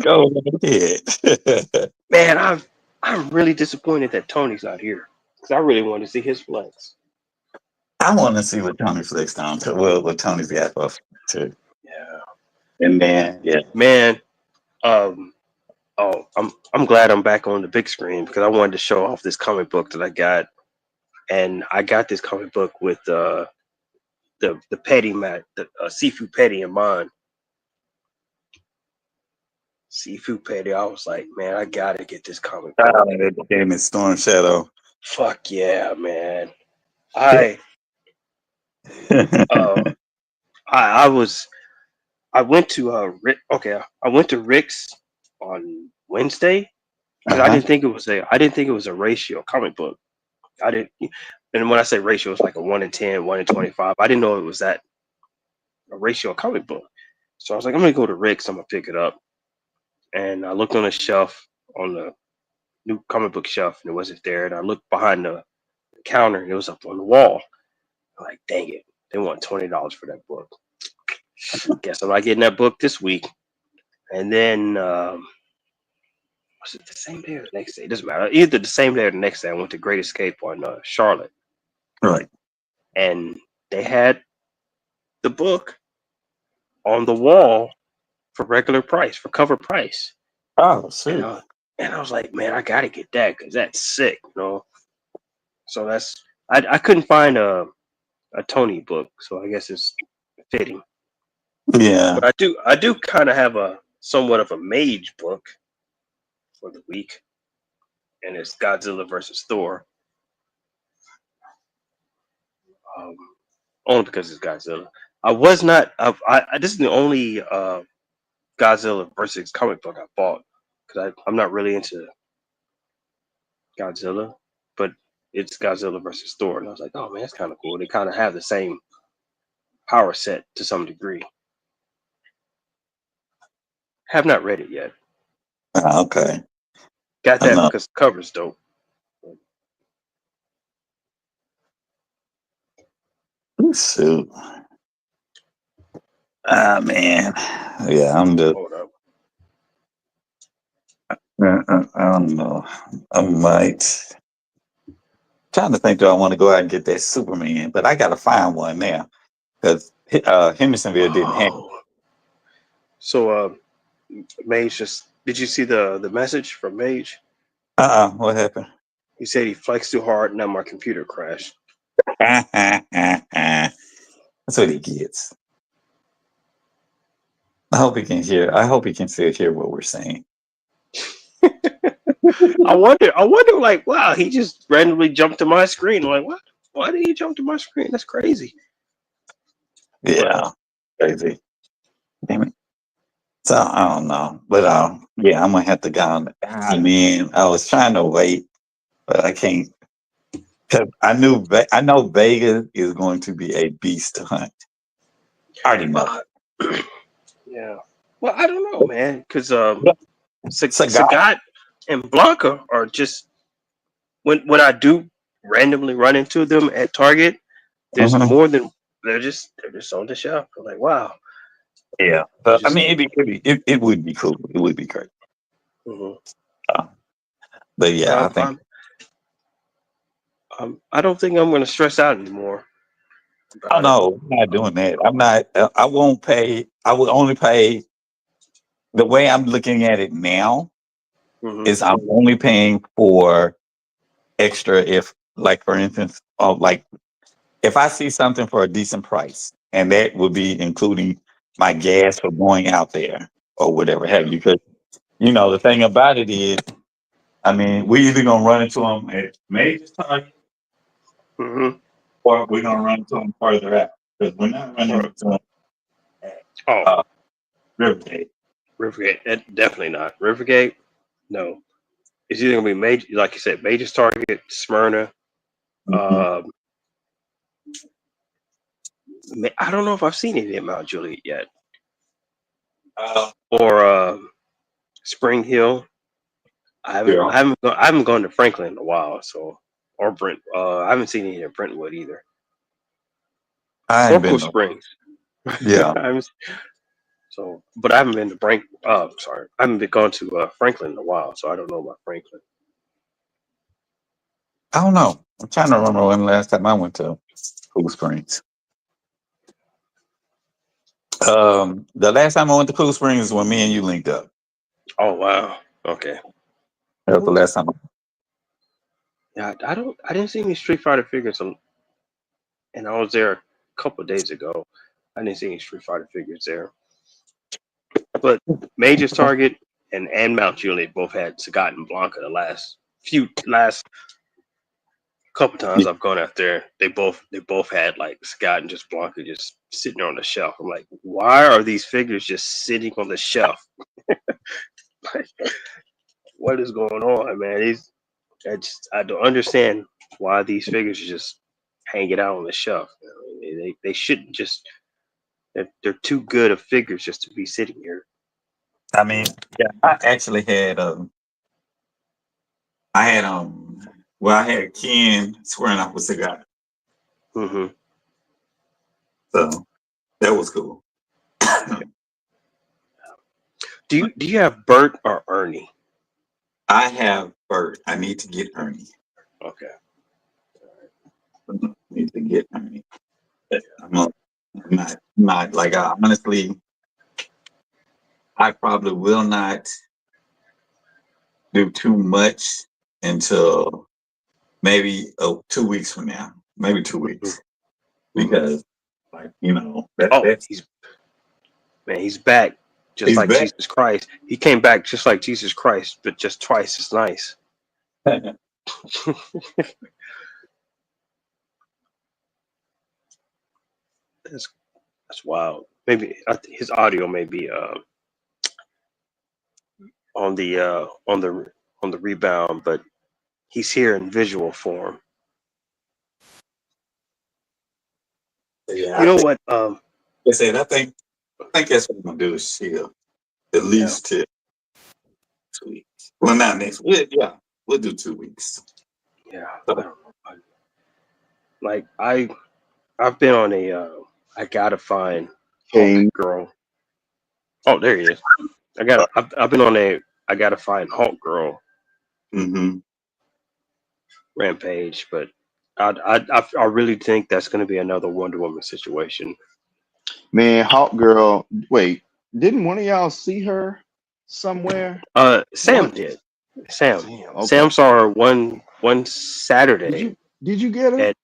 Go right ahead. man, I'm really disappointed that Tony's not here because I really wanted to see his flex. I want to see what Tony flicks on to. Well, what Tony's got for too. Yeah, And then, yeah. man. Um. Oh, I'm glad I'm back on the big screen because I wanted to show off this comic book that I got, and I got this comic book with the petty mat, the Sifu petty in mind. Seafood Patty. I was like, man, I gotta get this comic Oh, book. that game is Storm Shadow. Fuck yeah, man. I uh I was I went to I went to Rick's on Wednesday because Uh-huh. I didn't think it was a ratio comic book. I didn't, and when I say ratio, it's like a 1 in 10, 1 in 25. I didn't know it was that a ratio comic book. So I was like, I'm gonna go to Rick's. I'm gonna pick it up, and I looked on the shelf on the new comic book shelf, and it wasn't there. And I looked behind the counter, and it was up on the wall. I'm like, dang it, they want $20 for that book. Guess I'm not getting that book this week. And then was it the same day or the next day? It doesn't matter. Either the same day or the next day, I went to Great Escape on Charlotte, Right. and they had the book on the wall for regular price, for cover price. Oh, And sweet. I was like, man, I gotta get that because that's sick, you know. So I couldn't find a Tony book, so I guess it's fitting. Yeah. But I do kind of have a somewhat of a mage book for the week, and it's Godzilla versus Thor. Um, Only because it's Godzilla. I was not. This is the only Godzilla versus comic book I bought because I'm not really into Godzilla, but it's Godzilla versus Thor, and I was like, oh man, that's kind of cool. They kind of have the same power set to some degree. Have not read it yet. Okay. Got I that know. because the cover's dope. Shoot. Ah, man. Yeah, I'm just. Hold up. I don't know. I might. Trying to think, do I want to go out and get that Superman? But I gotta find one now because Hendersonville didn't have. Oh. So Mage just did you see the message from Mage? What happened? He said he flexed too hard, now my computer crashed. That's what he gets. I hope he can hear. I hope he can still hear what we're saying. I wonder like, wow, he just randomly jumped to my screen. I'm like, what? Why did he jump to my screen? That's crazy. Yeah, crazy. Damn it. So I don't know, but yeah, I'm gonna have to go on. I mean, I was trying to wait, but I can't because I know Vegas is going to be a beast to hunt. I already know. Yeah. Well, I don't know, man, because Sagat. Sagat and Blanca are just when I do randomly run into them at Target, there's Mhm. more than they're just on the shelf. I'm like, wow. Yeah, but I Just, mean, it would be cool. It would be great. mhm. But yeah, I think I don't think I'm going to stress out anymore. oh About it. no, I'm not doing that. I'm not. I won't pay. I will only pay. The way I'm looking at it now Mhm. is I'm only paying for extra if, like, for instance, like if I see something for a decent price, and that would be including my gas for going out there or whatever have you. Because the thing about it is, I mean, we either gonna run into them at major Target Mhm. or we're gonna run into them further out because we're not running Or- into them at Oh, Rivergate. Rivergate. Definitely not. Rivergate. No. It's either going to be major, like you said, Major Target, Smyrna. Mhm. I don't know if I've seen any at Mount Juliet yet, Uh, or Spring Hill. yeah, I haven't gone to Franklin in a while, so or Brent. I haven't seen any at Brentwood either, I or ain't Cool been. Springs. Yeah, But I haven't been to sorry, I haven't been gone to Franklin in a while, so I don't know about Franklin. I don't know. I'm trying to remember when the last time I went to Cool Springs. The last time I went to Cool Springs is when me and you linked up. Oh wow, okay. That was the last time. Yeah, I didn't see any Street Fighter figures, and I was there a couple of days ago. I didn't see any Street Fighter figures there, but Major's Target and Mount Juliet both had Sagat and Blanca the last couple times I've gone out there. They both had like Sagat and just Blanca just sitting on the shelf. I'm like, why are these figures just sitting on the shelf? Like, what is going on, man? I don't understand why these figures are just hanging out on the shelf. I mean, they shouldn't just. They're too good of figures just to be sitting here. I mean, yeah, I actually had I had Ken squaring off with Sagat, Mm-hmm. so that was cool. Do you have Bert or Ernie? I have Bert. I need to get Ernie. Okay. I need to get Ernie. I'm not like honestly, I probably will not do too much until maybe 2 weeks from now, maybe 2 weeks, because like that's He's back just he's like back. Jesus Christ. He came back just like Jesus Christ, but just twice as nice. That's wild. Maybe his audio may be on the rebound, but he's here in visual form. Yeah, You know what? I think that's what I'm gonna do is chill at least till 2 weeks. Well, not next week. Yeah, we'll do 2 weeks. Yeah, I don't know. Like I've been on a I gotta find King. Hulk girl. Oh, there he is. I've been on a I gotta find Hulk girl Mm-hmm. rampage, but I really think that's gonna be another Wonder Woman situation. Man, Hawk Girl. Wait, didn't one of y'all see her somewhere? Sam What? did. Sam Okay. Sam saw her one Saturday. Did you get her? At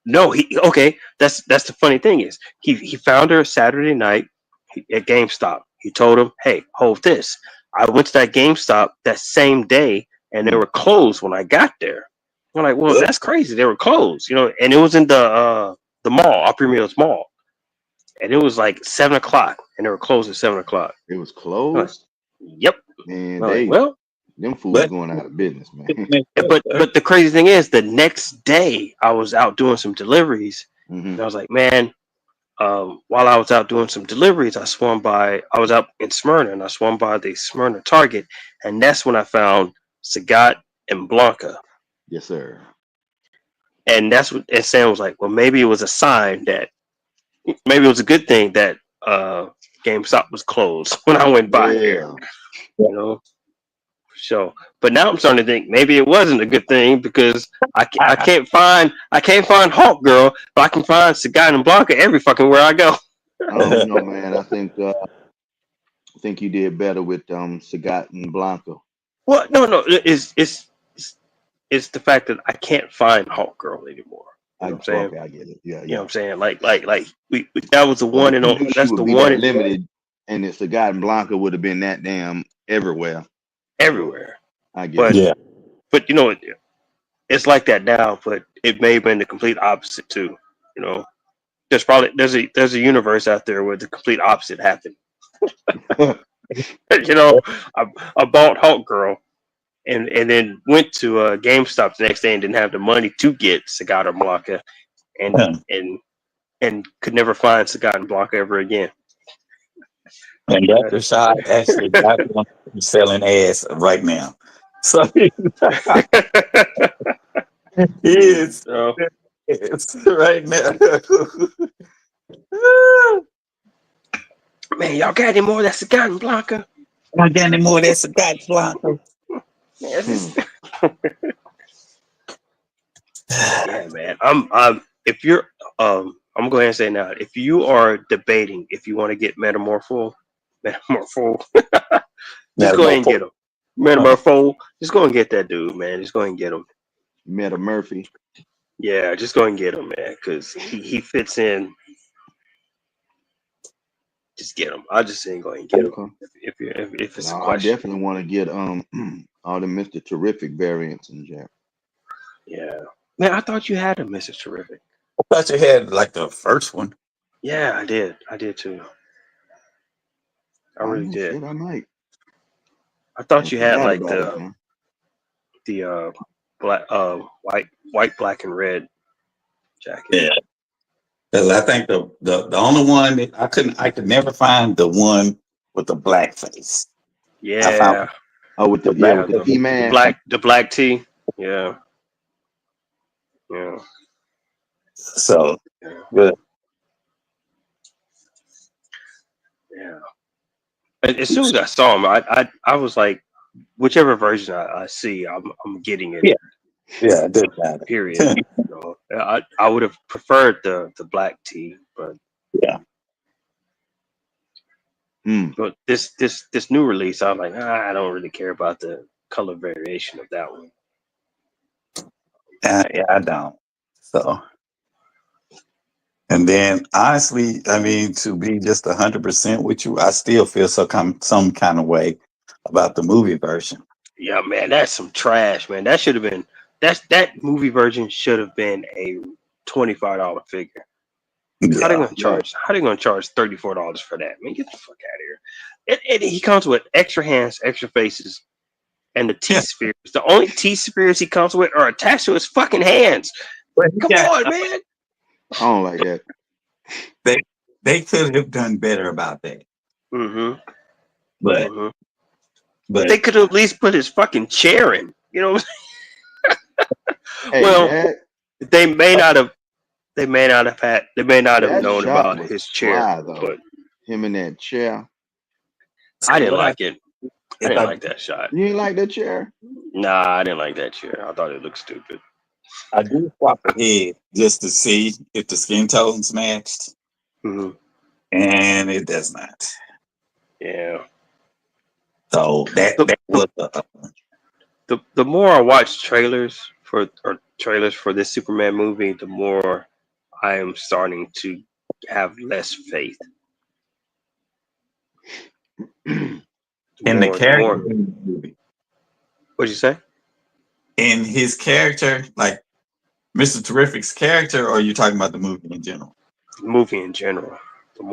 No, okay. That's the funny thing is he found her Saturday night at GameStop. He told him, "Hey, hold this." I went to that GameStop that same day, and they were closed when I got there. I'm like, "Well, that's crazy. They were closed, And it was in the mall, Opry Mills Mall, and it was like 7 o'clock, and they were closed at 7 o'clock. It was I'm like, closed. yep. Man, I'm like, them fools But going out of business, man. but the crazy thing is, the next day I was out doing some deliveries, and I was like, man. While I was out doing some deliveries, I was out in Smyrna, and I swung by the Smyrna Target, and that's when I found Sagat and Blanca. Yes, sir. And and Sam was like, well, maybe it was a sign that, maybe it was a good thing that GameStop was closed when I went by there, So, but now I'm starting to think maybe it wasn't a good thing because I can't find Hawk Girl, but I can find Sagat and Blanca every fucking where I go. I don't know, man. I think you did better with Sagat and Blanca. Well, no, it's the fact that I can't find Hawk Girl anymore. You know what I'm saying? Okay, I get it. Yeah, You know what I'm saying? Like we that was the one and only. That's the be one that limited, and it's Sagat and Blanca would have been that damn everywhere. I get it. Yeah. But it's like that now. But it may have been the complete opposite too. There's a universe out there where the complete opposite happened. I bought Hawk Girl. And then went to GameStop the next day and didn't have the money to get Sagat and Blanca, and could never find Sagat and Blanca ever again. And Dr. Shah actually selling ass right now. So he is right now. Man, y'all got any more of that Sagat and Blanca? I got any more of that Sagat and Blanca? Yeah, man. If you're I'm going to go ahead and say now, if you are debating if you want to get Metamorpho, just go ahead and get him. Metamorpho, just go and get that dude, man. Just go and get him. Meta Murphy. Yeah, just go and get him, man, because he fits in. just get them. I just ain't going to get them Okay. if it's a No, I question. definitely want to get all the Mr. Terrific variants in there. Yeah, man, I thought you had a Mrs. Terrific. I thought you had like the first one. Yeah, I did. I did too. I really Oh did. shit, I might. I thought I you had forgot like about it, man. the black white, black, and red jacket. Yeah. Because I think the only one that I could never find the one with the black face. I found Yeah, Oh, with the the black with the face. P mask. the black tee. Yeah, yeah, So yeah, good. yeah. As soon as I saw him, I was like, whichever version I see, I'm getting it. Yeah. Yeah, it did matter. Period. You know, I would have preferred the black tee, but Yeah. but this new release, I'm like, I don't really care about the color variation of that one. Yeah, I don't. So, and then honestly, I mean, to be just 100% with you, I still feel some kind of way about the movie version. Yeah, man, that's some trash, man. That should have been that movie version should have been a $25 figure. How they Yeah. gonna charge? How they gonna charge $34 for that? Man, get the fuck out of here. He comes with extra hands, extra faces, and the T Yeah. spheres. The only T spheres he comes with are attached to his fucking hands. But Come on, man. I don't like that. they could have done better about that. Mm-hmm. But Mm-hmm. but They could have at least put his fucking chair in. You know. Hey, Well, that they may not have. They may not have had. They may not have that known shot about was his chair, fly though. but Him in that chair. I didn't what like it. I if didn't I like that shot. You ain't like that chair? Nah, I didn't like that chair. I thought it looked stupid. I do swap ahead just to see if the skin tones matched, Hmm. and it does not. Yeah. So that The, was the more I watch trailers for this Superman movie, the more I am starting to have less faith. in the The character more. in the movie. What'd you say? In his character, like Mr. Terrific's character, or are you talking about the movie in general? Movie in general. The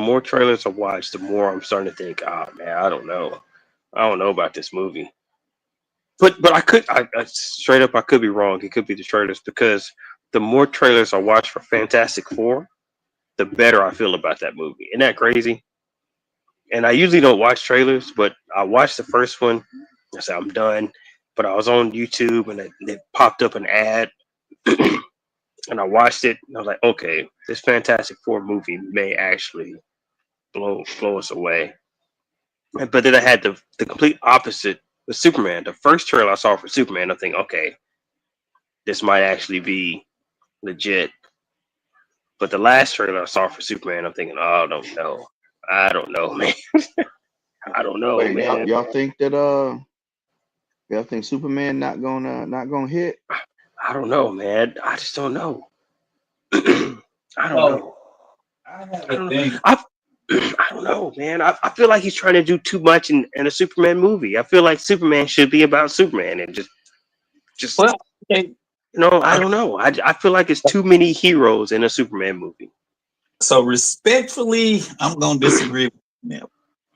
more trailers I watch, the more I'm starting to think, oh man, I don't know about this movie. But I straight up I could be wrong. It could be the trailers because the more trailers I watch for Fantastic Four, the better I feel about that movie. Isn't that crazy? And I usually don't watch trailers, but I watched the first one. I said I'm done. But I was on YouTube and it popped up an ad, and I watched it. And I was like, okay, this Fantastic Four movie may actually blow us away. But then I had the complete opposite with Superman. The first trailer I saw for Superman, I think, okay, this might actually be legit. But the last trailer I saw for Superman, I'm thinking, oh, I don't know, man. I don't know, Wait, man. y'all think that y'all think Superman not gonna hit? I don't know, man. I just don't know. I don't know. I have I a don't know. thing. I don't know, man. I feel like he's trying to do too much in a Superman movie. I feel like Superman should be about Superman and just Well, okay. I don't know. I feel like it's too many heroes in a Superman movie. So respectfully, I'm gonna disagree with you.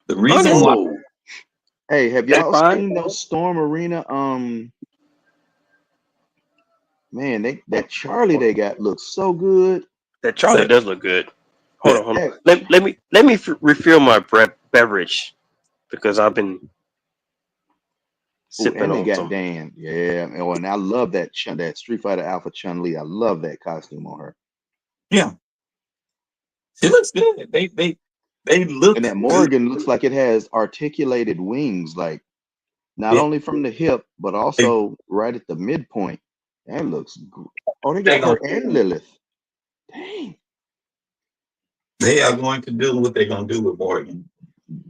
The Oh reason why no, Hey, have that's y'all fine. seen those Storm Arena? Man, that Charlie they got looks so good. That Charlie so, does look good. Hold on. That, Let me refill my beverage because I've been ooh, sipping and they on got some. Dan. Yeah, oh, and I love that that Street Fighter Alpha Chun Li. I love that costume on her. yeah, it looks good. They look And that good. Morgan looks like it has articulated wings, like not Yeah, only from the hip, but they, also right at the midpoint. That looks good. Oh, they they got gonna her and Lilith. Dang, they are going to do what they're gonna do with Morgan.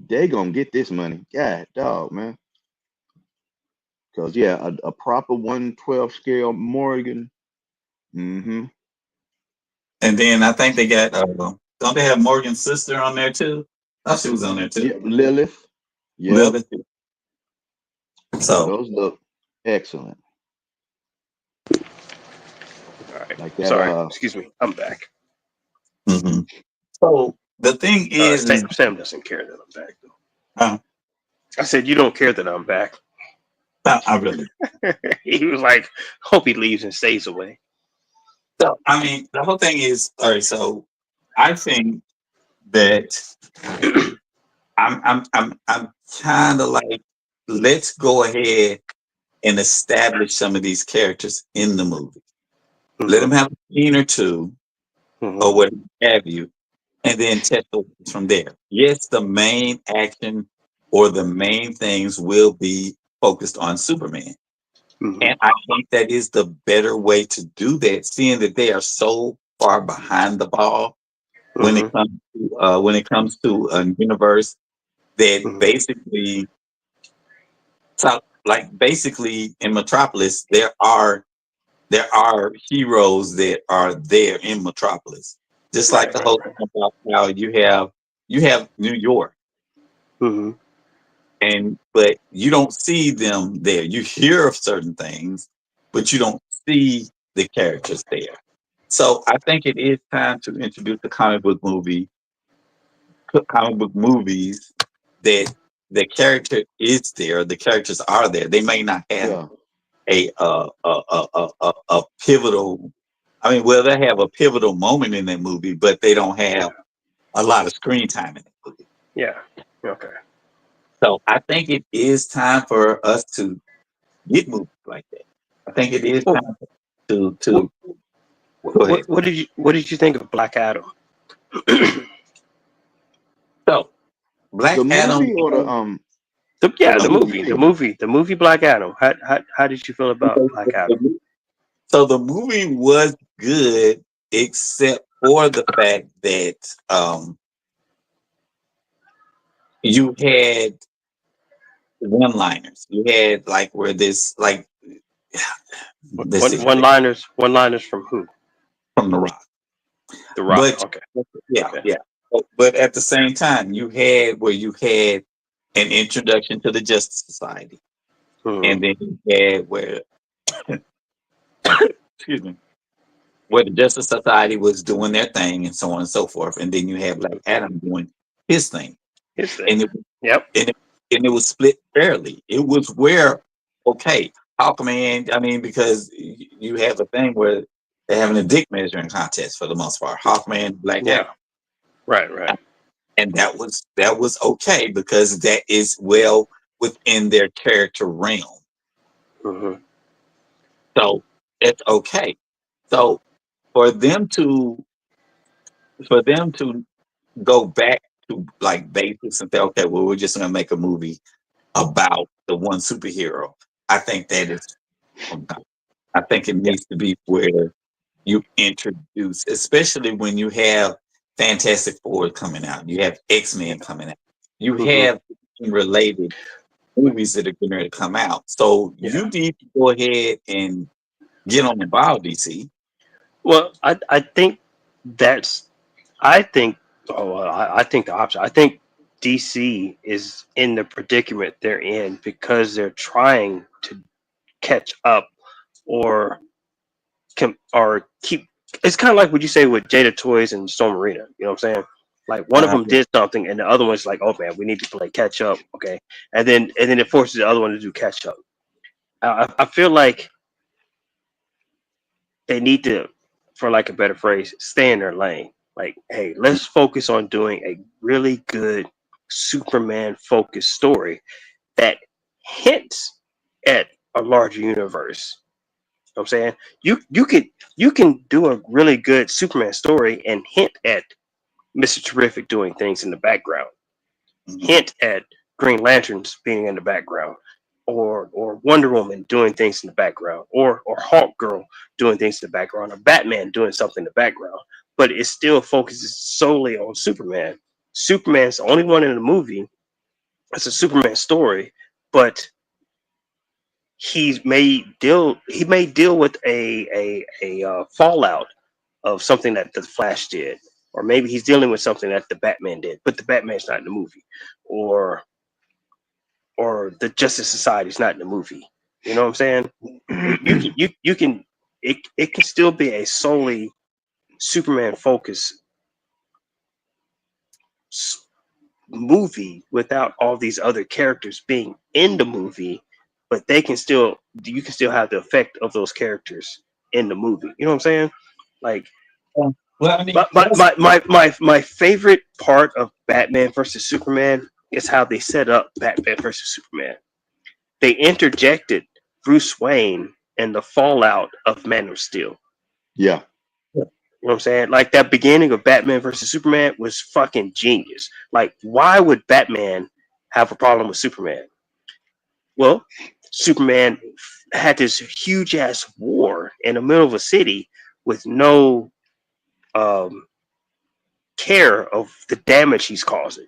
they gonna get this money. God, dog, man. Because yeah, a proper 112 scale Morgan. Mm-hmm. And then I think they got Don't they have Morgan's sister on there too? Oh, she was on there Yeah, too. Lilith. Yep. Lilith. Yeah, So, those look excellent. All right. Like that. Sorry. Excuse me. I'm back. mhm. So the thing is Sam doesn't care that I'm back, though. uh, I said, you don't care that I'm back. I really. He was like, hope he leaves and stays away. So I mean, the whole thing is all right. So I think that I'm kind of like, let's go ahead and establish some of these characters in the movie. Let them have a scene or two or what have you, and then test over from there. Yes, the main action or the main things will be focused on Superman. And I think that is the better way to do that, seeing that they are so far behind the ball when it comes to a universe that basically, so like basically in Metropolis, there are heroes that are there in Metropolis. Just like the whole thing about how you have New York, but you don't see them there. You hear of certain things, but you don't see the characters there. So I think it is time to introduce the comic book movies that the character is there. The characters are there. They may not have Yeah. a pivotal. I mean, well, they have a pivotal moment in that movie, but they don't have a lot of screen time in that movie. Yeah. Okay. So I think it is time for us to get movies like that. I think it is Well, time to what, go ahead. what did you think of Black Adam? So Black The Adam. movie or The movie Black Adam. How did you feel about Black Adam? So the movie was good, except for the fact that you had one-liners. You had like where this like let's see One liners from who? from The Rock. The Rock. But Okay. yeah, Okay. yeah. But at the same time, you had an introduction to the Justice Society, and then you had where excuse me, where the Justice Society was doing their thing and so on and so forth, and then you had Black Adam doing his thing, His thing. and it, Yep. and it was split fairly. It was where okay, Hawkman. I mean, because you have a thing where they're having a dick measuring contest for the most part. Hawkman, Black Adam. Right. And that was okay because that is well within their character realm. So it's okay. So for them to go back to like basics and say, okay, well, we're just gonna make a movie about the one superhero. I think that is I think it needs to be where you introduce, especially when you have Fantastic Four coming out, you have X-Men coming out, you have related movies that are going to come out. So you need to go ahead and get on the ball, DC. Well, I think that's I think I think the opposite. I think DC is in the predicament they're in because they're trying to catch up or keep. It's kind of like what you say with Jada Toys and Storm Arena. You know what I'm saying? Like one of them did something, and the other one's like, "Oh man, we need to play catch up." Okay, and then it forces the other one to do catch up. I feel like they need to, for like a better phrase, stay in their lane. Like, hey, let's focus on doing a really good Superman focused story that hints at a larger universe. You know what I'm saying you can do a really good Superman story and hint at Mr. Terrific doing things in the background, hint at Green Lanterns being in the background, or Wonder Woman doing things in the background, or Hawk Girl doing things in the background, or Batman doing something in the background. But it still focuses solely on Superman. Superman's the only one in the movie. It's a Superman story, but he may deal with a fallout of something that the Flash did, or maybe he's dealing with something that the Batman did, but the Batman's not in the movie, or the Justice Society's not in the movie. You know what I'm saying? You can it can still be a solely Superman focused movie without all these other characters being in the movie, but you can still have the effect of those characters in the movie. You know what I'm saying? Like, Well, I mean, my favorite part of Batman versus Superman is how they set up Batman versus Superman. They interjected Bruce Wayne and the fallout of Man of Steel. Yeah. You know what I'm saying? Like, that beginning of Batman versus Superman was fucking genius. Like, why would Batman have a problem with Superman? Well, Superman had this huge ass war in the middle of a city with no care of the damage he's causing.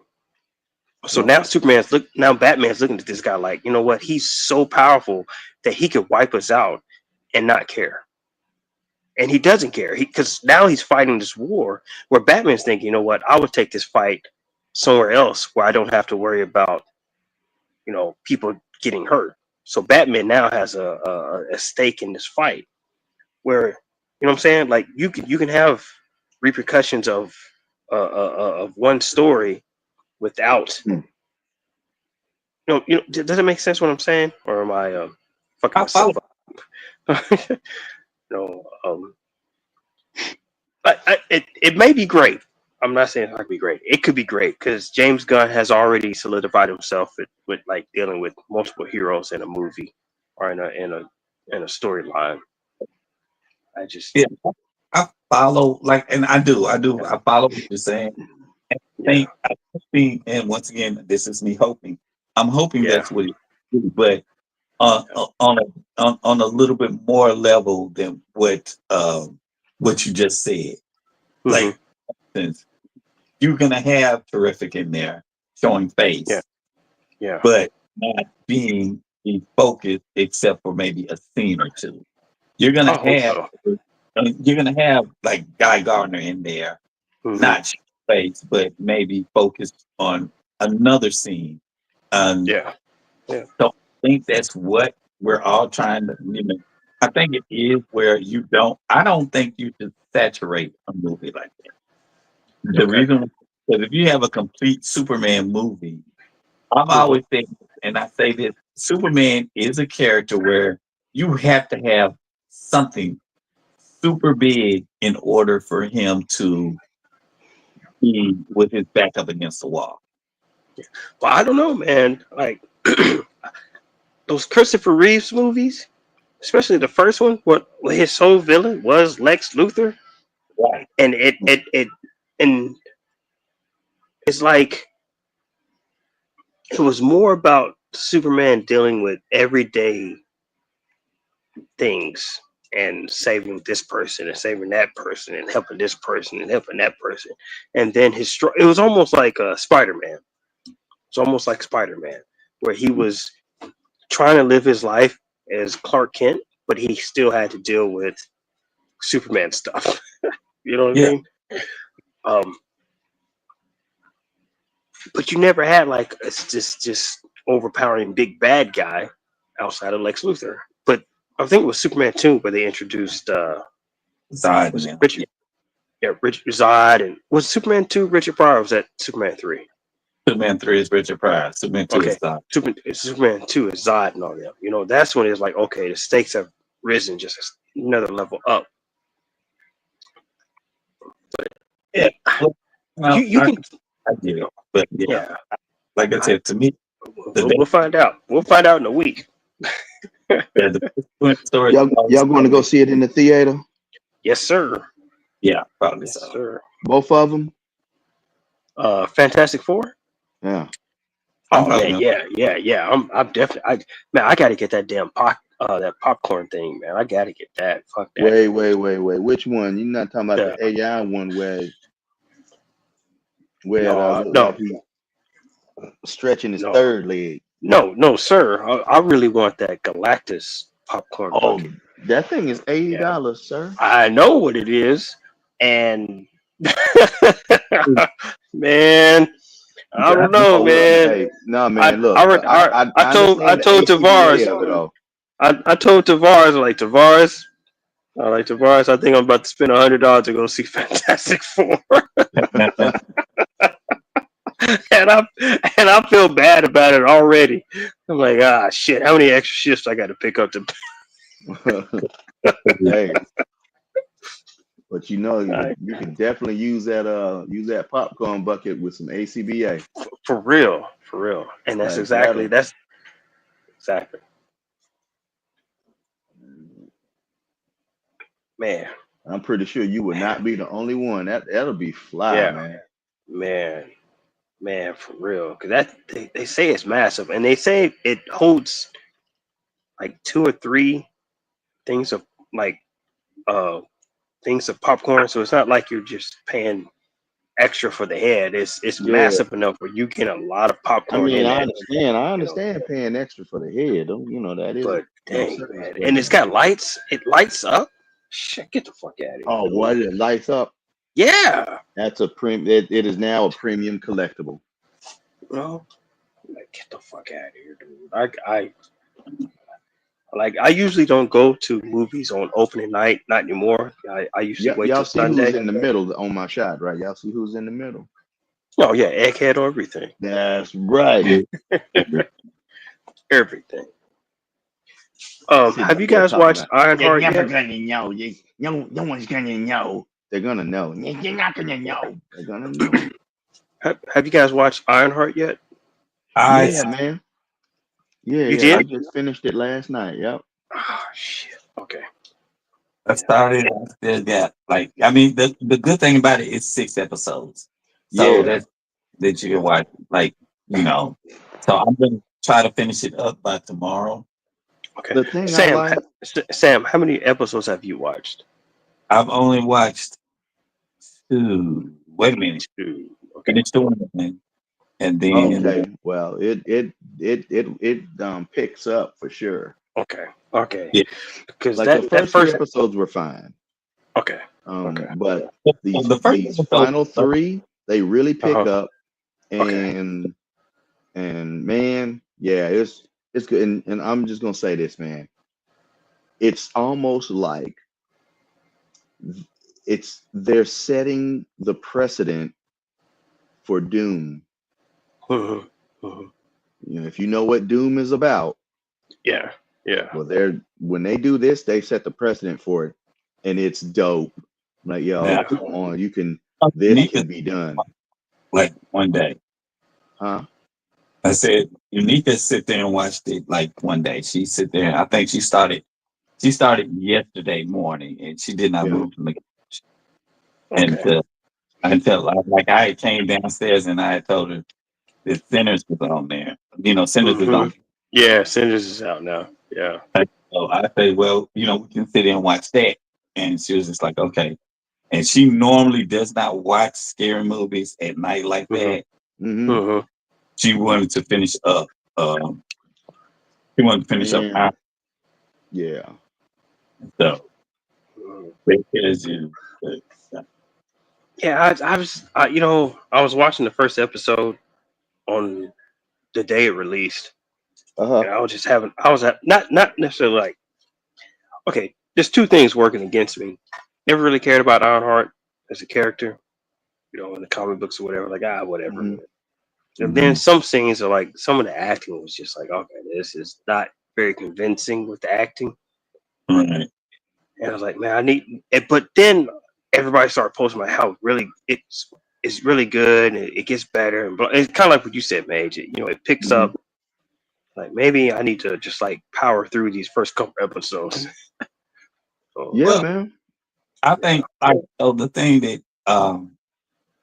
So now Batman's looking at this guy like, you know what? He's so powerful that he could wipe us out and not care. And he doesn't care, because now he's fighting this war where Batman's thinking, you know what? I would take this fight somewhere else where I don't have to worry about, people getting hurt. So Batman now has a stake in this fight, where, you know what I'm saying? Like, you can have repercussions of one story without, does it make sense what I'm saying, or am I fucking myself up? It may be great. I'm not saying it might be great. It could be great because James Gunn has already solidified himself with like dealing with multiple heroes in a movie or in a storyline. I follow, like, and I follow what you're saying. I think, and once again, this is me hoping. I'm hoping that's what it is, but on a little bit more level than what you just said. Mm-hmm. Like, since you're gonna have Terrific in there showing face, but not being focused except for maybe a scene or two. You're gonna have like Guy Gardner in there, not showing face, but maybe focused on another scene. So I think that's what we're all trying to, I think it is where I don't think you should saturate a movie like that. The reason, because if you have a complete Superman movie, I've always said, and I say this, Superman is a character where you have to have something super big in order for him to be with his back up against the wall. Well, I don't know, man. Like, those Christopher Reeves movies, especially the first one, where his sole villain was Lex Luthor, right? And and it's like it was more about Superman dealing with everyday things and saving this person and saving that person and helping this person and helping that person, and then it was almost like Spider-Man. It's almost like Spider-Man, where he was trying to live his life as Clark Kent, but he still had to deal with Superman stuff. You know what I mean? But you never had like a just overpowering big bad guy outside of Lex Luthor. But I think it was Superman 2 where they introduced Zod. Was it Richard? Yeah, Richard Zod. And was Superman 2 Richard Pryor, or was that Superman 3? Superman 3 is Richard Pryor. Superman 2 is Zod. Superman 2 is Zod and all that. That's when it's like, okay, the stakes have risen just another level up. But you can. I get it, but like I said, to me, we'll find out. We'll find out in a week. Y'all going to go see it in the theater? Yes, sir. Yeah, probably yes, so. Sir. Both of them? Fantastic Four? Yeah. Oh yeah. I'm definitely. I got to get that damn that popcorn thing, man. I got to get that. Fuck that. Wait. Which one? You're not talking about the AI one where no. he's stretching his third leg. No, sir. I really want that Galactus popcorn. Oh, bucket. that thing is $80, sir. I know what it is, and Man, I don't know, man. Hey, no, man. Look, I I told understand the ACBA Tavares. of it all. I told Tavares, like Tavares. I like Tavares. I think I'm about to spend $100 to go see Fantastic Four, and I feel bad about it already. I'm like, shit. How many extra shifts I got to pick up to? Hey, but you can definitely use that popcorn bucket with some ACBA. For real, and that's exactly. Man. I'm pretty sure you would not be the only one. That'll be fly, Yeah. Man, for real. Because they say it's massive, and they say it holds like 2 or 3 things of like things of popcorn. So it's not like you're just paying extra for the head. It's massive enough where you get a lot of popcorn. I mean, in I it, understand paying extra for the head. That is. But dang, man. And it's got lights. It lights up. Shit, get the fuck out of here. Oh, what? It lights up? Yeah. That's a it is now a premium collectible. Well, get the fuck out of here, dude. I usually don't go to movies on opening night, not anymore. I usually wait y'all till see Sunday. who's in the middle on my shot, right? Y'all see who's in the middle? Oh yeah, Egghead or everything. That's right. Everything. Have you guys watched Ironheart yet? Never gonna know. No one's gonna know. They're gonna know. You're not gonna know. They're gonna know. Have you guys watched Ironheart yet? Yeah, man. Yeah, you did? I just finished it last night. Yep. Oh shit. Okay. I started. I still got the good thing about it is 6 episodes, so that you can watch. So I'm gonna try to finish it up by tomorrow. Okay. The thing Sam, how many episodes have you watched? I've only watched 2. Wait a minute. 2. Okay. Finished the one, and then okay. Well, it picks up for sure. Okay. Yeah. Because the first 2 episodes were fine. Okay. But these final 3, they really pick up, and man, yeah, it's good. And I'm just gonna say this, man. It's almost like they're setting the precedent for Doom. If you know what Doom is about. Yeah. Well, when they do this, they set the precedent for it, and it's dope. Like, come on, this can be done. Like one day. Huh? I said, you need to sit there and watch it like one day. She sit there. I think she started yesterday morning, and she did not move from the couch. And until I came downstairs and I told her that Sinners was on there. Sinners is on. Yeah, Sinners is out now. Yeah. So I said, well, we can sit there and watch that. And she was just like, okay. And she normally does not watch scary movies at night like that. Mm-hmm. She wanted to finish up. Up. Yeah. So. Yeah, I was watching the first episode on the day it released. And I was just not necessarily like, okay, there's 2 things working against me. Never really cared about Ironheart as a character, in the comic books or whatever, whatever. Mm-hmm. And then some scenes are like, some of the acting was just like, okay, this is not very convincing with the acting. Mm-hmm. And I was like, man, I need it. But then everybody started posting about how really it's really good and it gets better. And it's kind of like what you said, Mage. It picks up. Like, maybe I need to just like power through these first couple episodes. Man. I think the thing that let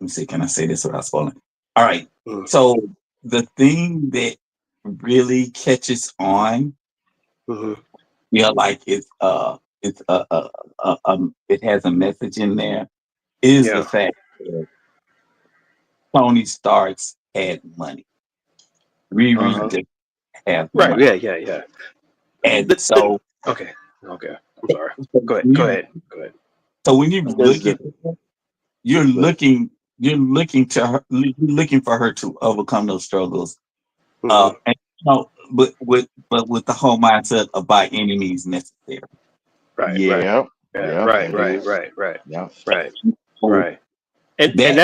me see, can I say this without spoiling? All right. So the thing that really catches on, like it has a message in there, is the fact that Tony Stark's had money. Riri didn't have money. Yeah. And so okay. I'm sorry. Go ahead. So when you look at you're looking for her to overcome those struggles. Mhm. And with the whole mindset of by any means necessary. Right, right, Yeah, yeah, yeah, right, that right, is. right, right, Yeah. right, So right. And that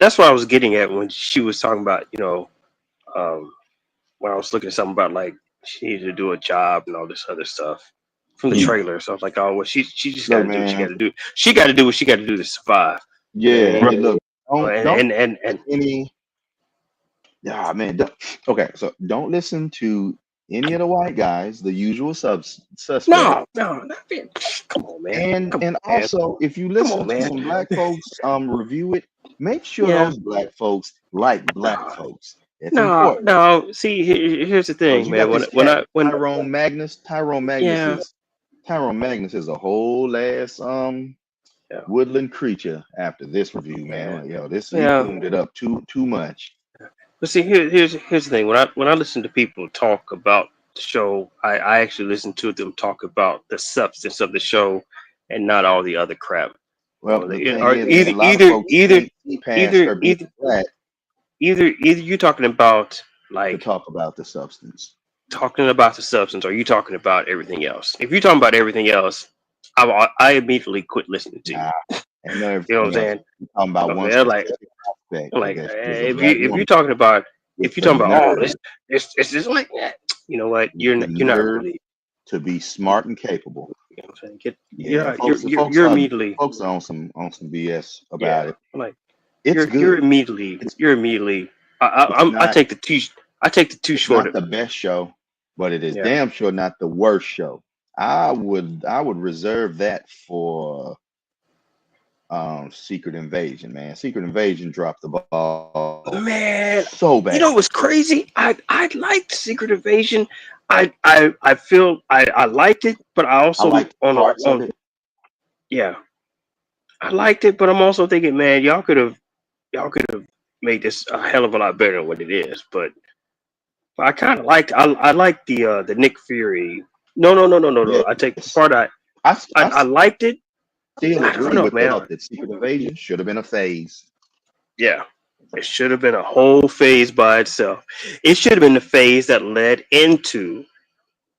that's what I was getting at when she was talking about, um, when I was looking at something about like she needed to do a job and all this other stuff from the yeah. trailer. So I was like, oh well, she just got Look, to do what she got man. to do. She got to do what she got to do to survive. Yeah. Right. Look, don't And any. Yeah, man. Okay, so don't listen to any of the white guys, the usual suspects. no, not it. Come on, man. And Come and on, man. also, if you Come listen on, to man. some black folks review it, make sure Yeah. those black folks like black No, folks. It's no, important no. See, here's the because thing, you man. got When this when cat I when Tyrone Magnus. yeah, Tyrone Magnus is a whole ass yeah, woodland creature after this review, man. yeah, Like, yo, this he yeah. tuned it up too much. But see, here's the thing. When I listen to people talk about the show, I actually listen to them talk about the substance of the show and not all the other crap. Well, the thing Or is, man, either a lot of either folks either can't see past either her being either black either you talking about to like talk about the substance. talking about the substance, or you talking about everything else. If you're talking about everything else, I immediately quit listening to you. Nah, ain't no You know what I'm everything else. saying? We're talking about one Okay, like specific aspect of like that she is a if black you're woman talking about with if you're the talking about oh nerve, it's just like that. You know what? with the You're not nerve really. to be smart and capable. You know what I'm saying? Get Yeah, you're immediately folks are on some BS yeah about it. like It's you're good. immediately It's you're immediately it's I not take the too it's short not of the best show, but it is yeah. damn sure not the worst show. I would reserve that for Secret Invasion, man. Secret Invasion dropped the ball Man, so bad. you know what's crazy? I liked Secret Invasion. I feel I liked it, but I I also liked parts of on it. yeah I liked it, but I'm also thinking, man, y'all could have made this a hell of a lot better than what it is. But I kind of liked I liked the Nick Fury. No. I take the Yes. part I I liked it. still I don't agree know, with the man. thought that Secret Invasion should have been a phase. Yeah, it should have been a whole phase by itself. It should have been the phase that led into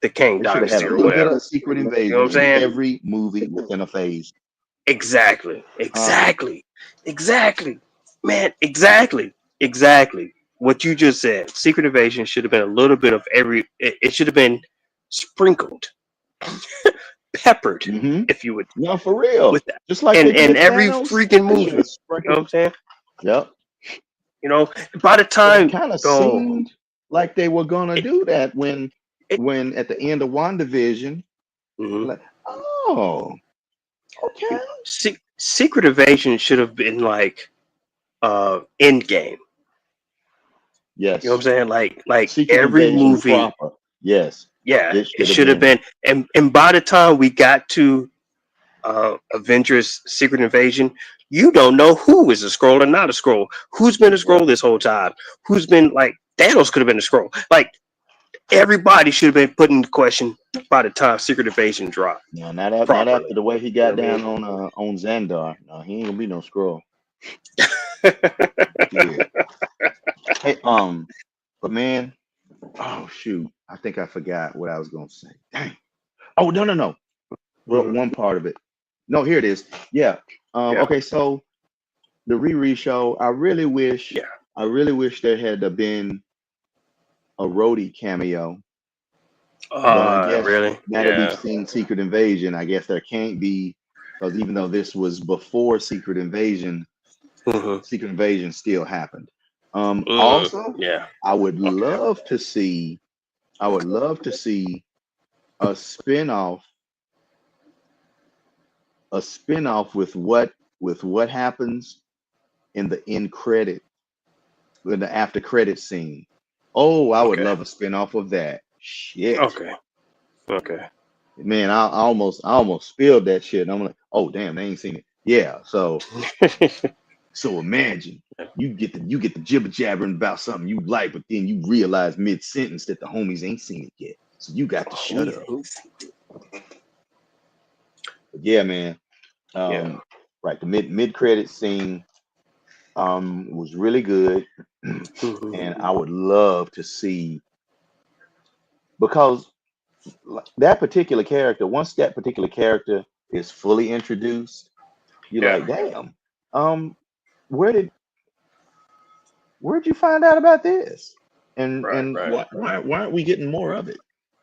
the Kang They should have had Dynasty a or little bit whatever. of Secret You know what I'm Invasion in saying? every movie within a phase. Exactly. Uh, Exactly. Exactly. Man, exactly. What you just said. Secret Invasion should have been a little bit of every it should have been sprinkled, peppered, mm-hmm. if you would, No, for real. with that. Just like And they did every Thanos, freaking they should movie. have You know what sprinkled. I'm saying? Yep. You know, by the Because it time kind of oh seemed like they were gonna it, do that when it at the end of WandaVision, mhm. like, oh, okay. Secret Invasion should have been like Endgame. You know what I'm Yes. saying? Like Secret every Invasion movie, proper. Yes. yeah, It it should have should have been. been. And by the time we got to Avengers Secret Invasion, you don't know who is a scroll and not a scroll. Who's been a Yep. scroll this whole time? Who's been like Thanos could have been a scroll. Like everybody should have been put in question by the time Secret Invasion dropped No, not properly. after the way he You got know down what on Xandar. No, he ain't gonna be no scroll. I Yeah. Hey, but man, oh shoot, I think I forgot what I was gonna say. Dang. Oh no. Well, mean? one part of it. No, here it is. Yeah. Yeah, Okay, so the Riri show. yeah. I really wish there had been a Rhodey cameo, but I guess Really? now that we've Yeah. seen Secret Invasion, I guess there can't be because even though this was before hmm Secret Invasion still happened. Also, Yeah. I would Okay. love to see I would love to see a spinoff, a spinoff with what happens in the end credit, in the after credit scene. Oh, I would Okay. love a spinoff of that. Shit. Okay. Okay. Man, I almost spilled that shit. And I'm like, oh damn, they ain't seen it. Yeah, so imagine you get the jibber jabbering about something you like, but then you realize mid sentence that the homies ain't seen it yet. So you got to shut up. Homies. But yeah, man. Yeah. Um, Right, the mid credit scene was really good, Mhm. and I would love to see, because that particular character, once that particular character is fully introduced, you're Yeah. like, damn, um, where did where'd you find out about this? Right. And Right. why aren't we getting more of it?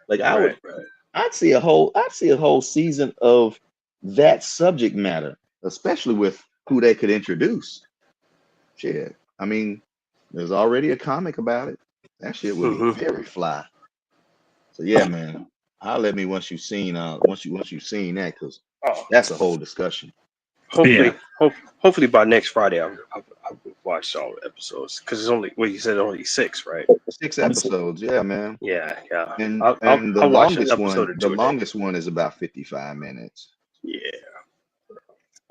Like Right. Right. I'd see a whole season of that subject matter, especially with who they could introduce. Shit. I mean, there's already a comic about it. That shit would be Hmm. very fly. So yeah, man. Holler at me once you've seen that, because Oh, that's a whole discussion. Yeah. hopefully by next Friday I'll watch all the episodes because it's only you said only 6, right? 6 episodes, yeah, man. Yeah. Yeah. And I'll and I'll watch an episode or the two a day. longest one is about 55 minutes. Yeah.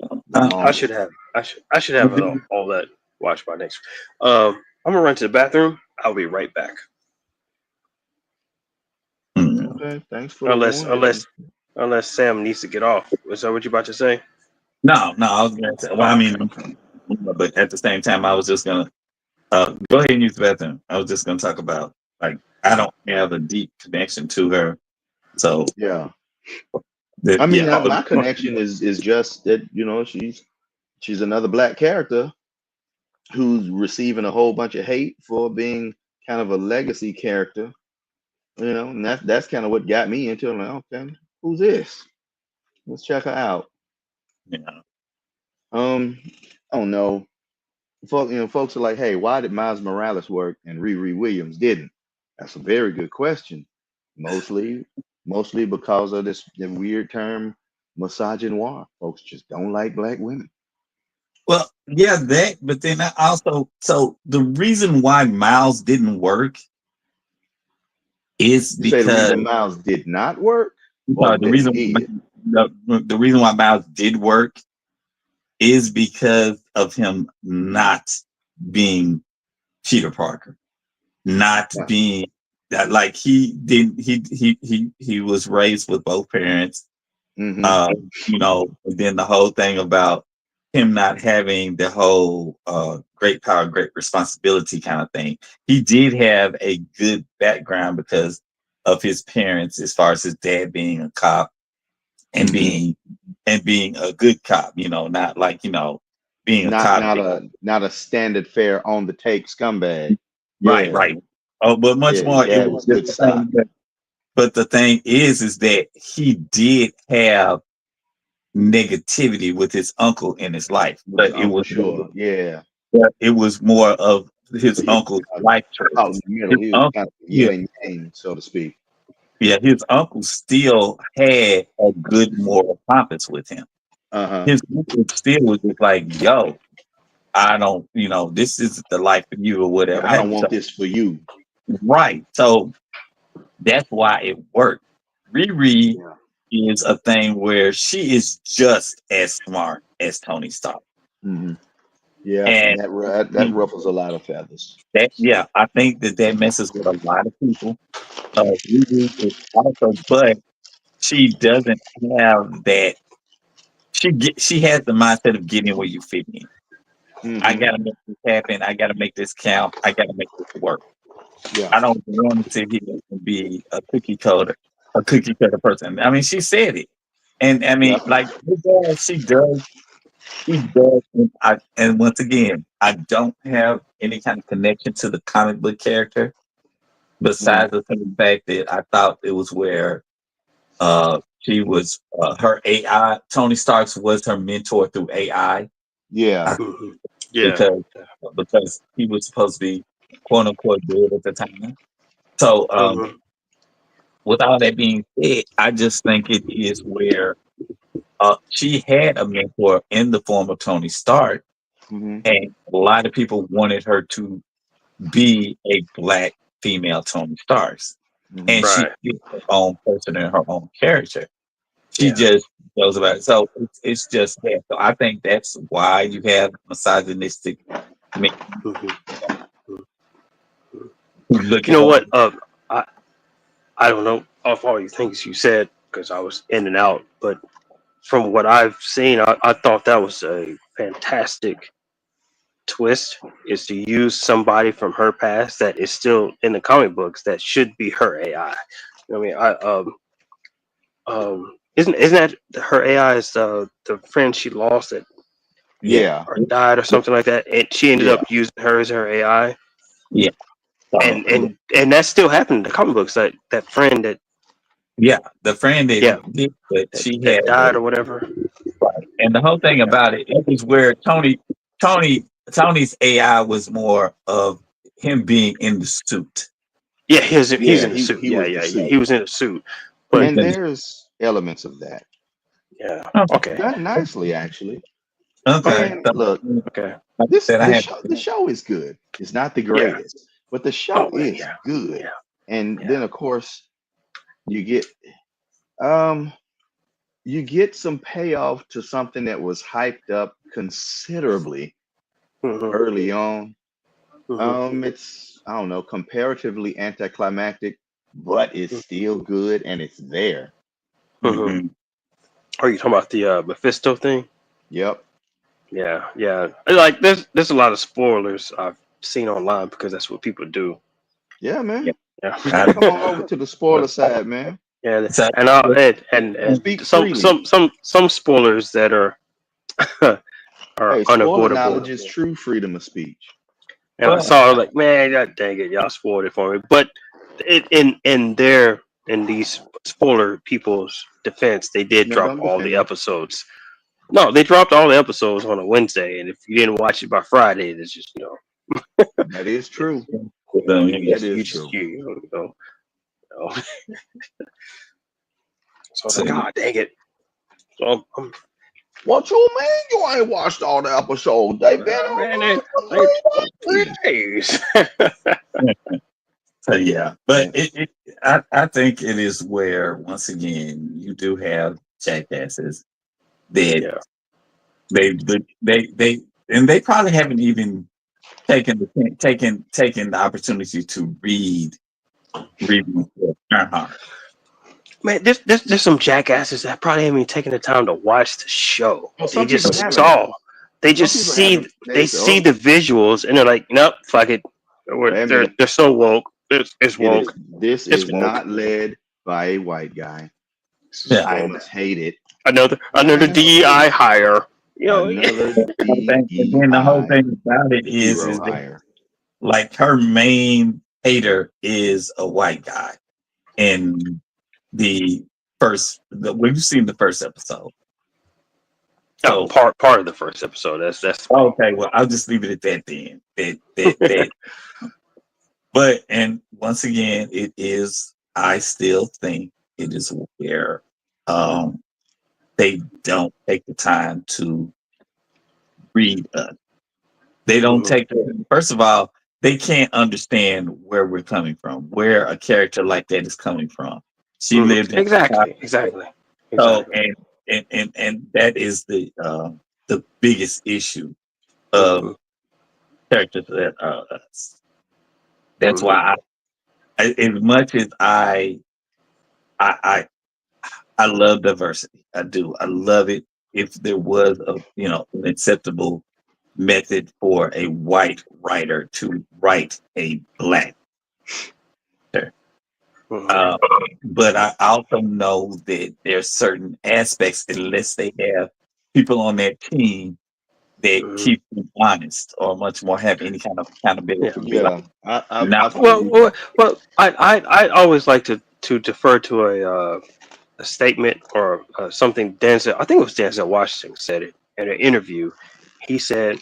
The I Uh, should longest. have I should have all that watched by next. I'm gonna run to the bathroom. I'll be right back. Okay, thanks for the Unless warning. unless unless Sam needs to get off. Was that what you about to say? no, I was gonna say. Well, I Oh, mean, but at the same time, I was just gonna go ahead and use the bathroom. I was just gonna talk about like I don't have a deep connection to her, so Yeah. that I mean, yeah. my connection is just that, she's another black character who's receiving a whole bunch of hate for being kind of a legacy character, and that's kind of what got me into it. I'm like, okay, who's this? Let's check her out. Yeah. Um, I don't know. Folks are like, hey, why did Miles Morales work and Riri Williams didn't? That's a very good question. Mostly, mostly because of the weird term misogynoir. Folks just don't like black women. Well, yeah, that. But then I also, so the reason why Miles didn't work is You say the because reason Miles did not work, or the that he reason did? the reason why Miles did work is because of him not being Peter Parker, not Yeah. being that like he didn't he was raised with both parents. Mm-hmm. And then the whole thing about him not having the whole great power, great responsibility kind of thing. He did have a good background because of his parents, as far as his dad being a cop and being a good cop, not like, being a Not cop. not a standard fare on the take scumbag. Right, Yeah. right. Oh, but much Yeah, his more, it dad was was just good the stock. thing but the thing is that he did have negativity with his uncle in his life, With his but uncle, sure. Yeah. it was more of his But he was uncle's life out in choices. the middle. His He was uncle, kind of yeah, yin and yang, so to speak. yeah, his uncle still had a good moral compass with him. Uh-huh. His uncle still was just like, "Yo, I don't, this is the life for you or whatever." I don't Have want this for you. right, so that's why it worked. Riri Yeah. is a thing where she is just as smart as Tony Stark. Hmm. Yeah, And that ruffles a lot of feathers. yeah, I think that messes with a lot of people. Riri is also, but she doesn't have that. She has the mindset of getting where you fit in. I Hmm. gotta make this happen. I gotta make this count. I gotta make this work. Yeah. I don't want to sit here and be a cookie cutter person. I mean, she said it, and I mean, Yep. like she does. She does, and once again, I don't have any kind of connection to the comic book character Mm. besides the simple fact that I thought it was where she was her AI. Tony Stark's was her mentor through AI Yeah. Mhm. Yeah. because he was supposed to be quote unquote dead at the time. So Mhm. with all that being said, I just think it is where she had a mentor in the form of Tony Stark, Hmm. and a lot of people wanted her to be a black female Tony Starks, Hmm. and she Right. is her own person and her own character. She Yeah. just goes about it. So it's just that. So I think that's why you have misogynistic men Mhm. who look You at know her. what? I don't know of all these things you said because I was in and out, but from what I've seen, I thought that was a fantastic twist. Is to use somebody from her past that is still in the comic books that should be her AI. I mean, isn't that her AI is the friend she lost that Yeah, or died or something like that, and she ended yeah, up using her as her AI, Yeah. So, and that still happened in the comic books. That friend that yeah, the friend yeah that did, but she that had died or whatever. and the whole thing about it was where Tony's AI was more of him being in the suit. Yeah, he's yeah. in the suit. He Yeah, was yeah, the yeah. suit, He was in a suit, He was but and in the there's elements of that yeah. okay. Okay, done nicely, actually. okay, Man, So, look, okay. like I this said, I had the show is good. It's not the Yeah. greatest, but the show Oh man, is yeah, good. yeah, And yeah. then of course you get um you get some payoff to something that was hyped up considerably hmm early on. hmm It's, I don't know, comparatively anticlimactic, but it's still good and it's there. hmm mhm. Are you talking about the Mephisto thing? Yep. Yeah, yeah. Like there's a lot of spoilers I've seen online because that's what people do. Yeah, Yeah. man. Yeah. Come on over to the spoiler side, man. Yeah, So, and and Speak some freely. some spoilers that are are Hey, spoiler unavoidable. knowledge is true freedom of speech. And I well, saw it like, man, God dang it, y'all spoiled it for me. But in these spoiler people's defense, they did No, drop don't all the defend them. episodes. No, they dropped all the episodes on a Wednesday, and if you didn't watch it by Friday, it's just That is true. you That just is you just true. you know, you know. So I was so like, God dang it. So I'm What you mean you ain't watched all the episodes? They been man, online for they 3 3 days. so yeah, but Man, I think it is where once again you do have jackasses that Yeah. they and they probably haven't even taken the opportunity to read Earnhardt. Man, there's some jackasses that probably haven't even taken the time to watch the show. well, They some people just haven't. saw, they Some just people see, haven't. They say, see oh, the visuals and they're like, nope, fuck it. wait a minute. They're so woke. It's It is. woke. This It's is woke. not led by a white guy. It's Yeah. I woke. must hate it. Another DEI hire. You know, Another And then the whole DEI thing about it hero is that hire. like her main hater is a white guy in we've seen the first episode. oh, So part of the first episode. That's the problem. okay, well I'll just leave it at that then. That but and once again it is I still think it is where um they don't take the time to read us. They don't Mhm. take first of all, they can't understand where we're coming from, where a character like that is coming from. She lived in Exactly. Chicago. Exactly. So Exactly. and that is the biggest issue hmm of characters that are us. That's hmm why as much as I I love diversity. I do. I love it. If there was an acceptable method for a white writer to write a black character. hmm Uh, but I also know that there's certain aspects, unless they have people on their team that hmm keep them honest or much more have any kind of accountability Yeah. to be like, Yeah, now, I've seen. I always like to defer to a statement or something Denzel. I think it was Denzel Washington said it in an interview. He said,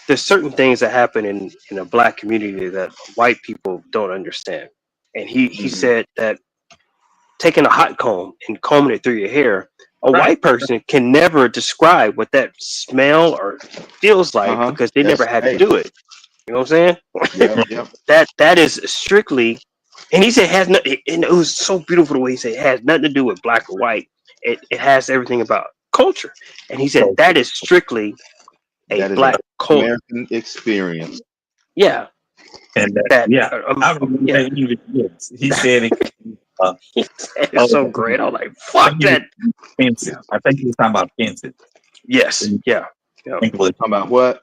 "There's certain things that happen in a black community that white people don't understand." And he Mhm. said that taking a hot comb and combing it through your hair, a right? white person can never describe what that smell or feels like Uh-huh. because they never That's had to hey. do it. You know what I'm saying? Yep, yep. That is strictly, and he said it has nothing, and it was so beautiful the way he said it has nothing to do with black or white. It has everything about culture, and he said So, that is strictly a That is an black culture. American experience. Yeah, and that yeah, I remember yeah. that he said it. He said it's so great. I'm like, fuck that. Fences. I think he was talking about fences. Yes, yeah, I think it was Talking about what?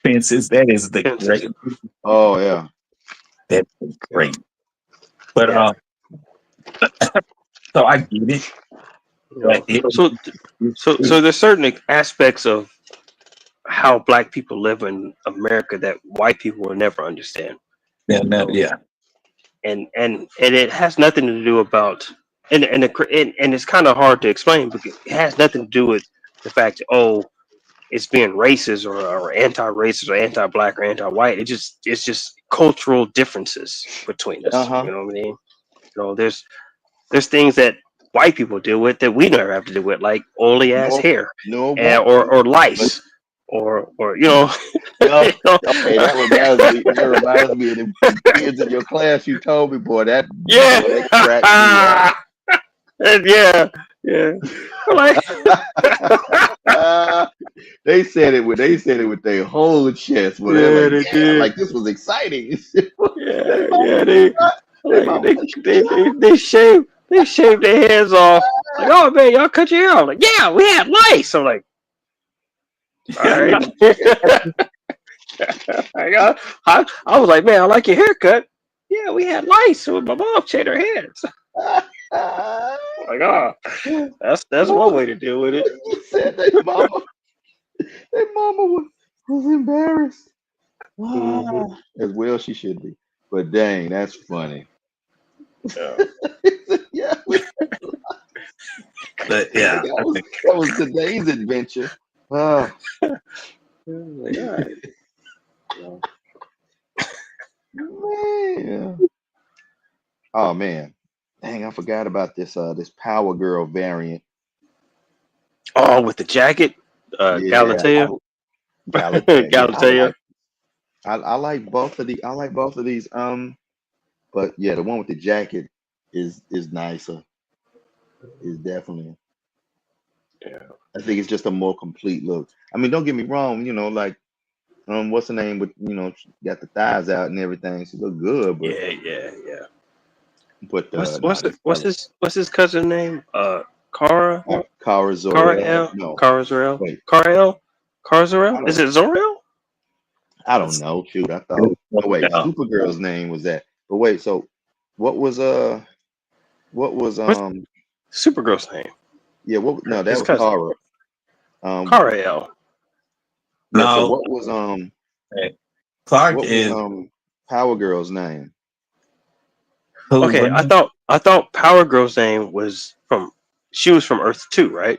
fences. That is the Fences. great. Oh yeah. That's great. But Yeah. so I get it. Like, So there's certain aspects of how black people live in America that white people will never understand. yeah. And it has nothing to do about and it's kind of hard to explain because it has nothing to do with the fact that it's being racist or anti-racist or anti-black or anti-white. It's just cultural differences between us. Uh-huh. You know what I mean? There's things that white people deal with that we never have to deal with, like oily ass hair, or lice, or Hey, that reminds me of the kids in your class you told me, boy. That cracked me up. yeah. Like, they said it with their whole chest. Yeah, they did. Like this was exciting. They shaved their heads off. Like, oh man, y'all cut your hair off. Like, yeah, we had lice. I'm like, all right. I was like, man, I like your haircut. Yeah, we had lice, so my mom shaved her heads. Like, that's one way to deal with it. You said their mama was embarrassed. Mhm. As well she should be. But dang, that's funny. Yeah. But yeah, that was today's adventure. Like, all right. Man. Oh man. Dang, I forgot about this Power Girl variant. Oh, with the jacket? Galatea? Galatea. I like both of these. But yeah, the one with the jacket is nicer. Is definitely. Yeah. I think it's just a more complete look. I mean, don't get me wrong, like what's the name with got the thighs out and everything. She look good, but yeah. But what's his cousin name? Cara? Cara Zor-El. Cara L? No. Cara Zor-El? Wait. Cara L? Cara Zor-El? Is it Zor-El? I don't know. Shoot, I thought. Oh wait, Supergirl's name was that. But wait, so what was Supergirl's name? Yeah, no, that was cousin. Cara. Cara L. No. So what was Clark what is was Power Girl's name? Okay, I thought Power Girl's name was she was from Earth 2, right?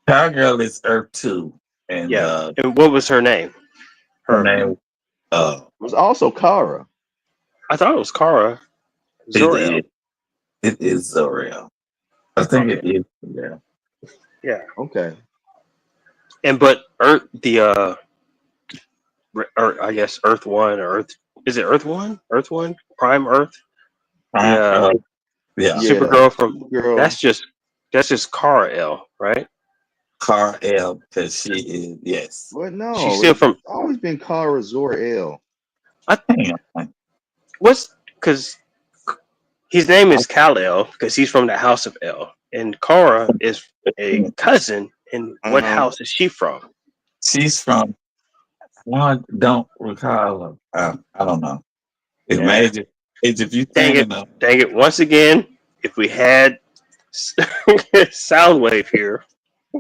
Power Girl is Earth 2. And and what was her name? Her name was also Cara. I thought it was Cara. Zor-El. It is Zor-El. I think it is. Yeah. Yeah. Okay. But Earth, I guess Earth 1 or Earth, is it Earth 1? Earth 1? Prime Earth? Yeah. Supergirl that's just Cara L, right? Cara L, because she is, yes. What? No, she's still always been Cara Zor-El. Because his name is Kal-El because he's from the House of El, and Cara is a cousin. And what house is she from? She's from. I don't recall. I don't know. It's major. If you dang it! Once again, if we had Soundwave here,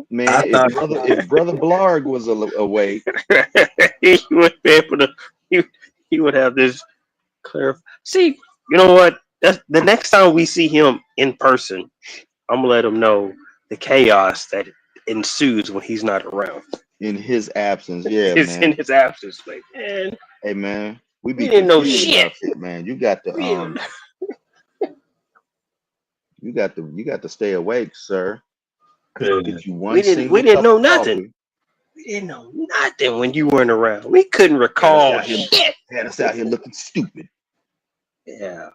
man, if brother Blarg was awake, he would be able to. He would have this clear. See, you know what? That's the next time we see him in person, I'm gonna let him know the chaos that ensues when he's not around. In his absence, yeah, man. In his absence, like, man. Hey, man, we didn't know shit, man. You got to you got to stay awake, sir. We didn't know nothing. We didn't know nothing when you weren't around. We couldn't recall shit. Had us out here looking stupid. Yeah.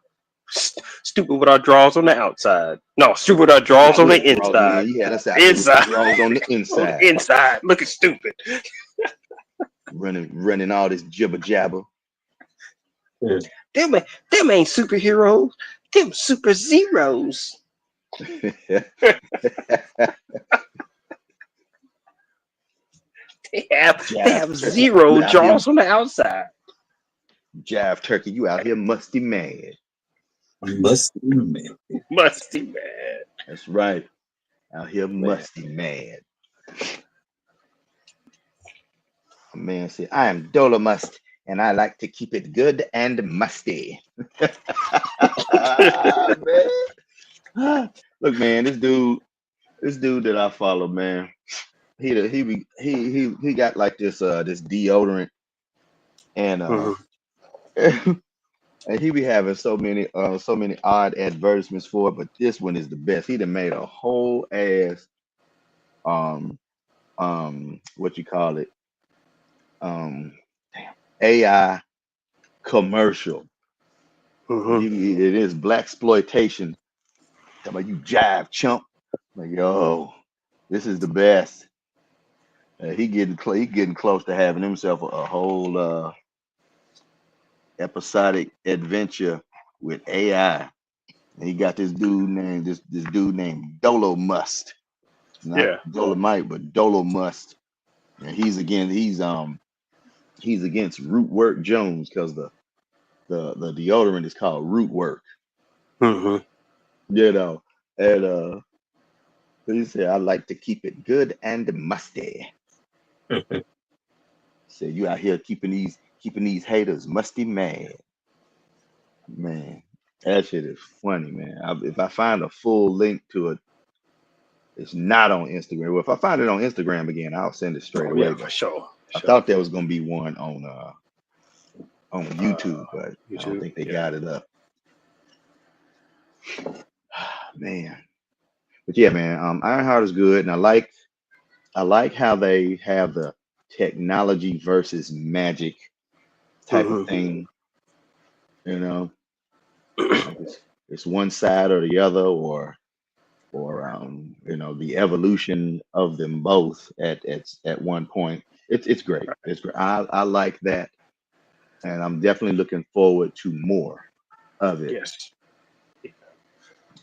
Stupid with our drawers on the outside. No, stupid with our drawers on the inside. You had us out inside. Drawers on the inside. On the inside, looking stupid. running all this jibber jabber. Them ain't superheroes. Them super zeros. They have Turkey, zero you out here, jaws on the outside. Jive Turkey, you out here musty mad. Must be, man. Musty man. That's right. Out here Man. musty mad. A man said, I am Dolomust and I like to keep it good and musty. Man. Look, man, this dude that I follow, man, he got like this deodorant and Mhm. and he be having so many odd advertisements for it, but this one is the best. He done made a whole ass um what you call it damn, AI commercial. Mhm. It is black exploitation. Talking about you jive chump. Like, yo, this is the best. He getting close to having himself a whole episodic adventure with AI. And he got this dude named Dolomust. Not Yeah. Dolomite, but Dolomust. And he's against Rootwork Jones because the deodorant is called Rootwork. Mhm. You know. And he said, I like to keep it good and musty. Said you out here keeping these haters musty mad. Man, that shit is funny, man. If I find a full link to it, it's not on Instagram. Well, if I find it on Instagram again, I'll send it straight Oh away. yeah, for But sure. I thought there was gonna be one on YouTube, but I don't YouTube. think they Yeah. got it up. Man. But yeah, man, Ironheart is good, and I like how they have the technology versus magic type of Mhm. thing. You know, like it's one side or the other, or the evolution of them both at one point. It's great. It's great. I like that, and I'm definitely looking forward to more of it. Yes.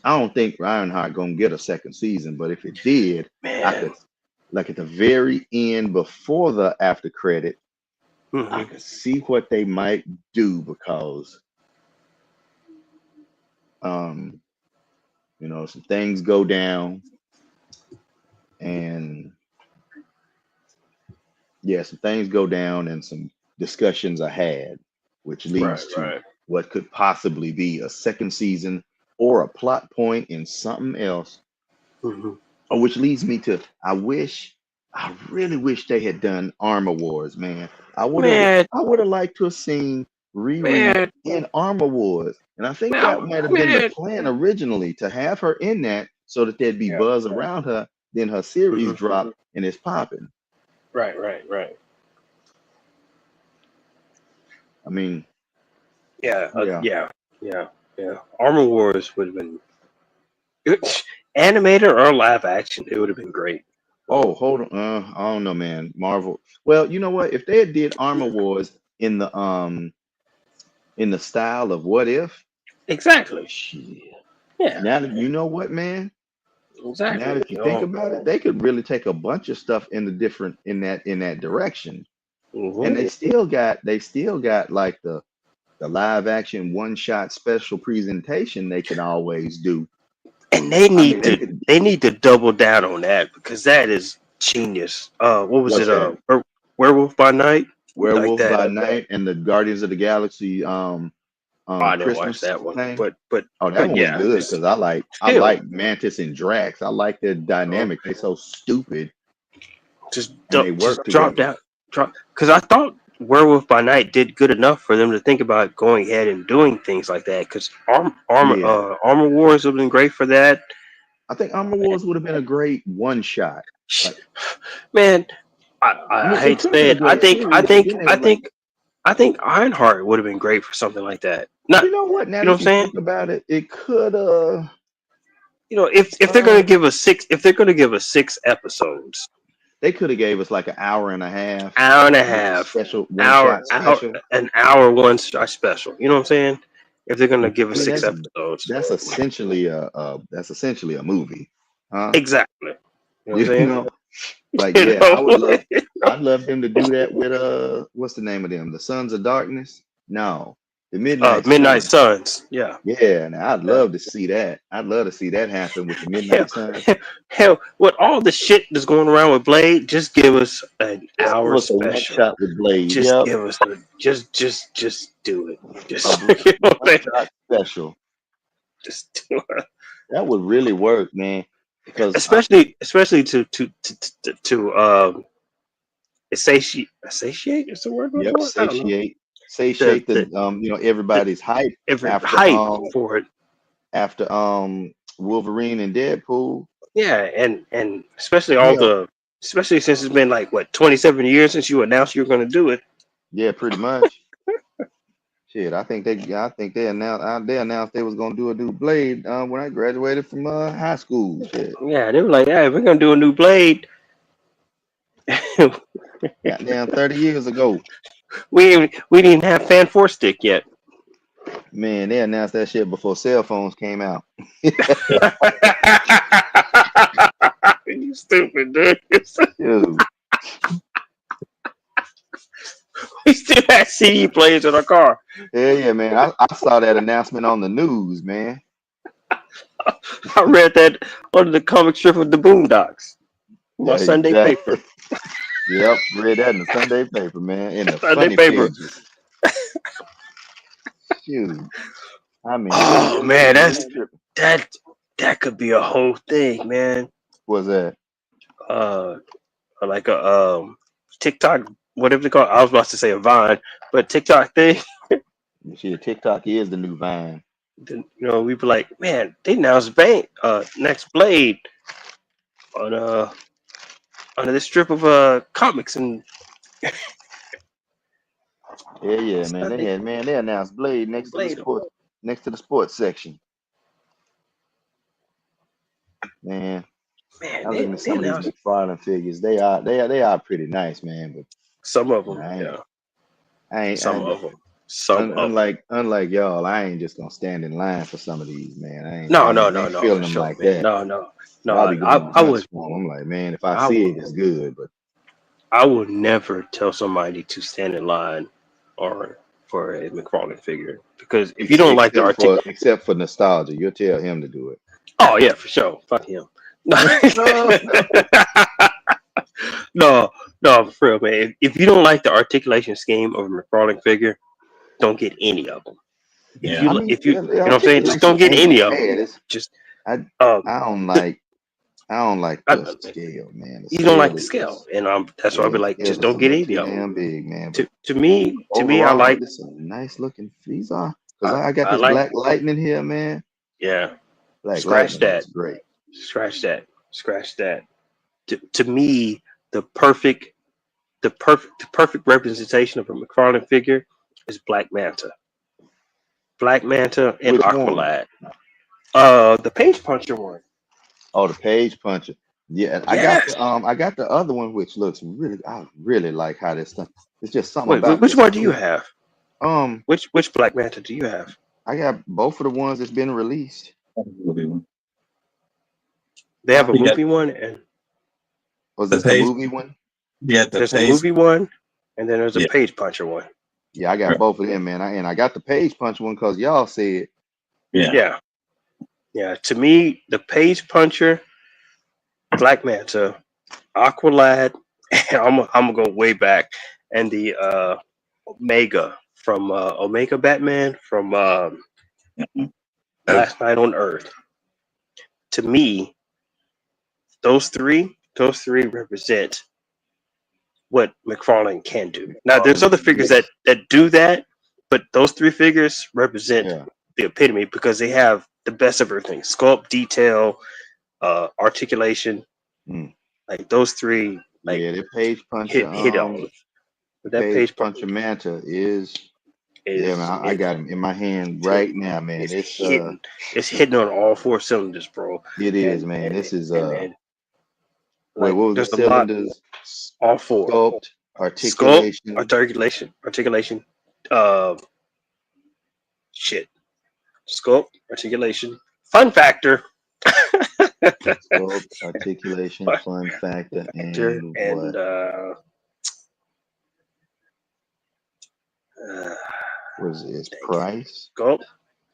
I don't think Ironheart gonna get a second season, but if it did, I Man. could, like at the very end before the after credit, I Mhm. could see what they might do because um some things go down, and yeah, some things go down and some discussions are had, which Right. leads to Right. what could possibly be a second season or a plot point in something else. Mhm. Or which leads me to I really wish they had done Armor Wars, man. Man. I would have liked to have seen Riri Man. in Armor Wars. And I think that Man. might have been the Man. plan originally, to have her in that so that there'd be Yeah. buzz around her. Then her series Mhm. drop and it's popping. Right. Right. Right. I mean, Yeah. yeah. Yeah. Armor Wars would have been animated or live action. It would have been great. Oh, hold on. I don't know, man. Marvel. Well, you know what? If they had did Armor Wars in the style of What If, Exactly. shit. Yeah. Now that you know what, man. Now Exactly. that you think about it, they could really take a bunch of stuff in that direction, and Mhm. they still got like the live action one shot special presentation they can always do. And they I mean, need to double down on that because that is genius. What was what's it? that? Werewolf by Night, like Werewolf that. by Night and the Guardians of the Galaxy I didn't watch Christmas that one, thing. Oh, that but one was yeah, good because I still like Mantis and Drax. I like their dynamic. They're so stupid just and they just work drop together. down, because I thought Werewolf by Night did good enough for them to think about going ahead and doing things like that. Because Yeah. Armor Wars would have been great for that. I think Armor Wars would have been a great one shot. Like, Man, I I mean, it hate to could have say been a it. great series, but then they were like, I think Ironheart would have been great for something like that. Not, you know what? Now you know that what I'm you saying? think about it, it could If they're gonna give us six episodes, they could have gave us like an hour and a half hour and a with the half, special one shot special. an hour one shot special. You know what I'm saying? if they're gonna give I us mean, 6 episodes. that's essentially a movie, huh? Exactly. You know what I'm You saying? know, like You yeah, know? I'd love them to do that with what's the name of them? The Sons of Darkness? No, the Midnight Midnight Suns. Suns. Yeah. Yeah, and I'd Yeah. love to see that. I'd love to see that happen with the Hell, Midnight Suns. hell, with all the shit that's going around with Blade, just give us an Just give hour us a one special. shot with Blade. Just Yep. give us just do it. Just A you know, one shot special. just do it. That would really work, man. Because Especially to satiate is the word I'm Yep, looking for? I don't know. satiate The everybody's hype every after hype for it. Wolverine and Deadpool. Yeah, and especially Hell, especially since it's been like what 27 years since you announced you were going to do it. yeah, pretty much. Shit, I think they announced they was gonna do a new Blade when I graduated from high school. Shit, Yeah, they were like, "Hey, we're gonna do a new Blade." goddamn 30 years ago. We didn't have Fan 4 stick yet. Man, they announced that shit before cell phones came out. You stupid, dude. Dude, We still had CD players in our car. yeah, man. I saw that announcement on the news, man. I read that under the comic strip of the Boondocks. My Yeah, Sunday exactly. paper. Yep, read that in the Sunday paper, man. In the Sunday funny paper. pages. Shoot. I mean, Oh man, that's tripping. that could be a whole thing, man. What's that? Like a TikTok, whatever they call it. I was about to say a Vine, but TikTok thing. Shit, TikTok is the new Vine. Then, we'd be like, man, they announced next Blade on under this strip of comics and Yeah, man. They announced Blade next to the Blade. sports section. Man, Man, I was looking at they some of these announced McFarlane figures. They are pretty nice, man. But some of them. I ain't, Yeah, I ain't, some of them. Some of them. unlike y'all, I ain't just gonna stand in line for some of these, man. No, I ain't feeling for them sure, like man. that. No. I'll be going on I hunts would, for 'em. I'm like, man, if I I see would, it, it's good. But I would never tell somebody to stand in line or for a McFarlane figure because if you don't like the except for nostalgia, you'll tell him to do it. oh yeah, for sure. Fuck him. No, for real, man. If you don't like the articulation scheme of a McFarlane figure, don't get any of them. If you, if you, you know what I'm saying, just don't get any of them. Just, I um, don't like the I, scale, man. The you don't like scale the is scale, just, and that's why I'll be like, scale just just don't a get little any too of them. damn big, man. But To me, I overall, like. this is a nice looking. These are because I got I this like. Black Lightning here, man. Yeah. Black Scratch Lightning that. looks great. Scratch that. To me, the perfect representation of a McFarlane figure is Black Manta. Black Manta and Which one? Aqualad. The Page Puncher one. Oh, the Page Puncher. Yeah, Yes. I got the other one, which looks really. I really like how this stuff. It's just something Wait, about which this one do you suit. have? Um, Which Black Manta do you have? I got both of the ones that's been released. They have a You got movie one, and Was the this the page. movie one? Yeah, the there's a page. movie one, and then there's a Yeah. Page Puncher one. Yeah, I got Right. both of them, man. I got the Page Punch one because y'all said. Yeah. Yeah. To me, the Page Puncher, Black Manta, Aqualad, I'm gonna go way back, and the Omega from Omega Batman from Mhm. Last Night on Earth. To me, those three represent what McFarlane can do. Now, there's other figures that do that, but those three figures represent Yeah. the epitome because they have the best of everything: sculpt, detail, articulation. Mm. Like those three, like Yeah, the Page Puncher. hit on. But that Page Page Puncher Manta is. Yeah, is man. I got him in my hand right now, man. it's hitting on all four cylinders, bro. It is, man. This is and wait, like what was the there's a lot, cylinders? all four. Sculpt, articulation. Articulation, shit. sculpt, articulation, fun factor, Sculpt, articulation, fun factor, and and what? Was it price? sculpt,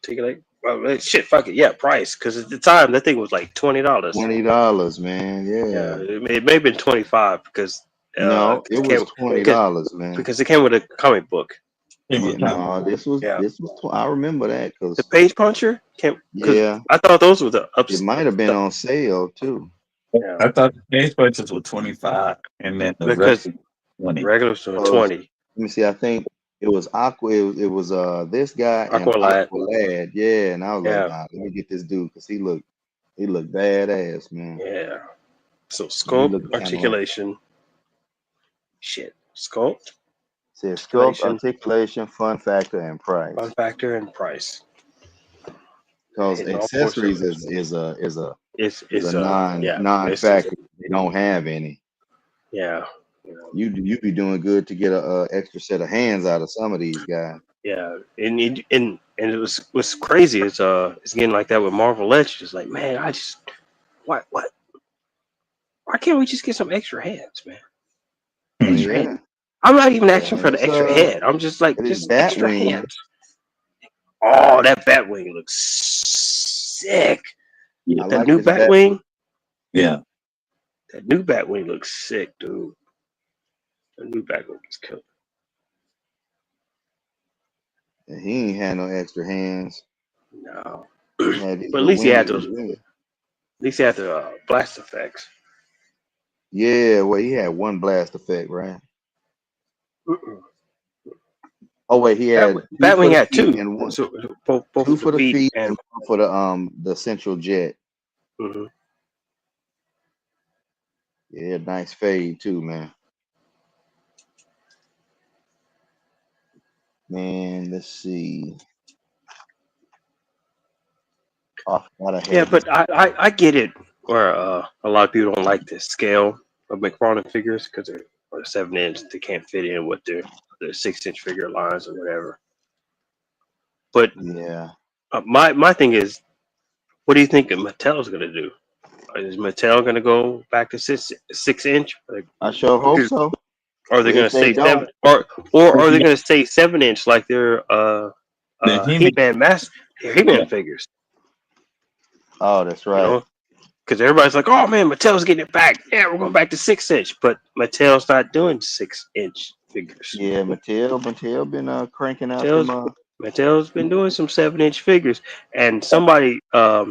articulate. Well, shit, fuck it, yeah, price. Because at the time that thing was like $20. $20, man. Yeah, Yeah. it may have been 25 because No, it was $20, man. because it came with a comic book. Yeah, no, this was Yeah. I remember that because The page puncher came. yeah, I thought those were the ups. it might have been on sale too. Yeah. I thought the page purchase was 25, and then the Because rest was 20. regulars were Oh, 20. Let me see. I think it was Aqua. It was this guy and Aqualad. Aqualad. Yeah, and I was Yeah. like, nah, let me get this dude because he looked badass, man. Yeah. So He sculpt, looked kinda articulation. Shit. Sculpt, Says sculpt, articulation, fun factor, and price. fun factor, and price. Because Hitting all accessories portions. is a It's non factor. They don't have any. Yeah. You be doing good to get a extra set of hands out of some of these guys. Yeah, and it was what's crazy is it's getting like that with Marvel Legends. It's like, man, I just why can't we just get some extra hands, man? Extra Yeah. hands. I'm not even asking for the It's, extra head. I'm just like it is just extra Batwing. hands. Oh, that Batwing looks sick. I That like new this Batwing. Yeah. That new Batwing looks sick, dude. The new Batwing is killer. And he ain't had no extra hands. No, He had these but at least he had little those. wingers. At least he had the blast effects. Yeah, well, he had one blast effect, right? Mm-mm. Oh wait, he had Batwing had two. and one, So both two for the feet and one for the central jet. mhm. Yeah, nice fade too, man. Man, let's see. Yeah, but I get it where a lot of people don't like the scale of McFarlane figures because they're 7-inch. They can't fit in with their 6-inch figure lines or whatever. But yeah, my thing is, what do you think Mattel's gonna do? Is Mattel gonna go back to 6-inch? I sure hope so. Or are they gonna If they stay don't, 7? Or are they gonna stay 7-inch like their He-Man He-Man figures? oh, that's right. You know? Because everybody's like, "Oh man, Mattel's getting it back. Yeah, we're going back to 6-inch." But Mattel's not doing 6-inch figures. Yeah, Mattel been cranking out some. Mattel's been doing some 7-inch figures, and somebody, I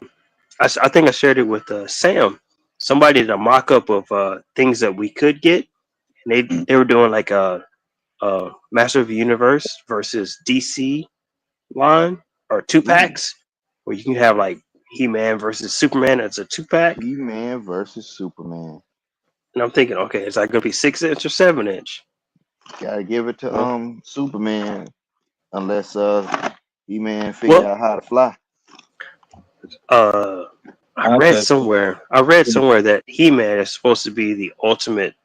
think I shared it with Sam. Somebody did a mock-up of things that we could get, and they were doing like a Master of the Universe versus DC line or 2-packs, where you can have like He-Man versus Superman as a 2-pack. He-Man versus Superman. And I'm thinking, okay, is that gonna be 6-inch or 7-inch? Gotta give it to Superman, unless He-Man figure out how to fly. I read somewhere that He-Man is supposed to be the ultimate,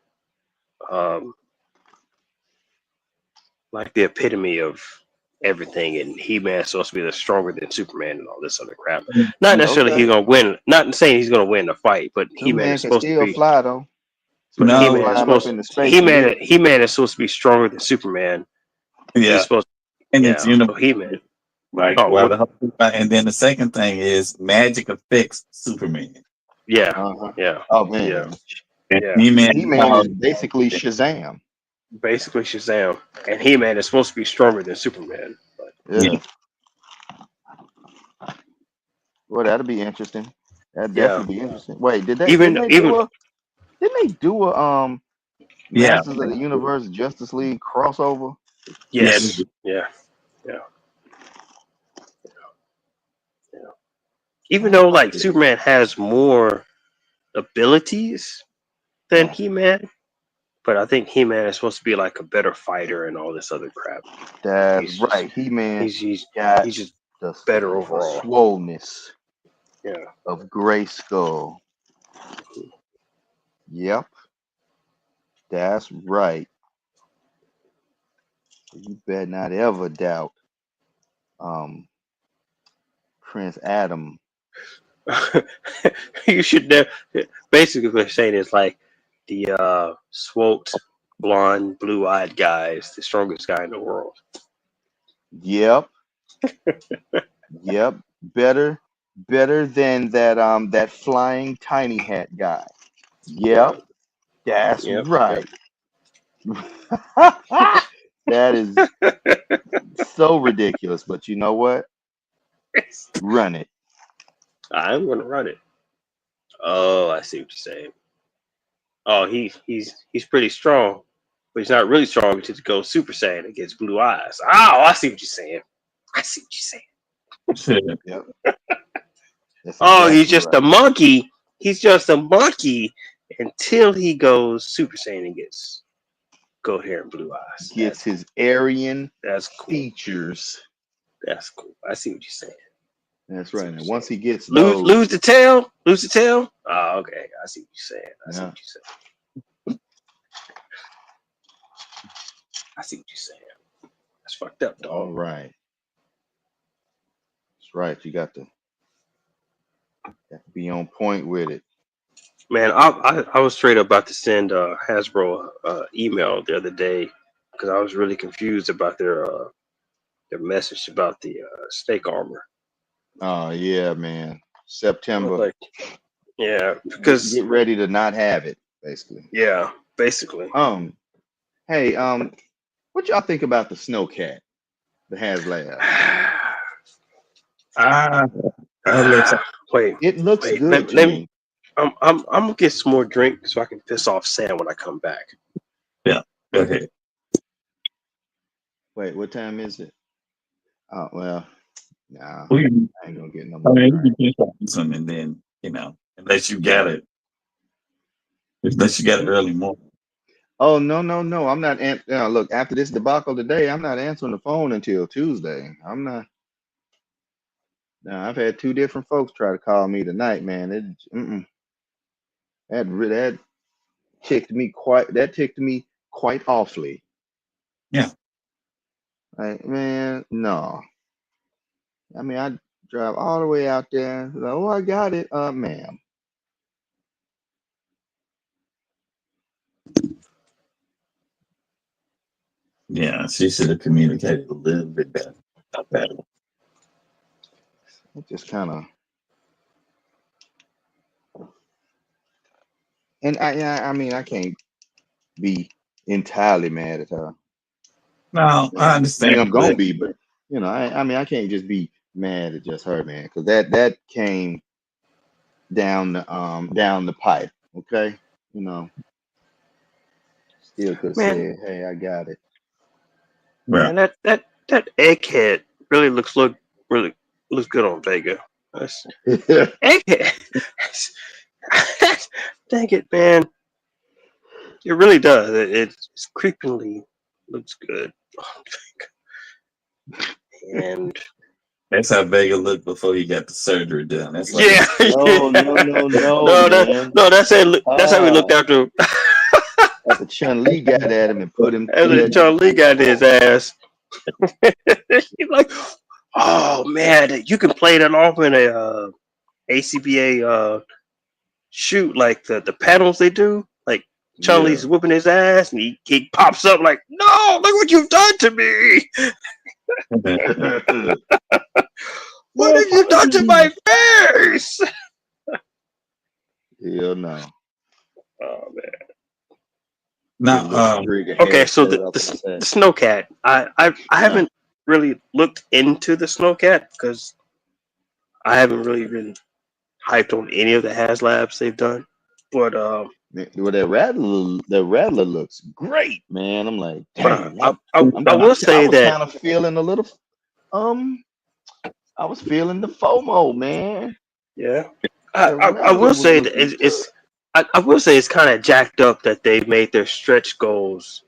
like the epitome of everything, and He-Man is supposed to be the stronger than Superman and all this other crap. Not necessarily he's gonna win. Not saying he's gonna win the fight, but He-Man is supposed to be. Fly though. But He-Man is up supposed in the space. He-Man is supposed to be stronger than Superman. Yeah. He's supposed And yeah, it's, you know, so He-Man. like, and then the second thing is magic affects Superman. Yeah, yeah. Oh man, Yeah. And Yeah. He-Man is basically Shazam. Basically Shazam, and He-Man is supposed to be stronger than Superman. But, Yeah. Well, that'll be interesting. That'd definitely be interesting. Wait, didn't they do a Masters of the Universe Justice League crossover? Yes. Yeah. Even though like Superman has more abilities than He-Man, but I think He-Man is supposed to be like a better fighter and all this other crap. That's right. He-Man He's just the better overall. Swollenness Yeah. of Grayskull. Yep. That's right. You better not ever doubt Prince Adam. You should never. Basically, what they're saying is like the swole, blonde, blue-eyed guy is the strongest guy in the world. Yep. Yep. Better than that flying tiny hat guy. Yep. That's Yep. right. That is so ridiculous, but you know what? Run it. I'm gonna run it. Oh, I see what you're saying. Oh, he's pretty strong, but he's not really strong until he goes Super Saiyan and gets blue eyes. Oh, I see what you're saying. I see what you're saying. Yep. That's Oh, he's exactly just right. a monkey. He's just a monkey until he goes Super Saiyan and gets gold hair and blue eyes. Gets his Aryan That's cool. features. That's cool. I see what you're saying. That's right. And once he gets Lose the tail. Lose the tail. Oh, okay. I see what you're saying. I see what you're saying. I see what you're saying. That's fucked up, dog. All right. That's right. You got to be on point with it. Man, I was straight up about to send Hasbro email the other day because I was really confused about their message about the snake armor. Oh yeah, man. I was September. like, yeah, because Get ready to not have it, basically. yeah, basically. Hey, what y'all think about the Snowcat, the HasLab? Wait, It looks wait, good let to me. me. I'm gonna get some more drink so I can piss off Sam when I come back. Yeah, go ahead. Wait, what time is it? Oh well, nah, We can, I ain't gonna get no I more. mean, drink. you can pick up some and then, unless you got it early morning. Oh no, I'm not. Look, after this debacle today, I'm not answering the phone until Tuesday. I'm not. Now I've had two different folks try to call me tonight, man. That ticked me quite awfully. Yeah. Like, man, no. I mean, I drive all the way out there. Like, oh, I got it, ma'am. Yeah, she should have communicated a little bit better. Not better. It just kind of. And I mean, I can't be entirely mad at her. No, I I understand. mean, I'm gonna but be, but I mean, I can't just be mad at just her, man, because that came down the pipe. Okay, still could have Man, said, "Hey, I got it." Right. man, that egghead really looks good on Vega. That's egghead. Dang it, man! It really does. It's creepily looks good. And That's how Vega looked before he got the surgery done. That's like, yeah, No, no, man. that's how we looked after him. After Chun Li got at him and put him After through John Lee got his ass. He's like, oh man, you can play that off in a ACBA shoot, like the panels they do. Like Chun Li's whooping his ass, and he pops up like, no, look what you've done to me. What have you done to my face? Hell no. Oh man. now, Okay, so the Snowcat. I haven't really looked into the Snowcat because I haven't really been hyped on any of the HasLabs they've done. But well, that Rattler looks great, man. I'm like, dang. I will say I was that kind of feeling a little, I was feeling the FOMO, man. yeah. I will say that I will say it's kind of jacked up that they made their stretch goals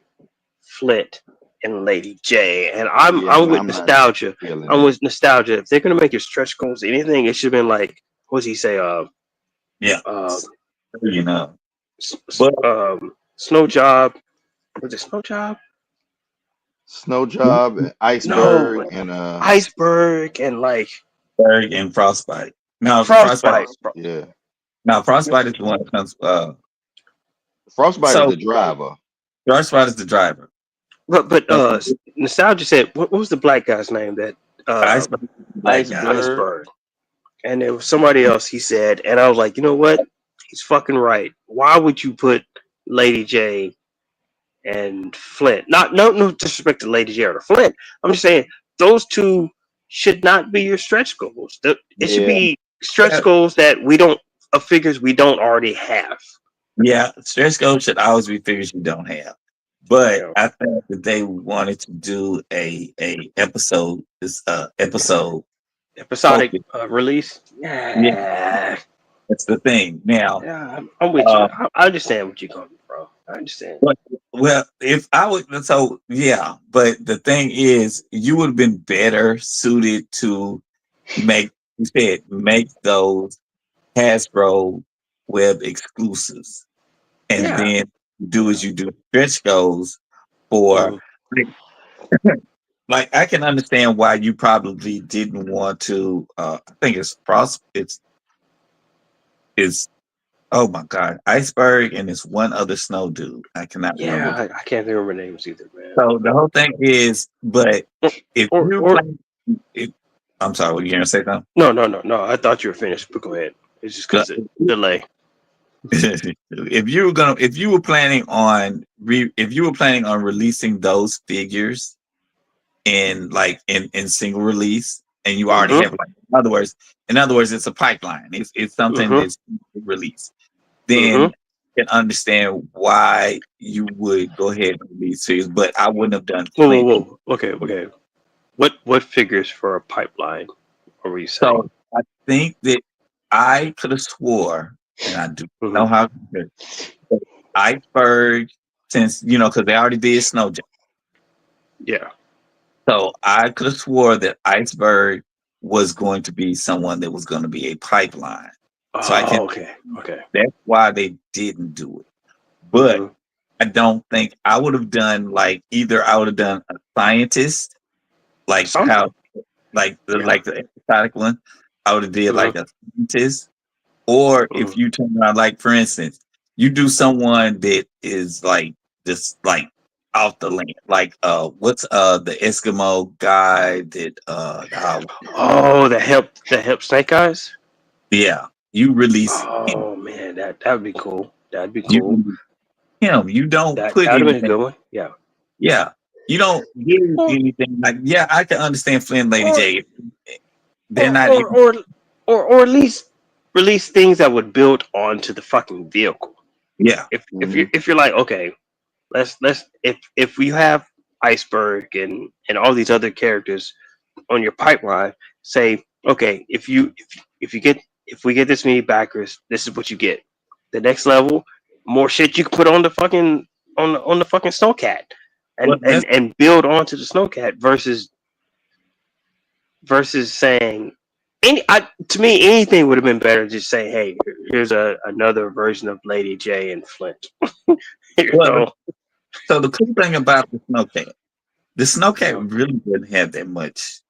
Flit and Lady J, and I'm with nostalgia. I'm with nostalgia. If they're gonna make your stretch goals anything, it should have been like, what does he say? Snow Job. Was it Snow Job? Snow Job, Iceberg, and Iceberg, and like Iceberg and Frostbite. No, Frostbite. Yeah. No, Frostbite is the one that comes. Frostbite is So the driver. Frostbite is the driver. But Nostalgia said, what was the black guy's name that Iceberg, is the black guy. Iceberg. Iceberg? And there was somebody else he said, and I was like, you know what? He's fucking right. Why would you put Lady J and Flint? No disrespect to Lady J or Flint. I'm just saying those two should not be your stretch goals. It should Yeah. be stretch goals that we don't of figures we don't already have. Yeah, stretch goals should always be figures you don't have. But Yeah. I think that they wanted to do a episode episode. Episodic focus. release. Yeah. That's the thing. Now, Yeah, I'm with you. I understand what you're coming from. I understand. well, if I would, so yeah. But the thing is, you would have been better suited to make those Hasbro web exclusives, and Yeah. then do as you do stretch goals for. Like, I can understand why you probably didn't want to. I think it's oh my god, Iceberg and this one other snow dude. I cannot remember. Yeah, I can't remember names either, man. So the whole thing is, but if I'm sorry, were you gonna say something? No. I thought you were finished, but go ahead. It's just because of delay. if you were planning on releasing those figures in single release, and you already have, like, in other words it's a pipeline, it's something that's released, then I can understand why you would go ahead and release series, but I wouldn't have done Whoa. Okay. What figures for a pipeline are we saying? So I think that I could have swore, and I do know how to, Iceberg, since because they already did Snowjack. Yeah. So I could have swore that Iceberg was going to be someone that was going to be a pipeline. So okay. That's why they didn't do it. But I don't think I would have done either I would have done a scientist, like the episodic one. I would have did like a scientist, or if you turn around, like for instance, you do someone that is just off the land, what's the Eskimo guy that the help Snake Eyes. Yeah, you release. Oh man, that would be cool. That'd be cool. You don't put that would be a anything. good one. Yeah. You don't do anything I can understand Flynn, Lady J. They're not or at least release things that would build onto the fucking vehicle. Yeah. If you're like, okay, let's if we have Iceberg and all these other characters on your pipeline, say, okay, if we get this many backers, this is what you get. The next level, more shit you can put on the fucking on the fucking Snowcat and build onto the Snowcat versus saying to me anything would have been better just saying, hey, here's another version of Lady J and Flint. So the cool thing about the Snowcat really didn't have that much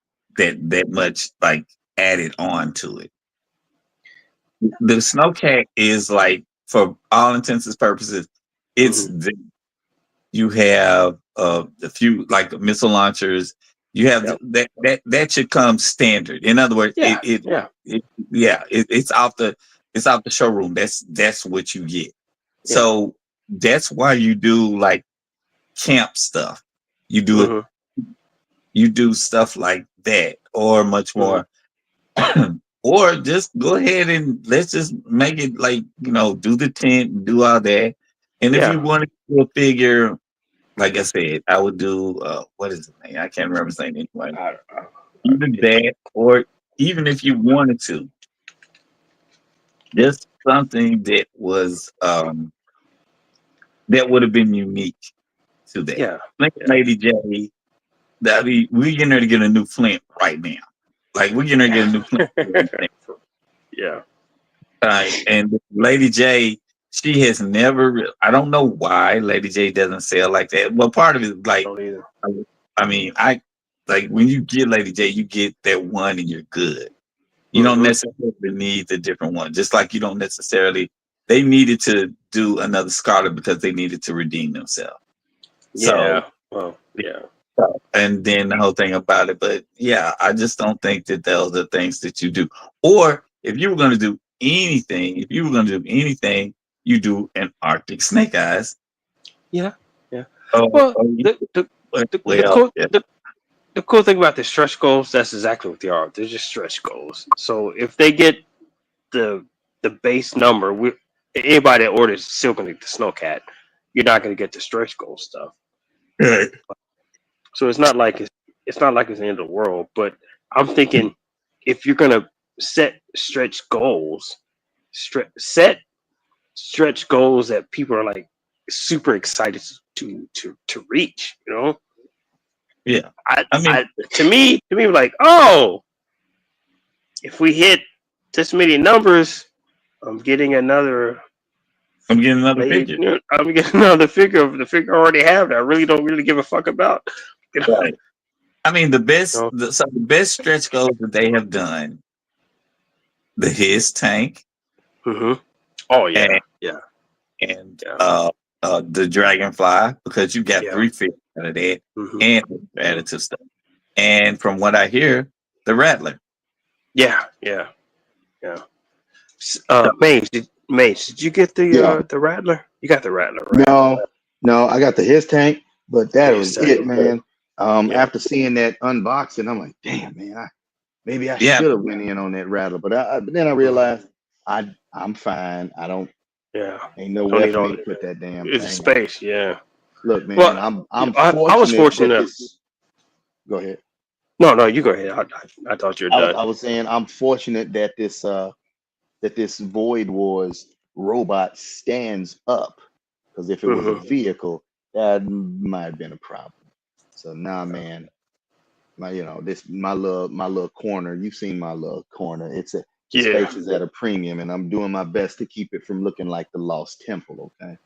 added on to it. The Snowcat is for all intents and purposes, it's you have a few missile launchers. You have that should come standard. In other words, it's off the showroom. That's what you get. Yeah. So that's why you do camp stuff. You do you do stuff like that, or much more. Or just go ahead and let's just make it do the tent and do all that. And if you want to do a figure, like I said, I would do what is it, man? I can't remember his name anyway. Either that, or even if you wanted to, just something that was that would have been unique to that. Yeah. Lady J, we're getting her to get a new Flint right now. We're getting her to get a new Flint. Yeah. And Lady J, she has never. I don't know why Lady J doesn't sell like that. Well, part of it is when you get Lady J, you get that one and you're good. You don't necessarily need the different one. Just like you don't necessarily. They needed to do another Scarlet because they needed to redeem themselves. Yeah. So, Well, yeah. and then the whole thing about it. But yeah, I just don't think that those are things that you do. Or if you were going to do anything, you do an Arctic Snake Eyes. Yeah. Yeah. Oh, Well, well, cool, yeah. the cool thing about the stretch goals, that's exactly what they are. They're just stretch goals. So if they get the base number, anybody that orders still gonna get the Snowcat. You're not gonna get the stretch goal stuff. Right. So it's not like it's the end of the world. But I'm thinking if you're gonna set stretch goals, set stretch goals that people are like super excited to reach. You know. Yeah. To me, like, oh, if we hit this many numbers, I'm getting another figure. I'm getting another figure of the figure I already have that I really don't give a fuck about. You know? Right. I mean, the best, You know? some of the best stretch goals that they have done, the His Tank. Mm-hmm. Oh yeah, and the Dragonfly, because you got 3 figures out of that, and additive stuff. And from what I hear, the Rattler. Yeah. Mage, did you get the Rattler? You got the Rattler, right? No, I got the His Tank, but that was Tank. it, man. After seeing that unboxing, I'm like, damn, man, maybe I should have went in on that Rattler, but then I realized I'm fine. I don't. Ain't nowhere for me to put that damn it's thing. Space, yeah. Look, man, well, I was fortunate enough. Go ahead. No, you go ahead. I thought you were done. I was saying I'm fortunate that this Void Wars robot stands up, because if it was a vehicle, that might have been a problem. So now, man, my little corner. You've seen my little corner. The space is at a premium, and I'm doing my best to keep it from looking like the Lost Temple. Okay.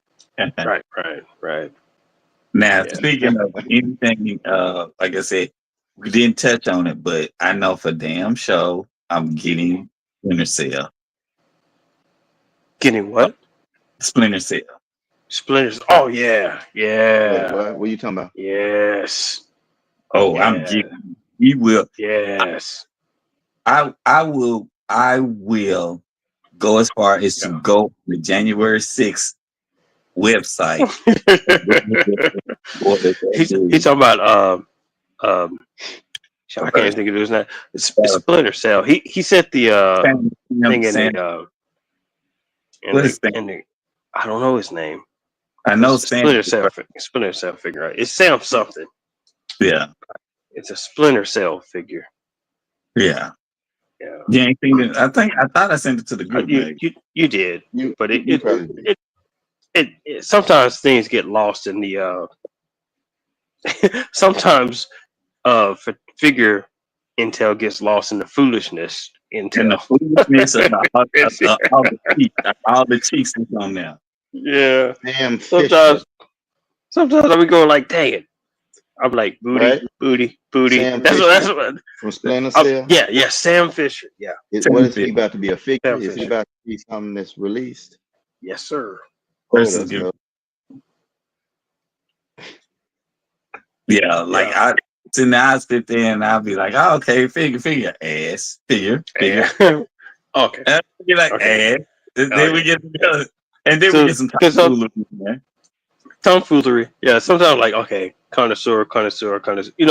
Right. Now, speaking of anything, like I said, we didn't touch on it, but I know for damn sure I'm getting Splinter Cell. Getting what? Splinter Cell. Splinters. Oh yeah. Wait, what are you talking about? Yes. Oh, I'm getting. He will. Yes. I will go as far as to go to the January 6th website. He's talking about I can't even think of his name. It's Splinter Cell. He said the thing in the I don't know his name. I know Splinter Cell figure. It's Sam something. Yeah. It's a Splinter Cell figure. Yeah. Yeah. I thought I sent it to the group. You did, but it sometimes things get lost in the sometimes figure intel gets lost in the foolishness intel. And the foolishness of all the cheeks is on there. Yeah. Damn. Sometimes I be going like, dang it. I'm like booty. Sam That's what from Splinter Cell. Yeah, Sam Fisher. Yeah. What is he about to be, a figure? Is he about to be something that's released? Yes, sir. Yeah, like I in the eyes fit there, and I'll be like, oh, okay, figure, ass, figure. Okay. Be like, ass. Then we get together, and then we get some tomfoolery. Yeah, sometimes like, okay, connoisseur.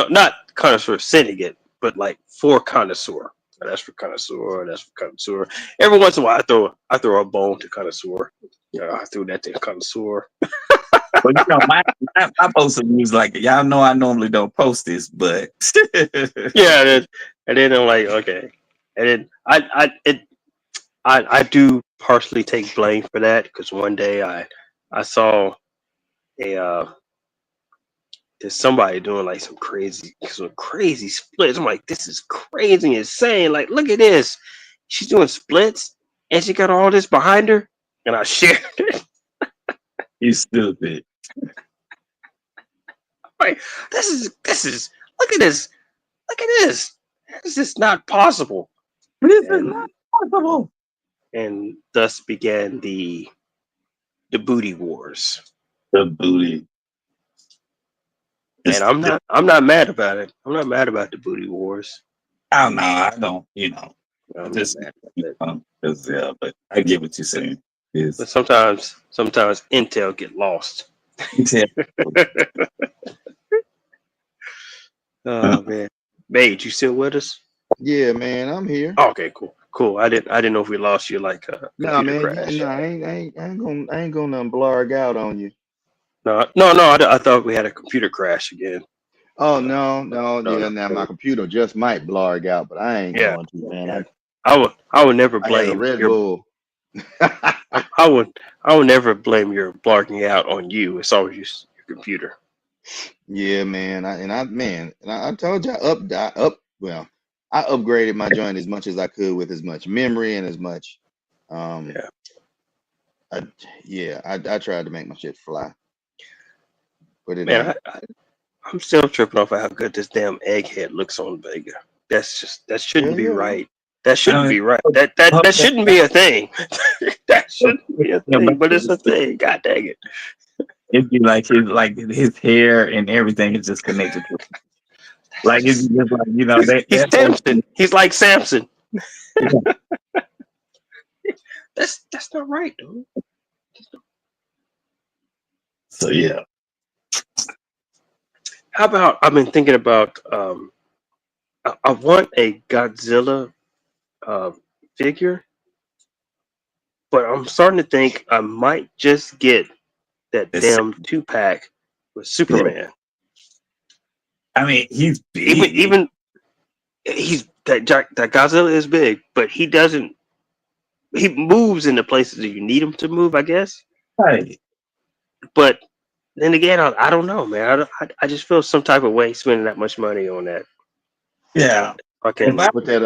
Not connoisseur sending it, but like for connoisseur. That's for connoisseur. Every once in a while, I throw a bone to connoisseur. I threw that to connoisseur. But my post was like, y'all know I normally don't post this, but yeah, and then I'm like, okay, and then I do partially take blame for that, because one day I saw there's somebody doing like some crazy splits. I'm like, this is crazy, insane. Like, look at this. She's doing splits and she got all this behind her, and I shared it. You stupid. Like, this is look at this. This is not possible. This is and not possible. and thus began the booty wars. The booty. And I'm not mad about it. I'm not mad about the booty wars. I don't know. I don't. I'm not Just mad about it. yeah. But I get what you're saying. Is But sometimes intel get lost. Oh man, Mage, you still with us? Yeah, man, I'm here. Oh, okay, cool. I didn't know if we lost you like a Nah, computer man, crash. no, I ain't gonna blarg out on you. No. I thought we had a computer crash again. Oh no, yeah. No. Now my computer just might blarg out, but I ain't Yeah, going to, man. yeah. I would never I had a blame Red your. Bull. I would never blame your blarging out on you. It's always your computer. Yeah, man. I told you well, I upgraded my joint as much as I could with as much memory and as much Yeah. I tried to make my shit fly. But it Man, ain't. I'm still tripping off of how good this damn egghead looks on Vega. That shouldn't Hell be yeah. right. That shouldn't be right. That shouldn't be a thing. That shouldn't be a thing, but it's a thing. God dang it. it'd be like his hair and everything is just connected. Like it's just like He's Samson. He's like Samson. Yeah. That's not right, dude. So yeah. How about I've been thinking about I want a Godzilla figure, but I'm starting to think I might just get that It's- damn 2-pack with Superman. I mean, he's big. Even he's that Godzilla is big, but he moves in the places that you need him to move, I guess. Right. But then again, I don't know, man. I just feel some type of way spending that much money on that. Yeah. I can't. Put that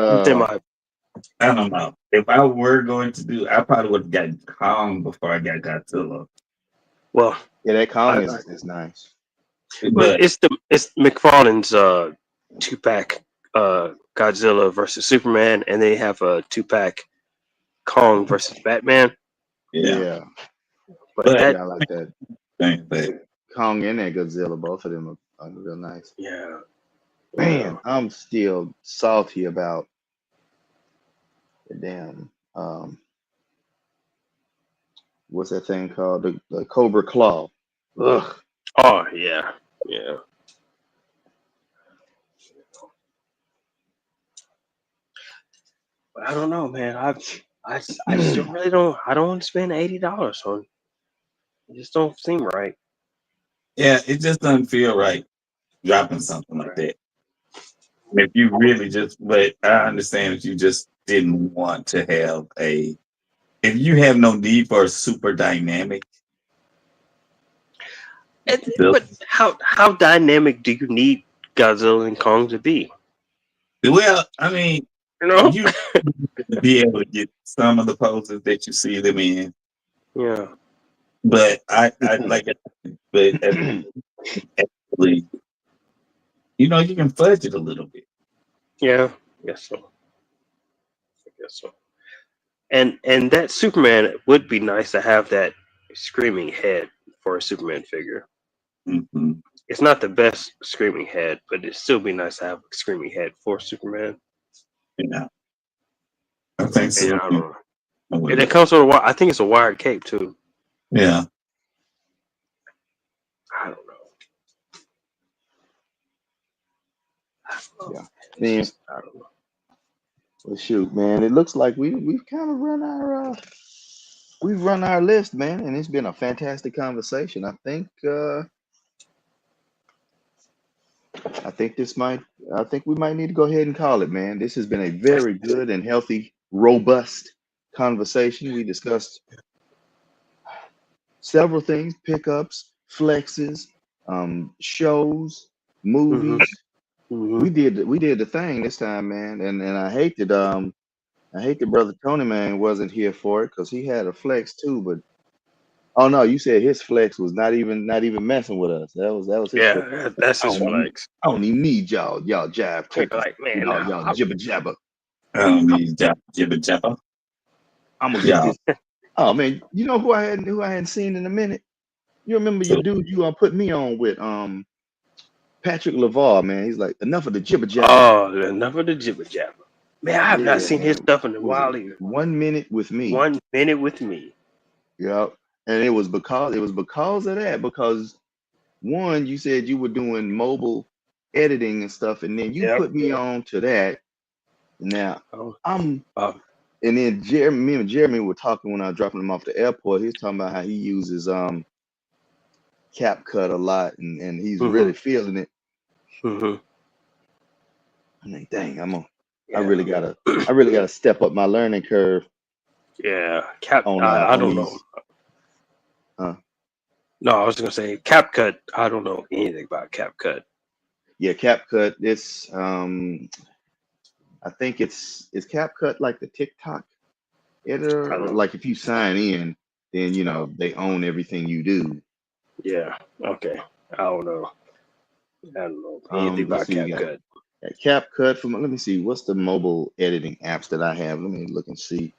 I don't know. If I were going to do, I probably would have gotten Kong before I got Godzilla. Well, yeah, that Kong is nice. But it's McFarlane's 2-pack Godzilla versus Superman, and they have a 2-pack Kong versus Batman. yeah. But I like that. But Kong and that Godzilla, both of them are real nice. yeah, Man, I'm still salty about the damn what's that thing called? The Cobra Claw. Ugh. Oh yeah. But I don't know, man. I still really don't. I don't want to spend $80 on. It just don't seem right. yeah, it just doesn't feel right dropping something like that. If you really but I understand if you just didn't want to have if you have no need for a super dynamic. But how dynamic do you need Godzilla and Kong to be? Well, I mean, you be able to get some of the poses that you see them in. Yeah. But I like it. But actually, you can fudge it a little bit. Yeah. Yes, so. I guess so. And that Superman would be nice to have that screaming head for a Superman figure. Mm-hmm. It's not the best screaming head, but it'd still be nice to have a screaming head for Superman. Yeah. I think so. I don't know. And it comes with I think it's a wired cape too. Yeah. I don't know. Yeah. Man, I don't know. well, shoot, man. It looks like we've kind of run our list, man, and it's been a fantastic conversation. I think we might need to go ahead and call it, man. This has been a very good and healthy, robust conversation. We discussed several things: pickups, flexes, shows, movies. Mm-hmm. We did the thing this time, man, and I hate that Brother Tony Man wasn't here for it because he had a flex too. But oh no, you said his flex was not even messing with us. That was his Yeah, that's his flex. I don't even need y'all jive takers. Like, man, y'all jibber jabber. These jibber jabber. I'm gonna Yeah. get this. Oh man, you know who I hadn't seen in a minute? You remember your dude you put me on with Patrick Lavar, man. He's like, enough of the jibber jabber. Oh, enough of the jibber jabber. Man, I have not seen his man. stuff in a Was while it either. 1 minute with me? 1 minute with me. Yep. And it was because of that, because one, you said you were doing mobile editing and stuff, and then you Yep. put me on to that. Now Oh, I'm oh, and then me and Jeremy were talking when I was dropping him off the airport. He was talking about how he uses CapCut a lot, and he's really feeling it. mhm. I'm like, dang, I Yeah. really gotta step up my learning curve Yeah. on I on don't these. know. No, I was gonna say CapCut. I don't know anything about CapCut. Yeah, CapCut. It's I think it's CapCut like the TikTok editor, I or don't know. like if you sign in, then you know they own everything you do. Yeah. Okay. I don't know. I don't know anything about Let's see, you got CapCut. CapCut from. Let me see, what's the mobile editing apps that I have? Let me look and see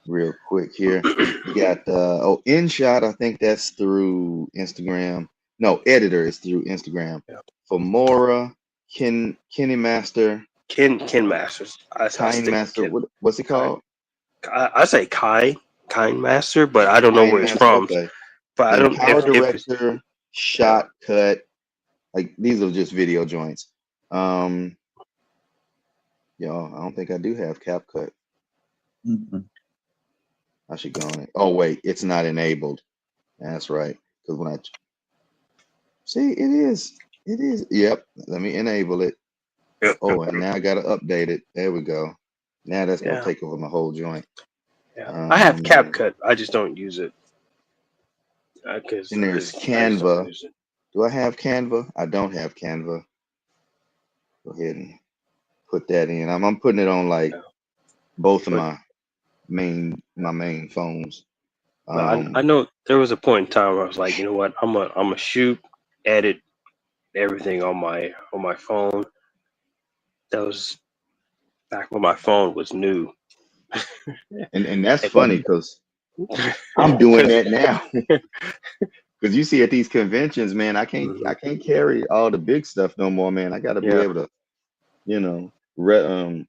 real quick here. You got InShot. I think that's through Instagram. No, Editor is through Instagram. Yeah. Filmora, KineMaster, Masters. I stick KineMaster. What's it called? I say KineMaster, but I don't know where it's KineMaster. from. Okay. But I Then don't Power if it's Director, Shotcut. Like these are just video joints. Y'all, I don't think I do have CapCut. Mhm. I should go on it. Oh wait, it's not enabled. That's right. Because when I see, it is. Yep. Let me enable it. Oh, and now I gotta update it. There we go. Now that's gonna Yeah. take over my whole joint. Yeah. I have CapCut. I just don't use it. Because Then there's I just don't Canva. use it. Do I have Canva? I don't have Canva. Go ahead and put that in. I'm putting it on like both of my main phones. But I know there was a point in time where I was like, you know what, I'm a shoot, edit everything on my phone. That was back when my phone was new. and that's funny because I'm doing that now. Because you see at these conventions, man, I can't carry all the big stuff no more, man. I got to be able to, you know, wrangle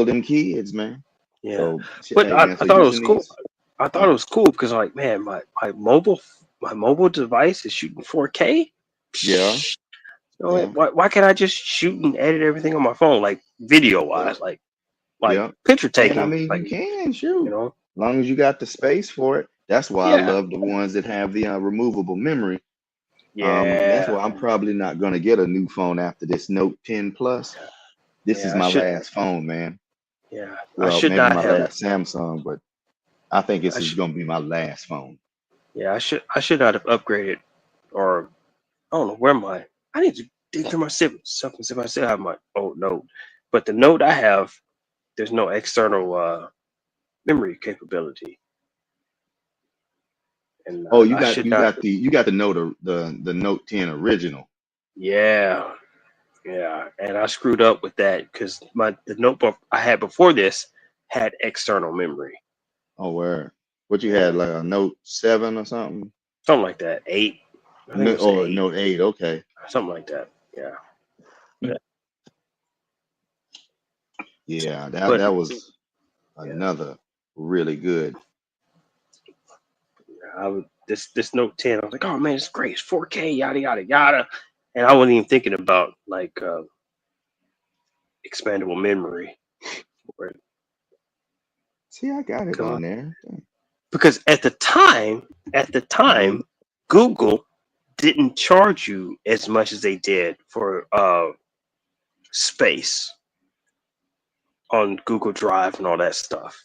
them kids, man. Yeah. So, But hey, I man, so thought it was using cool. these, I thought it was cool because like, man, my mobile device is shooting 4K. yeah, You know, yeah, why can't I just shoot and edit everything on my phone, like video wise, like yeah. picture taking? And I mean, like, you can shoot, you know, as long as you got the space for it. That's why I Yeah. love the ones that have the removable memory. yeah. And that's why I'm probably not gonna get a new phone after this Note 10 Plus. This Yeah, is I my should- last phone, man. Yeah, Well, I should maybe not my have. last Samsung, but I think this I is should- gonna be my last phone. Yeah, I should not have upgraded, or I don't know where my. I need to dig through my stuff and see if I still have my old Note. But the Note I have, there's no external memory capability. And Oh, you I got should you not. got the Note the Note 10 original. Yeah, and I screwed up with that because the notebook I had before this had external memory, Oh, where? What you had, like a Note 7 or something? something like that. 8. I think it was Or 8, Note 8, okay. something like that. Yeah. Yeah, But- that was another really good. This Note 10, I was like, oh man, it's great. It's 4K, yada yada yada, and I wasn't even thinking about like expandable memory, See, I got it on there. because at the time, Google didn't charge you as much as they did for space on Google Drive and all that stuff.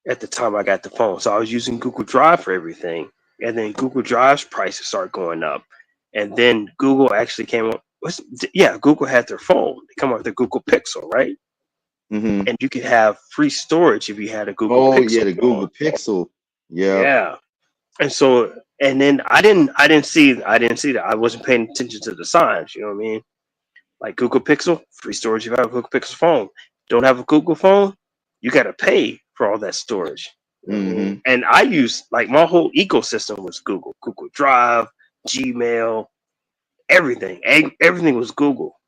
At the time I got the phone, so I was using Google Drive for everything, and then Google Drive's prices started going up, and then Google actually came up. Google had their phone. They come up with the Google Pixel, right? Mm-hmm. And you could have free storage if you had a Google Pixel. Oh yeah, the Google Pixel. Yeah. And so, and then I didn't see that. I wasn't paying attention to the signs. You know what I mean? like Google Pixel, free storage if you have a Google Pixel phone. Don't have a Google phone, you got to pay for all that storage. Mhm. And I use like my whole ecosystem was Google Drive, Gmail, everything. Everything was Google.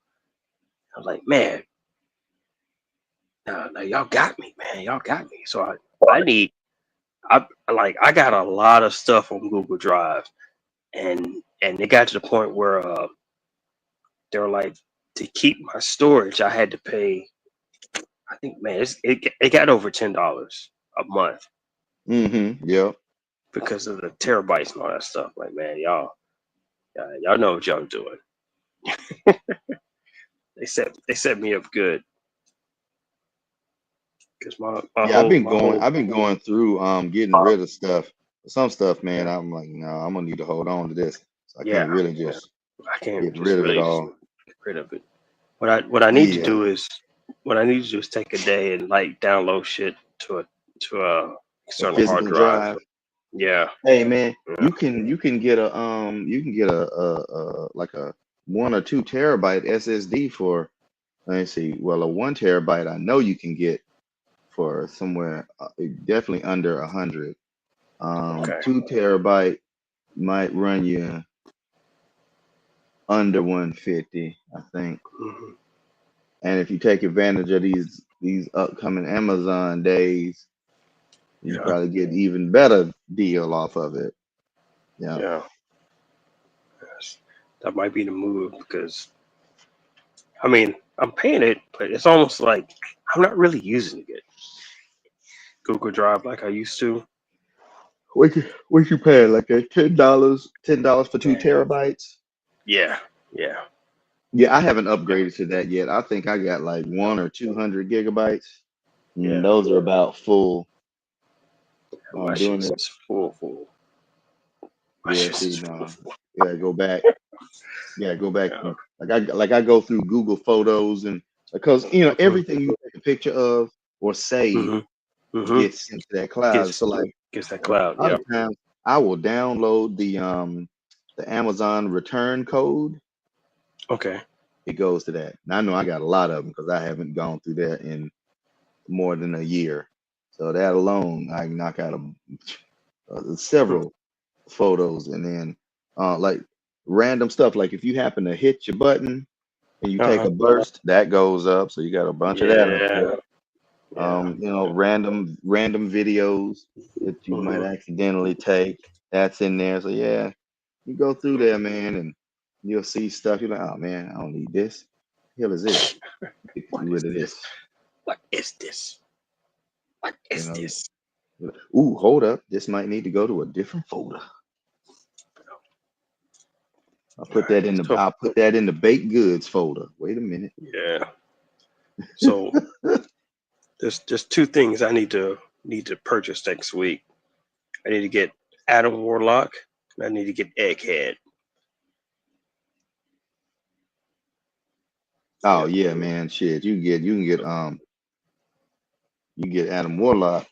I was like, man, no, y'all got me, man. Y'all got me. So I got a lot of stuff on Google Drive, and it got to the point where they were like, to keep my storage, I had to pay. I think, man, it got over $10 a month Mhm. Yep. because of the terabytes and all that stuff. Like, man, y'all know what y'all doing. They set me up good because my Yeah, whole my whole I've been going through getting rid of stuff. Some stuff, man, I'm like, no, I'm gonna need to hold on to this. So I yeah, can't really just I can't get just rid of it really just all. get rid of it. What I need to Yeah. do is take a day and like download shit to a A external hard physical drive. drive. Yeah, Hey man, yeah. you can get a like a 1 or 2 terabyte SSD for, let me see, well, a 1 terabyte I know you can get for somewhere definitely under 100. Okay. 2 terabyte might run you under 150, I think. Hmm. And if you take advantage of these upcoming Amazon days, you can Yeah, probably get even better deal off of it. Yeah. yeah. Yes. That might be the move because I mean I'm paying it, but it's almost like I'm not really using it. Google Drive like I used to. What you paying? Like that $10 for 2 terabytes? Yeah, yeah. Yeah, I haven't upgraded to that yet. I think I got like 1 or 200 gigabytes. Yeah. Those are about full. My Doing shit's it. full. My Yeah, shit's see, is full. no. Yeah, go back. Yeah, go back. Yeah. Like I go through Google Photos, and because Hmm. everything you take a picture of or save Hmm. Hmm. gets into that cloud. Gets So like that a cloud. lot Yeah. of times I will download the Amazon return code. Okay. It goes to that. And I know I got a lot of them because I haven't gone through that in more than a year. So that alone, I can knock out Hmm. several photos, and then like random stuff. Like if you happen to hit your button and you take Uh-huh. a burst, that goes up. So you got a bunch of that up Yeah. there. Yeah. Random videos that you might Hmm. accidentally take, that's in there. So yeah, you go through there, man, and you'll see stuff. You're like, oh man, I don't need this. The hell is this? Get What is rid of this? this. What is this? What You is know, this? ooh, hold up. This might need to go to a different folder. All right. So I'll put that in the baked goods folder. Wait a minute. yeah. So there's two things I need to purchase next week. I need to get Adam Warlock and I need to get Egghead. Oh Yep. yeah, man. Shit. You get Adam Warlock.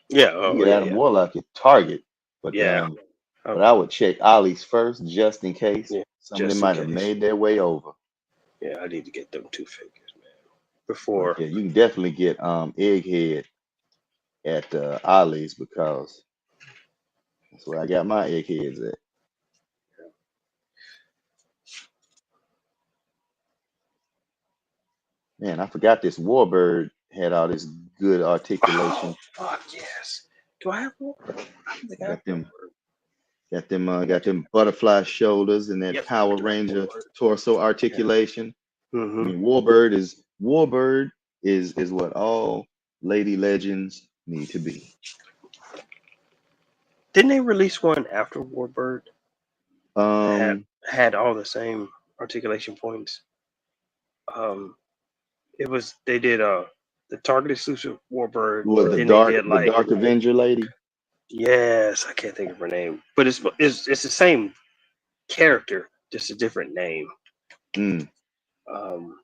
Yeah. You Oh get yeah. Adam Yeah. Warlock at Target. But Yeah. but Um, I would check Ollie's first just in case yeah. some of them Just in might have case. made their way over. Yeah. I need to get them two figures, man. But Before. yeah, you can definitely get Egghead at Ollie's because that's where I got my eggheads at. Man, I forgot this Warbird had all this good Oh articulation. fuck yes. Do I have one? I don't think I have Got one. them got them butterfly shoulders and that Yep. Power Ranger torso Yeah. articulation. I Mm-hmm. mean, Warbird is what all lady legends need to be. Didn't they release one after Warbird that Um, had all the same articulation points? Um, it was they did the Target exclusive Warbird. what Then they did the like Dark Avenger lady? yes, I can't think of her name, but it's the same character, just a different name. Mm, Um,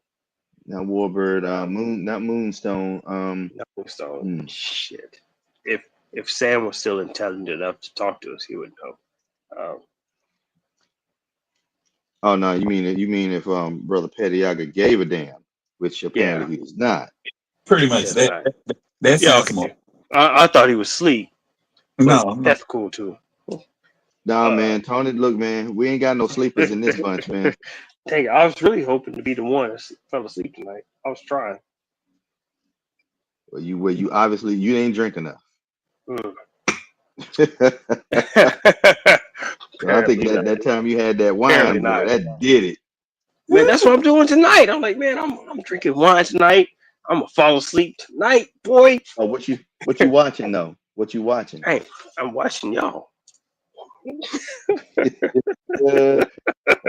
not Warbird. uh, Not Moonstone. no, so Hmm. shit. If Sam was still intelligent enough to talk to us, he would know. Um, Oh no, you mean if Brother Pettiaga gave a damn, which Yeah, apparently he does not. Pretty much that's that. not. That Yeah, sounds okay. more. I thought he was asleep, but No. that's cool too. Nah, Uh, man, Tony, look, man, we ain't got no sleepers in this bunch, man. dang, I was really hoping to be the one that fell asleep tonight. I was trying. Well, you obviously you ain't drink enough. Mm. So I think Apparently that not. that time you had that Apparently wine, boy, not. that did it. Man, that's what I'm doing tonight. I'm like, man, I'm drinking wine tonight. I'm gonna fall asleep tonight, boy. Oh, what you watching though? What you watching? Hey, I'm watching y'all.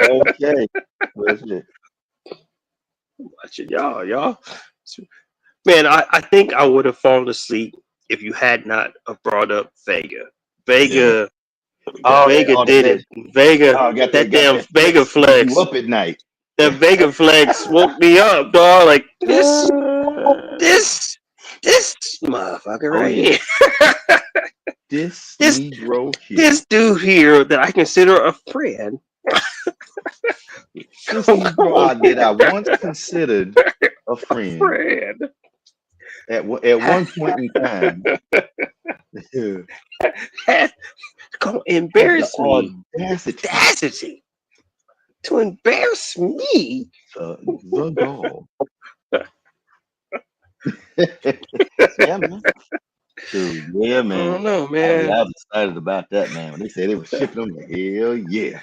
Okay. Well, shit. Watching y'all. Man, I think I would have fallen asleep if you had not brought up Vega. Yeah. Oh, Vega oh, did it. Vega, oh, got that got damn that Vega flex keep you flex. up at night. That Vega flex woke me up, dog. Like this motherfucker Oh right yeah, here. this this Negro here. this dude here that I consider a friend. This Come Negro on that I here, once considered a a friend friend. at one point in time Had come had the embarrass me. audacity, Audacity to embarrass me. the gall. Yeah, man. Dude, yeah, I don't man. know, I man. was excited about that, man. When they said they were shipping them, like, hell yeah.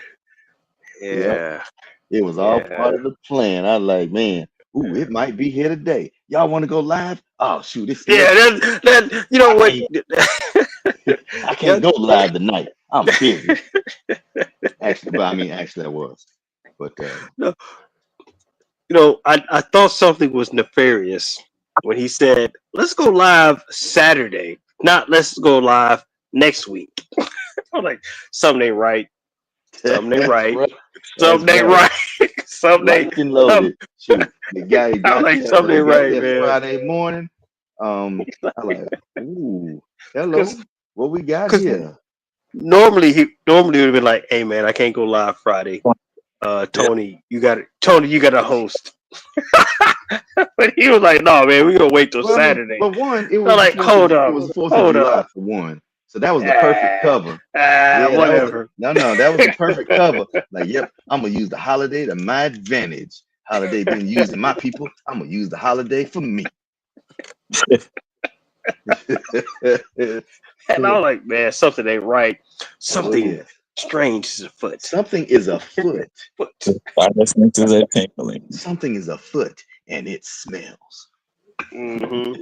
Yep. Yeah, It was all yeah. part of the plan. I was like, man, ooh, it might be here today. Y'all want to go live? Oh shoot, it's Yeah, next. that you know I what? I Yeah, can't go live tonight. I'm busy. Actually, I was. But no, I thought something was nefarious when he said, "Let's go live Saturday, not let's go live next week." I'm like, something ain't right. Something ain't that's right. right. That's Something ain't right. right. something ain't. Locked and Some, loaded. Shoot, the guy I'm got like, there. something He ain't got right, there man. Friday morning. I like, ooh, hello. Because What we got because here? normally would have been like, "Hey man, I can't go live Friday. Yeah. Tony, you got to host." But he was like, "No, man, we gonna wait till Well, I mean, Saturday." well, one, it I'm was the like, fourth of hold it up, was the Fourth of hold July up. for one, so that was the perfect cover. Yeah, that was Whatever. that was the perfect cover. Like, yep, I'm gonna use the holiday to my advantage. Holiday being used in my people, I'm gonna use the holiday for me. And I'm like, man, something ain't right. Oh Something yeah, strange is afoot. something is afoot. Foot. I listening to that tinkling. Something is afoot, and it smells. Hmm.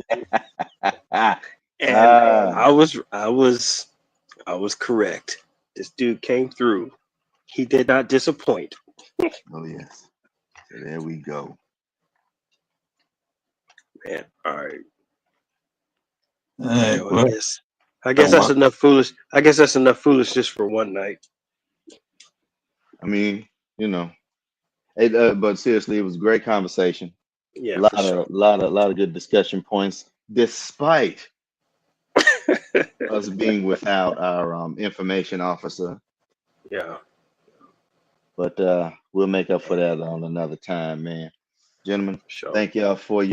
Ah, And I was correct. This dude came through. He did not disappoint. oh yes. So there we go. Man, all right. All right. I Well, guess. I guess don't that's want. enough foolish. I guess that's enough foolishness for one night. I mean, you know, but seriously, it was a great conversation. A Yeah, lot for sure. of good discussion points, despite us being without our information officer. Yeah, But we'll make up for that on another time, man. Gentlemen, for sure. thank y'all for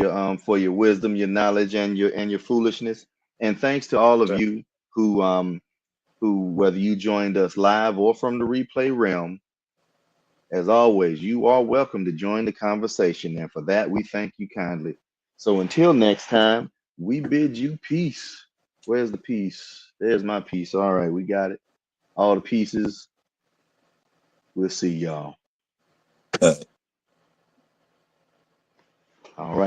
your wisdom, your knowledge, and your foolishness. And thanks to all of you who whether you joined us live or from the replay realm, as always, you are welcome to join the conversation. And for that, we thank you kindly. So until next time, we bid you peace. Where's the peace? There's my piece. All right, we got it. All the pieces. We'll see y'all. All right.